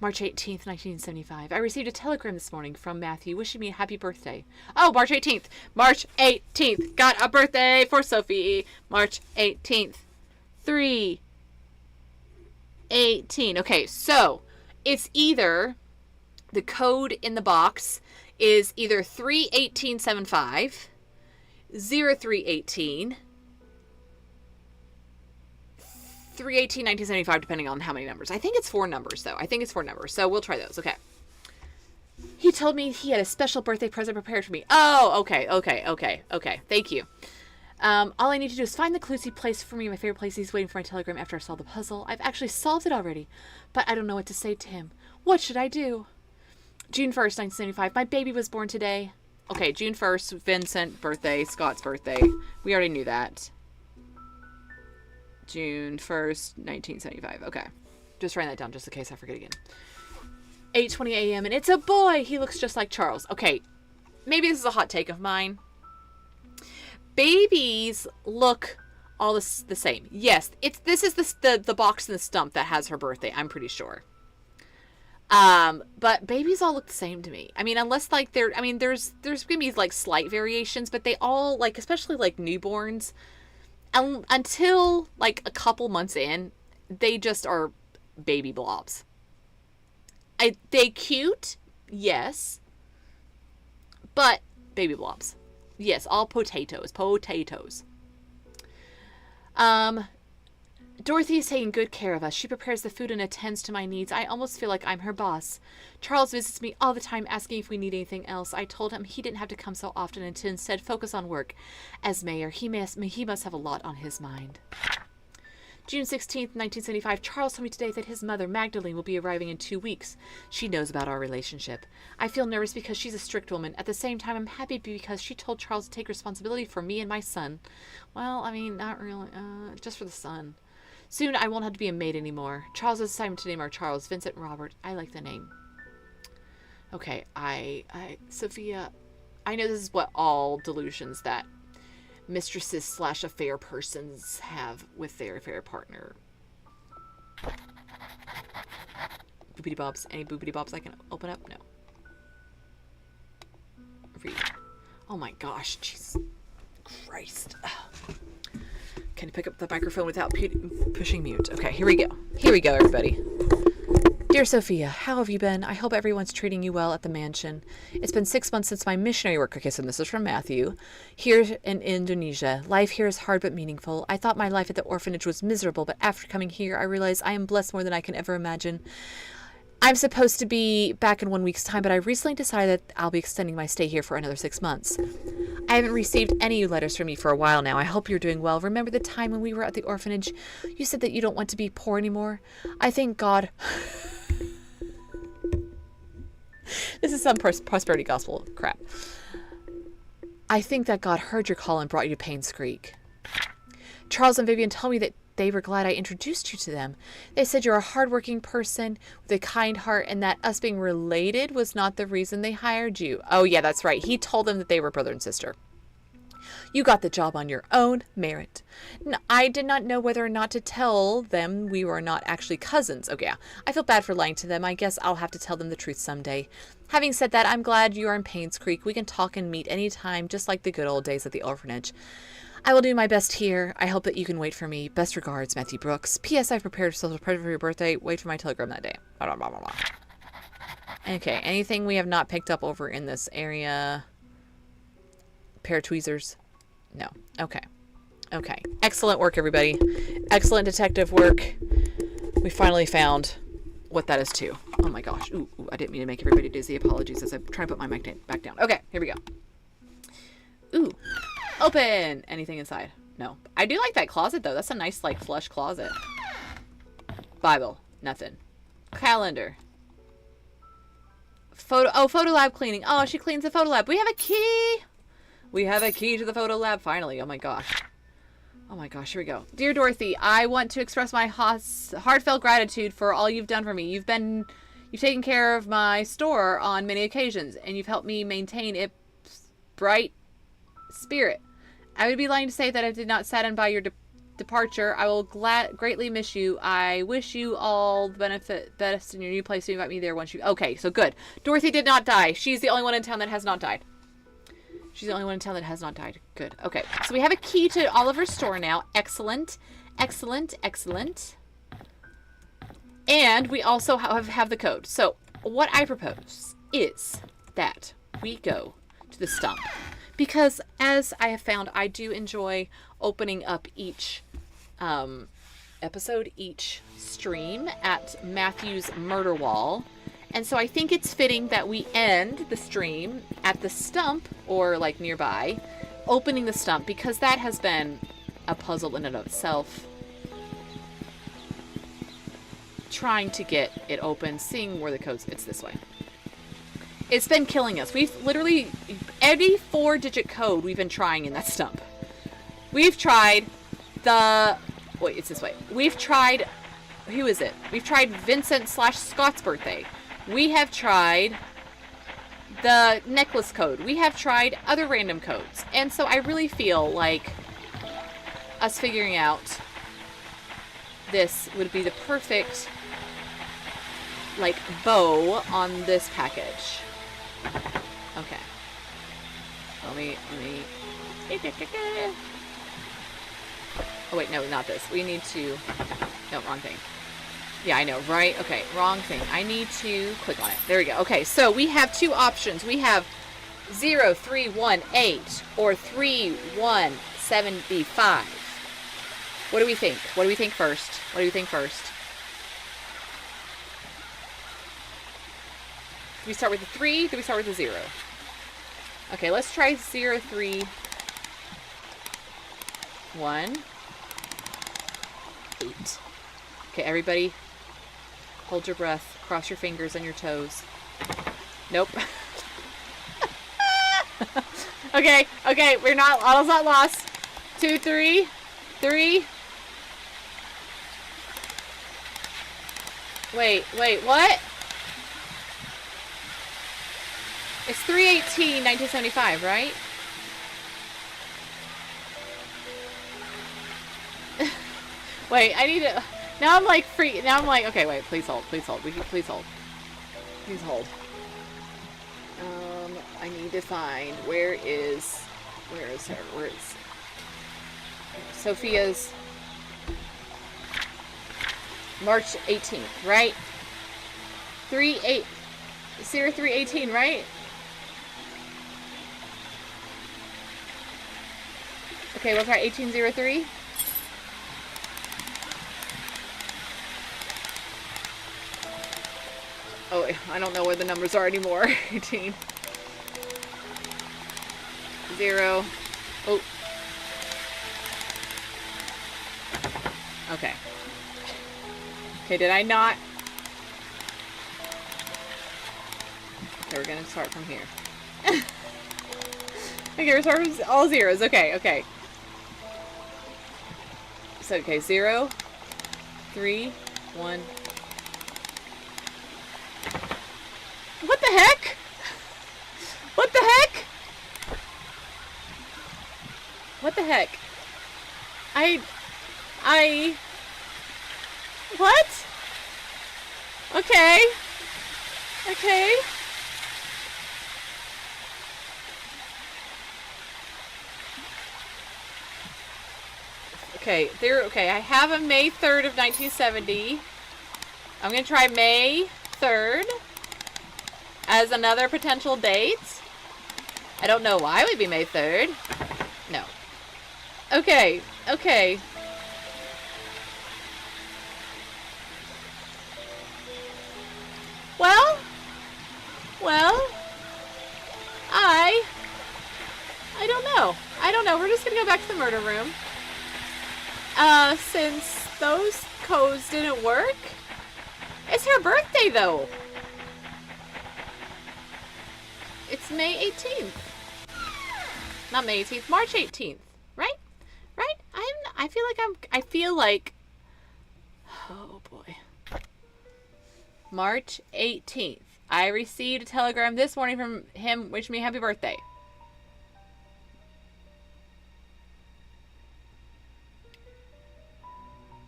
March 18th, 1975. I received a telegram this morning from Matthew wishing me a happy birthday. Oh, March 18th. March 18th. Got a birthday for Sophie. March 18th. 3/18. Okay, so it's either the code in the box is either 3/18/75, 03/18, 3/18/1975, depending on how many numbers. I think it's 4 numbers, though. So we'll try those. Okay. He told me he had a special birthday present prepared for me. Oh, okay. Thank you. All I need to do is find the clues he placed for me in my favorite place. He's waiting for my telegram after I solve the puzzle. I've actually solved it already, but I don't know what to say to him. What should I do? June 1st, 1975. My baby was born today. Okay, June 1st, Vincent birthday, Scott's birthday. We already knew that. June 1st, 1975. Okay. Just writing that down just in case I forget again. 8:20 a.m. and it's a boy. He looks just like Charles. Okay. Maybe this is a hot take of mine. Babies look all the same. Yes, this is the box in the stump that has her birthday. I'm pretty sure. But babies all look the same to me. I mean, unless like there's gonna be like slight variations, but they all like, especially like newborns, until like a couple months in, they just are baby blobs. They cute, yes, but baby blobs. Yes, all potatoes. Dorothy is taking good care of us. She prepares the food and attends to my needs. I almost feel like I'm her boss. Charles visits me all the time asking if we need anything else. I told him he didn't have to come so often and to instead focus on work. As mayor, he must have a lot on his mind. June 16th, 1975. Charles told me today that his mother, Magdalene, will be arriving in 2 weeks. She knows about our relationship. I feel nervous because she's a strict woman. At the same time, I'm happy because she told Charles to take responsibility for me and my son. Well, I mean, not really. Just for the son. Soon, I won't have to be a maid anymore. Charles' assignment to name are Charles, Vincent, and Robert. I like the name. Okay, Sophia, I know this is what all delusions that mistresses / affair persons have with their affair partner. Boopity bobs. Any boopity bobs I can open up? No. Read. Oh my gosh, Jesus Christ. Can you pick up the microphone without pushing mute? Okay, here we go. Here we go, everybody. Dear Sophia, how have you been? I hope everyone's treating you well at the mansion. It's been 6 months since my missionary work. Okay, so this is from Matthew. Here in Indonesia, life here is hard but meaningful. I thought my life at the orphanage was miserable, but after coming here, I realized I am blessed more than I can ever imagine. I'm supposed to be back in 1 week's time, but I recently decided that I'll be extending my stay here for another 6 months. I haven't received any letters from you for a while now. I hope you're doing well. Remember the time when we were at the orphanage? You said that you don't want to be poor anymore. I thank God. This is some prosperity gospel crap. I think that God heard your call and brought you to Painscreek. Charles and Vivian told me that they were glad I introduced you to them. They said you're a hardworking person with a kind heart and that us being related was not the reason they hired you. Oh, yeah, that's right. He told them that they were brother and sister. You got the job on your own merit. I did not know whether or not to tell them we were not actually cousins. Oh, yeah. I feel bad for lying to them. I guess I'll have to tell them the truth someday. Having said that, I'm glad you are in Painscreek. We can talk and meet anytime, just like the good old days at the orphanage. I will do my best here. I hope that you can wait for me. Best regards, Matthew Brooks. P.S. I've prepared a special present for your birthday. Wait for my telegram that day. Blah, blah, blah, blah. Okay, anything we have not picked up over in this area? Pair of tweezers? No. Okay. Okay. Excellent work, everybody. Excellent detective work. We finally found what that is too. Oh my gosh. Ooh, I didn't mean to make everybody dizzy. Apologies as I try to put my mic back down. Okay, here we go. Ooh. Open! Anything inside? No. I do like that closet, though. That's a nice, like, flush closet. Bible. Nothing. Calendar. Photo lab cleaning. Oh, she cleans the photo lab. We have a key! We have a key to the photo lab, finally. Oh, my gosh. Oh, my gosh. Here we go. Dear Dorothy, I want to express my heartfelt gratitude for all you've done for me. You've taken care of my store on many occasions, and you've helped me maintain its bright spirit. I would be lying to say that I did not sadden by your departure. I will greatly miss you. I wish you all the best in your new place. You invite me there once you... Okay, so good. Dorothy did not die. She's the only one in town that has not died. She's the only one in town that has not died. Good. Okay, so we have a key to Oliver's store now. Excellent. Excellent. Excellent. And we also have the code. So what I propose is that we go to the stump. Because as I have found, I do enjoy opening up each episode, each stream at Matthew's murder wall. And so I think it's fitting that we end the stream at the stump, or like nearby, opening the stump, because that has been a puzzle in and of itself. Trying to get it open, seeing where the code's... It's this way. It's been killing us. We've literally... Every 4-digit code we've been trying in that stump. We've tried the... Wait, it's this way. We've tried... Who is it? We've tried Vincent/Scott's birthday. We have tried the necklace code. We have tried other random codes. And so I really feel like us figuring out this would be the perfect, like, bow on this package. Okay. Let me... Oh, wait, no, not this. We need to... No, wrong thing. Yeah, I know, right? Okay, wrong thing. I need to click on it. There we go. Okay, so we have two options. We have 0318 or 3175. What do we think? What do we think first? What do we think first? Do we start with the 3? Do we start with the 0? Okay, let's try 0318. Okay, everybody, hold your breath. Cross your fingers and your toes. Nope. Okay, we're not, all's not lost. 2, 3, 3. Wait, what? It's 3/18/1975, right? Wait, I need to... Now I'm like free... Now I'm like... Okay, wait, please hold. Please hold. Please hold. Please hold. I need to find... Where is her? Where is... Sophia's... March 18th, right? 0318, right? Okay, we'll try 1803. Oh, wait, I don't know where the numbers are anymore. 18. 0. Oh. Okay. Okay, did I not? Okay, we're gonna start from here. Okay, we're starting from all zeros. Okay, okay. So, okay, 0, 3, 1. What the heck? What the heck? What the heck? What? Okay. Okay. Okay, okay, I have a May 3rd of 1970. I'm gonna try May 3rd as another potential date. I don't know why it would be May 3rd. No. Okay, okay. Well, I don't know. I don't know. We're just gonna go back to the murder room. Since those codes didn't work. It's her birthday, though. It's May 18th. Not May 18th, March 18th. Right? Right? I feel like, oh boy. March 18th. I received a telegram this morning from him wishing me happy birthday.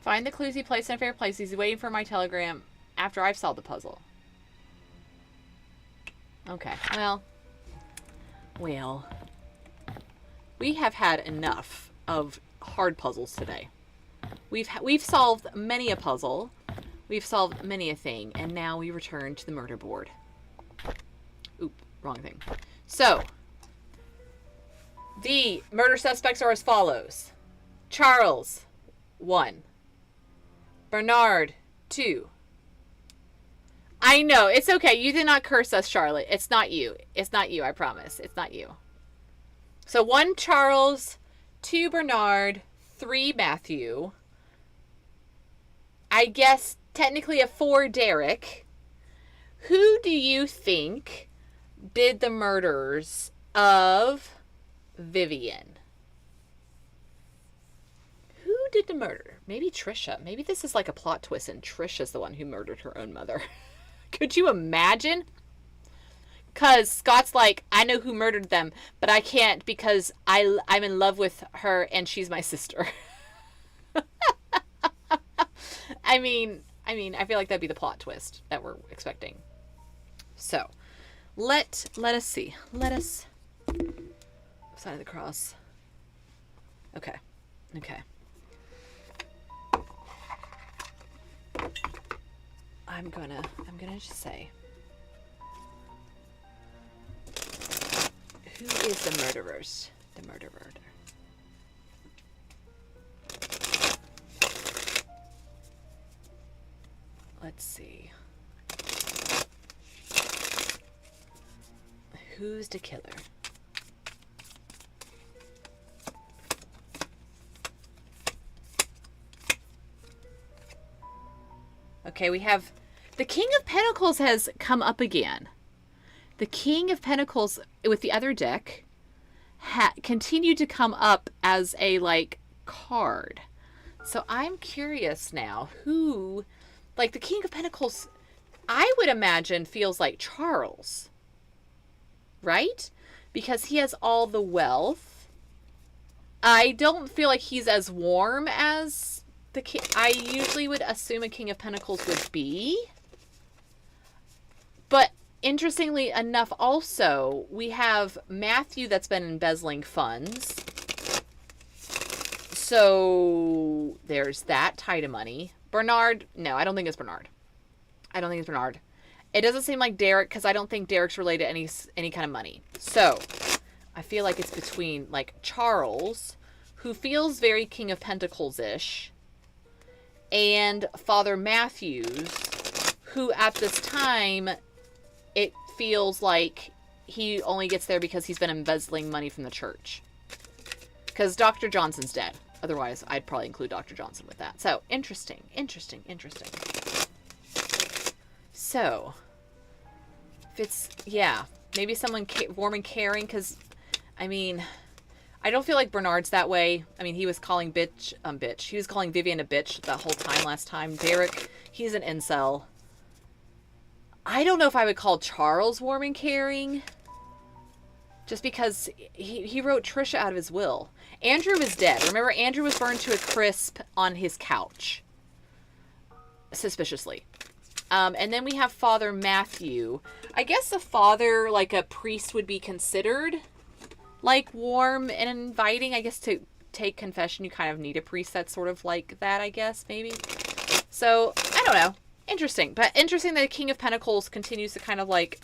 Find the clues he placed in a fair place. He's waiting for my telegram after I've solved the puzzle. Okay, well. We have had enough of hard puzzles today. We've solved many a puzzle. We've solved many a thing, and now we return to the murder board. Oop, wrong thing. So, the murder suspects are as follows. Charles, 1. Bernard, 2. I know, it's okay. You did not curse us, Charlotte. It's not you. It's not you, I promise. It's not you. So 1 Charles, 2 Bernard, 3 Matthew. I guess technically a 4 Derek. Who do you think did the murders of Vivian? Who did the murder? Maybe Trisha. Maybe this is like a plot twist and Trisha's the one who murdered her own mother. Could you imagine? Because Scott's like, I know who murdered them, but I can't because I'm in love with her and she's my sister. I mean, I feel like that'd be the plot twist that we're expecting. So, let us see. Let us sign of the cross. Okay. I'm gonna just say, who is the murderers? The murderer. Let's see. Who's the killer? Okay, we have the King of Pentacles has come up again. The King of Pentacles with the other deck continued to come up as a card. So I'm curious now who, the King of Pentacles, I would imagine feels like Charles, right? Because he has all the wealth. I don't feel like he's as warm as the king. I usually would assume a King of Pentacles would be. But interestingly enough, also, we have Matthew that's been embezzling funds. So there's that tie to money. Bernard, no, I don't think it's Bernard. It doesn't seem like Derek, because I don't think Derek's related to any kind of money. So I feel like it's between like Charles, who feels very King of Pentacles-ish, and Father Matthews, who at this time, it feels like he only gets there because he's been embezzling money from the church. Because Dr. Johnson's dead. Otherwise, I'd probably include Dr. Johnson with that. So, interesting. So, if it's, yeah, maybe someone warm and caring, because, I mean, I don't feel like Bernard's that way. I mean, he was calling he was calling Vivian a bitch the whole time last time. Derek, he's an incel. I don't know if I would call Charles warm and caring. Just because he wrote Trisha out of his will. Andrew is dead. Remember, Andrew was burned to a crisp on his couch. Suspiciously. And then we have Father Matthew. I guess a father, like a priest, would be considered like warm and inviting. I guess to take confession, you kind of need a priest that's sort of like that, I guess, maybe. So, I don't know. Interesting. But interesting that the King of Pentacles continues to kind of like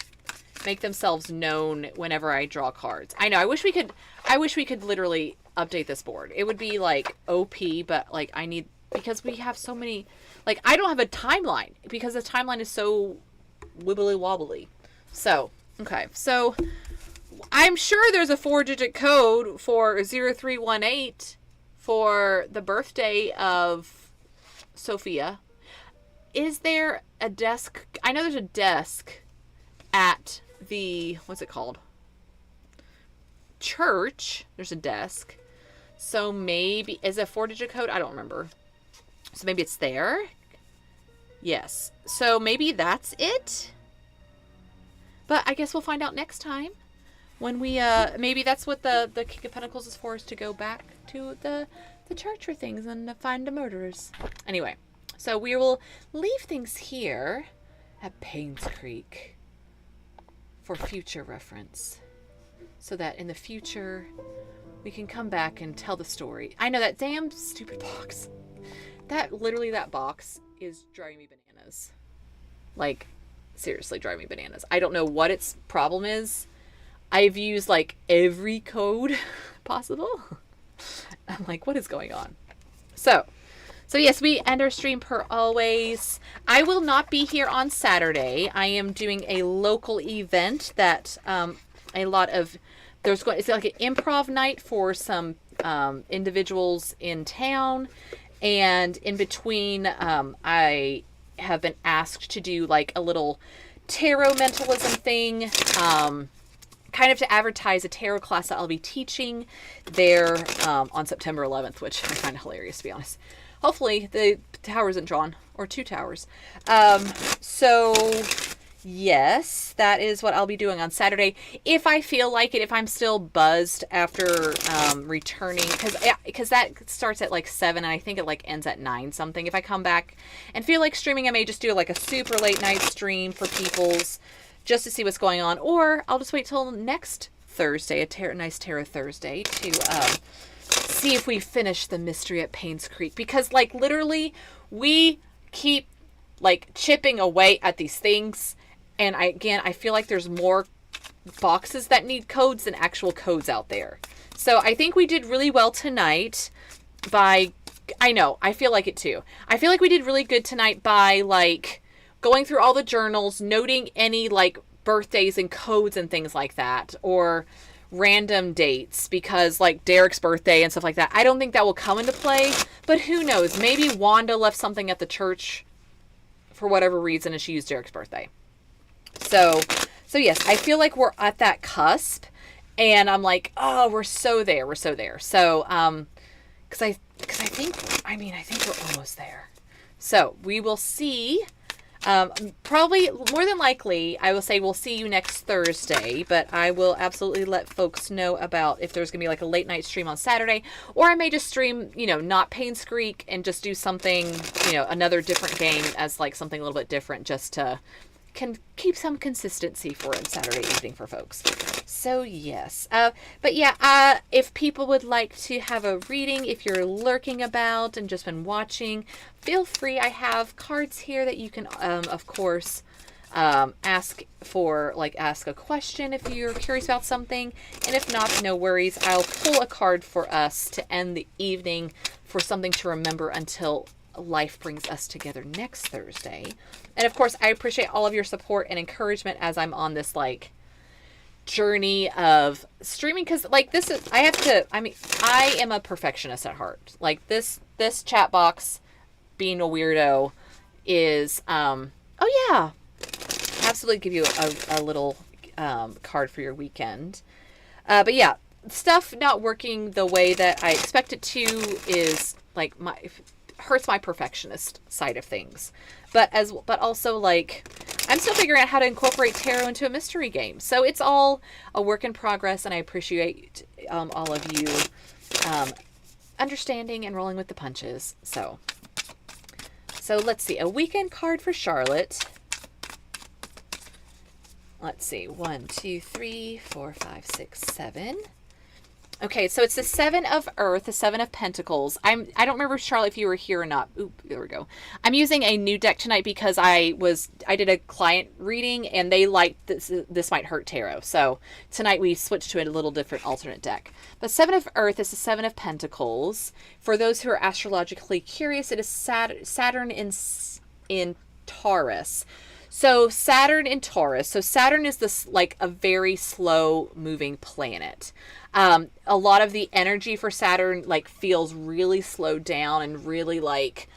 make themselves known whenever I draw cards. I know. I wish we could literally update this board. It would be like OP, but like because we have so many, like I don't have a timeline because the timeline is so wibbly wobbly. So, okay. So I'm sure there's a 4-digit code for 0318 for the birthday of Sophia. Is there a desk? I know there's a desk at the, what's it called? Church. There's a desk. So maybe, is it a 4-digit code? I don't remember. So maybe it's there? Yes. So maybe that's it? But I guess we'll find out next time. When we, maybe that's what the King of Pentacles is for, is to go back to the church for things and find the murderers. Anyway, so we will leave things here at Painscreek for future reference, so that in the future we can come back and tell the story. I know that damn stupid box. That box is driving me bananas. Like, seriously driving me bananas. I don't know what its problem is. I've used like every code possible. I'm like, what is going on? So yes, we end our stream per always. I will not be here on Saturday. I am doing a local event that it's like an improv night for some individuals in town. And in between, I have been asked to do like a little tarot mentalism thing, kind of to advertise a tarot class that I'll be teaching there on September 11th, which I find hilarious, to be honest. Hopefully the tower isn't drawn, or 2 towers. So yes, that is what I'll be doing on Saturday. If I feel like it, if I'm still buzzed after returning, because that starts at like 7 and I think it like ends at 9 something. If I come back and feel like streaming, I may just do like a super late night stream for people's, just to see what's going on. Or I'll just wait till next Thursday, a nice Tarot Thursday, to see if we finish the mystery at Painscreek. Because like literally we keep like chipping away at these things. And I feel like there's more boxes that need codes than actual codes out there. So I think we did really well tonight I feel like it too. I feel like we did really good tonight by like going through all the journals, noting any like birthdays and codes and things like that, or random dates, because like Derek's birthday and stuff like that, I don't think that will come into play, but who knows? Maybe Wanda left something at the church for whatever reason and she used Derek's birthday. So yes, I feel like we're at that cusp, and I'm like, oh, we're so there. So, because I think we're almost there. So we will see. Probably more than likely, I will say we'll see you next Thursday, but I will absolutely let folks know about if there's gonna be like a late night stream on Saturday, or I may just stream, not Painscreek, and just do something, another different game as like something a little bit different, just to can keep some consistency for it Saturday evening for folks. So yes, but yeah, if people would like to have a reading, if you're lurking about and just been watching, feel free. I have cards here that you can, of course, Ask a question if you're curious about something. And if not, no worries. I'll pull a card for us to end the evening for something to remember until life brings us together next Thursday. And of course, I appreciate all of your support and encouragement as I'm on this journey of streaming, because I am a perfectionist at heart. Like this chat box being a weirdo is oh yeah, absolutely give you a little card for your weekend. But yeah, stuff not working the way that I expect it to is hurts my perfectionist side of things. But also I'm still figuring out how to incorporate tarot into a mystery game. So it's all a work in progress, and I appreciate all of you understanding and rolling with the punches. So let's see. A weekend card for Charlotte. Let's see. 1, 2, 3, 4, 5, 6, 7. Okay, so it's the Seven of Earth, the Seven of Pentacles. I don't remember, Charlotte, if you were here or not. Oop, there we go. I'm using a new deck tonight because I did a client reading and they liked this might hurt tarot. So tonight we switched to a little different alternate deck. The Seven of Earth is the Seven of Pentacles. For those who are astrologically curious, it is Saturn in Taurus. So Saturn in Taurus. So Saturn is this a very slow moving planet. A lot of the energy for Saturn feels really slowed down and really like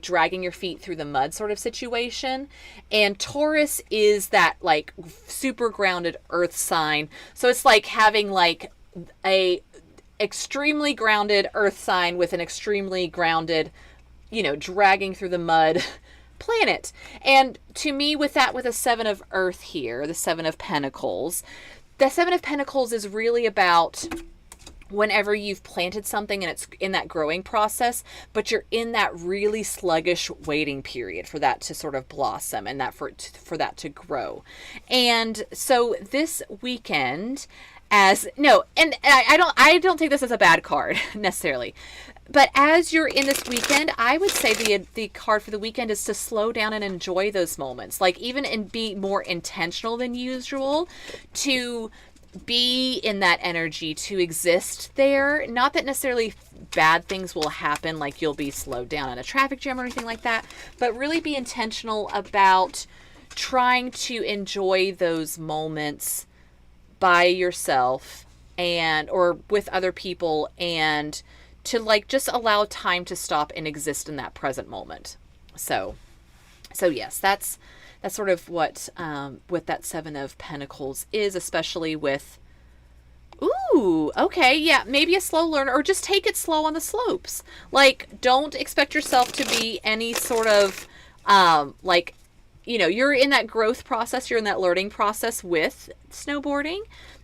dragging your feet through the mud sort of situation. And Taurus is that super grounded earth sign. So it's like having a extremely grounded earth sign with an extremely grounded, dragging through the mud planet. And to me, with a Seven of Earth here, the Seven of Pentacles, the Seven of Pentacles is really about whenever you've planted something and it's in that growing process, but you're in that really sluggish waiting period for that to sort of blossom and for that to grow. And so this weekend, I don't take this as a bad card necessarily. But as you're in this weekend, I would say the card for the weekend is to slow down and enjoy those moments. Even and be more intentional than usual, to be in that energy, to exist there. Not that necessarily bad things will happen, like you'll be slowed down in a traffic jam or anything like that, but really be intentional about trying to enjoy those moments by yourself or with other people, and to just allow time to stop and exist in that present moment. So yes, that's sort of what that Seven of Pentacles is, especially with, ooh, okay, yeah, maybe a slow learner, or just take it slow on the slopes. Don't expect yourself to be any sort of, you're in that growth process, you're in that learning process with snowboarding.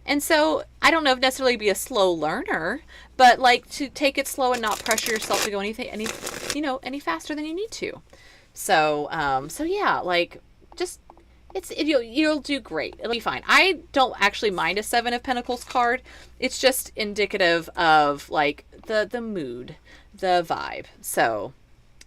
And so I don't know if necessarily be a slow learner, but to take it slow and not pressure yourself to go any faster than you need to. So yeah, just you'll do great. It'll be fine. I don't actually mind a Seven of Pentacles card. It's just indicative of the mood, the vibe. So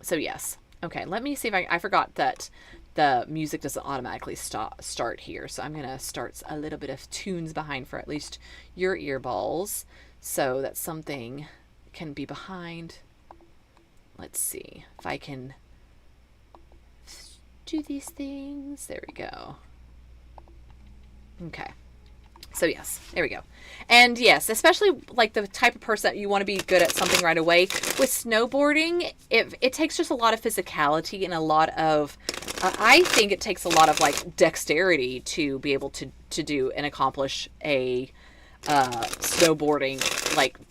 yes. Okay, let me see if I forgot that the music doesn't automatically start here. So I'm going to start a little bit of tunes behind for at least your earballs, so that something can be behind. Let's see if I can do these things. There we go. Okay. So yes, there we go. And yes, especially the type of person that you want to be good at something right away. With snowboarding, it takes just a lot of physicality and a lot of, I think it takes a lot of dexterity to be able to do and accomplish a snowboarding,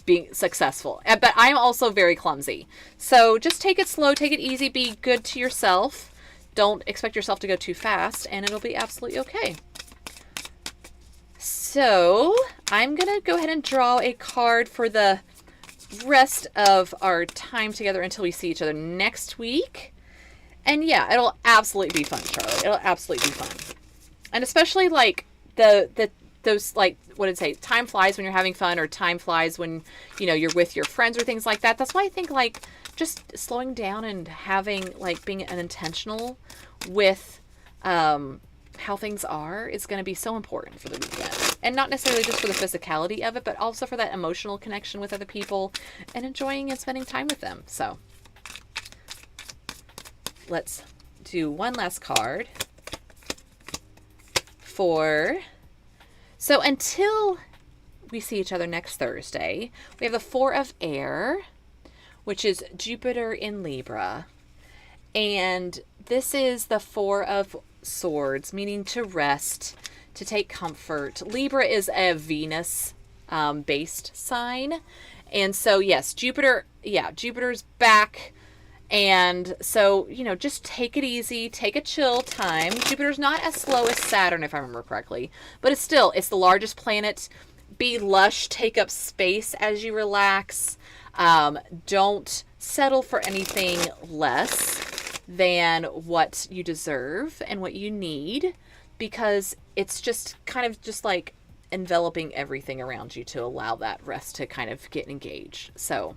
being successful. But I'm also very clumsy. So just take it slow, take it easy, be good to yourself. Don't expect yourself to go too fast, and it'll be absolutely okay. So I'm going to go ahead and draw a card for the rest of our time together until we see each other next week. And yeah, it'll absolutely be fun, Charlotte. It'll absolutely be fun. And especially those what did it say? Time flies when you're having fun, or time flies when, you're with your friends or things like that. That's why I think just slowing down and having being intentional with how things are is going to be so important for the weekend. And not necessarily just for the physicality of it, but also for that emotional connection with other people and enjoying and spending time with them. So let's do one last card so until we see each other next Thursday, we have the Four of Air, which is Jupiter in Libra. And this is the Four of Swords, meaning to rest, to take comfort. Libra is a Venus based sign. And so, yes, Jupiter's back. And so, just take it easy, take a chill time. Jupiter's not as slow as Saturn, if I remember correctly, but it's the largest planet. Be lush, take up space as you relax. Don't settle for anything less than what you deserve and what you need, because it's just kind of just like enveloping everything around you to allow that rest to kind of get engaged. So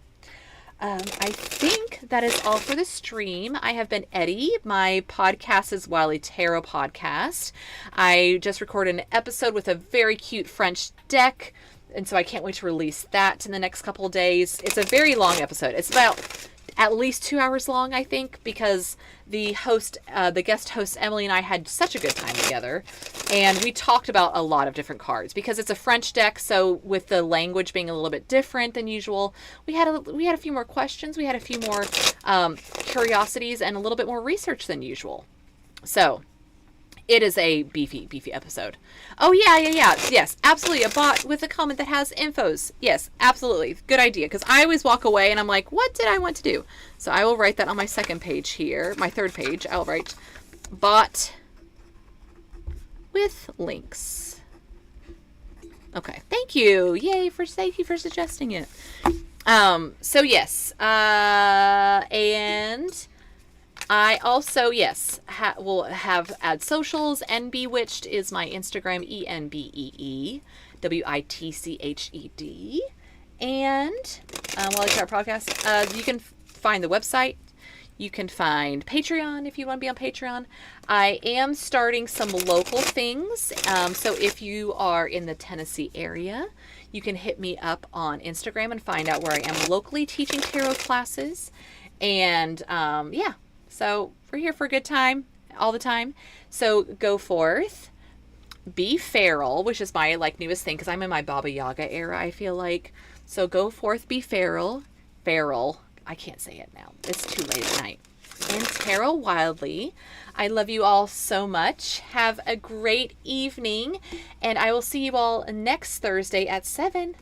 I think that is all for the stream. I have been Eddie. My podcast is Wily Tarot Podcast. I just recorded an episode with a very cute French deck, and so I can't wait to release that in the next couple of days. It's a very long episode. It's about at least 2 hours long, I think, because the guest host Emily and I had such a good time together, and we talked about a lot of different cards because it's a French deck. So with the language being a little bit different than usual, we had a few more questions, we had a few more curiosities, and a little bit more research than usual. So it is a beefy episode. Oh, yeah. Yes, absolutely. A bot with a comment that has infos. Yes, absolutely. Good idea. Because I always walk away and I'm like, what did I want to do? So I will write that on my second page here. My third page, I'll write bot with links. Okay. Thank you. Thank you for suggesting it. So yes. And I also, will have add socials. NBewitched is my Instagram, ENBEEWITCHED. And while I start podcast, you can find the website. You can find Patreon if you want to be on Patreon. I am starting some local things. So if you are in the Tennessee area, you can hit me up on Instagram and find out where I am locally teaching tarot classes. And so we're here for a good time all the time. So go forth, be feral, which is my newest thing because I'm in my Baba Yaga era, I feel like. So go forth, be feral. I can't say it now. It's too late at night. And tarot wildly. I love you all so much. Have a great evening, and I will see you all next Thursday at 7.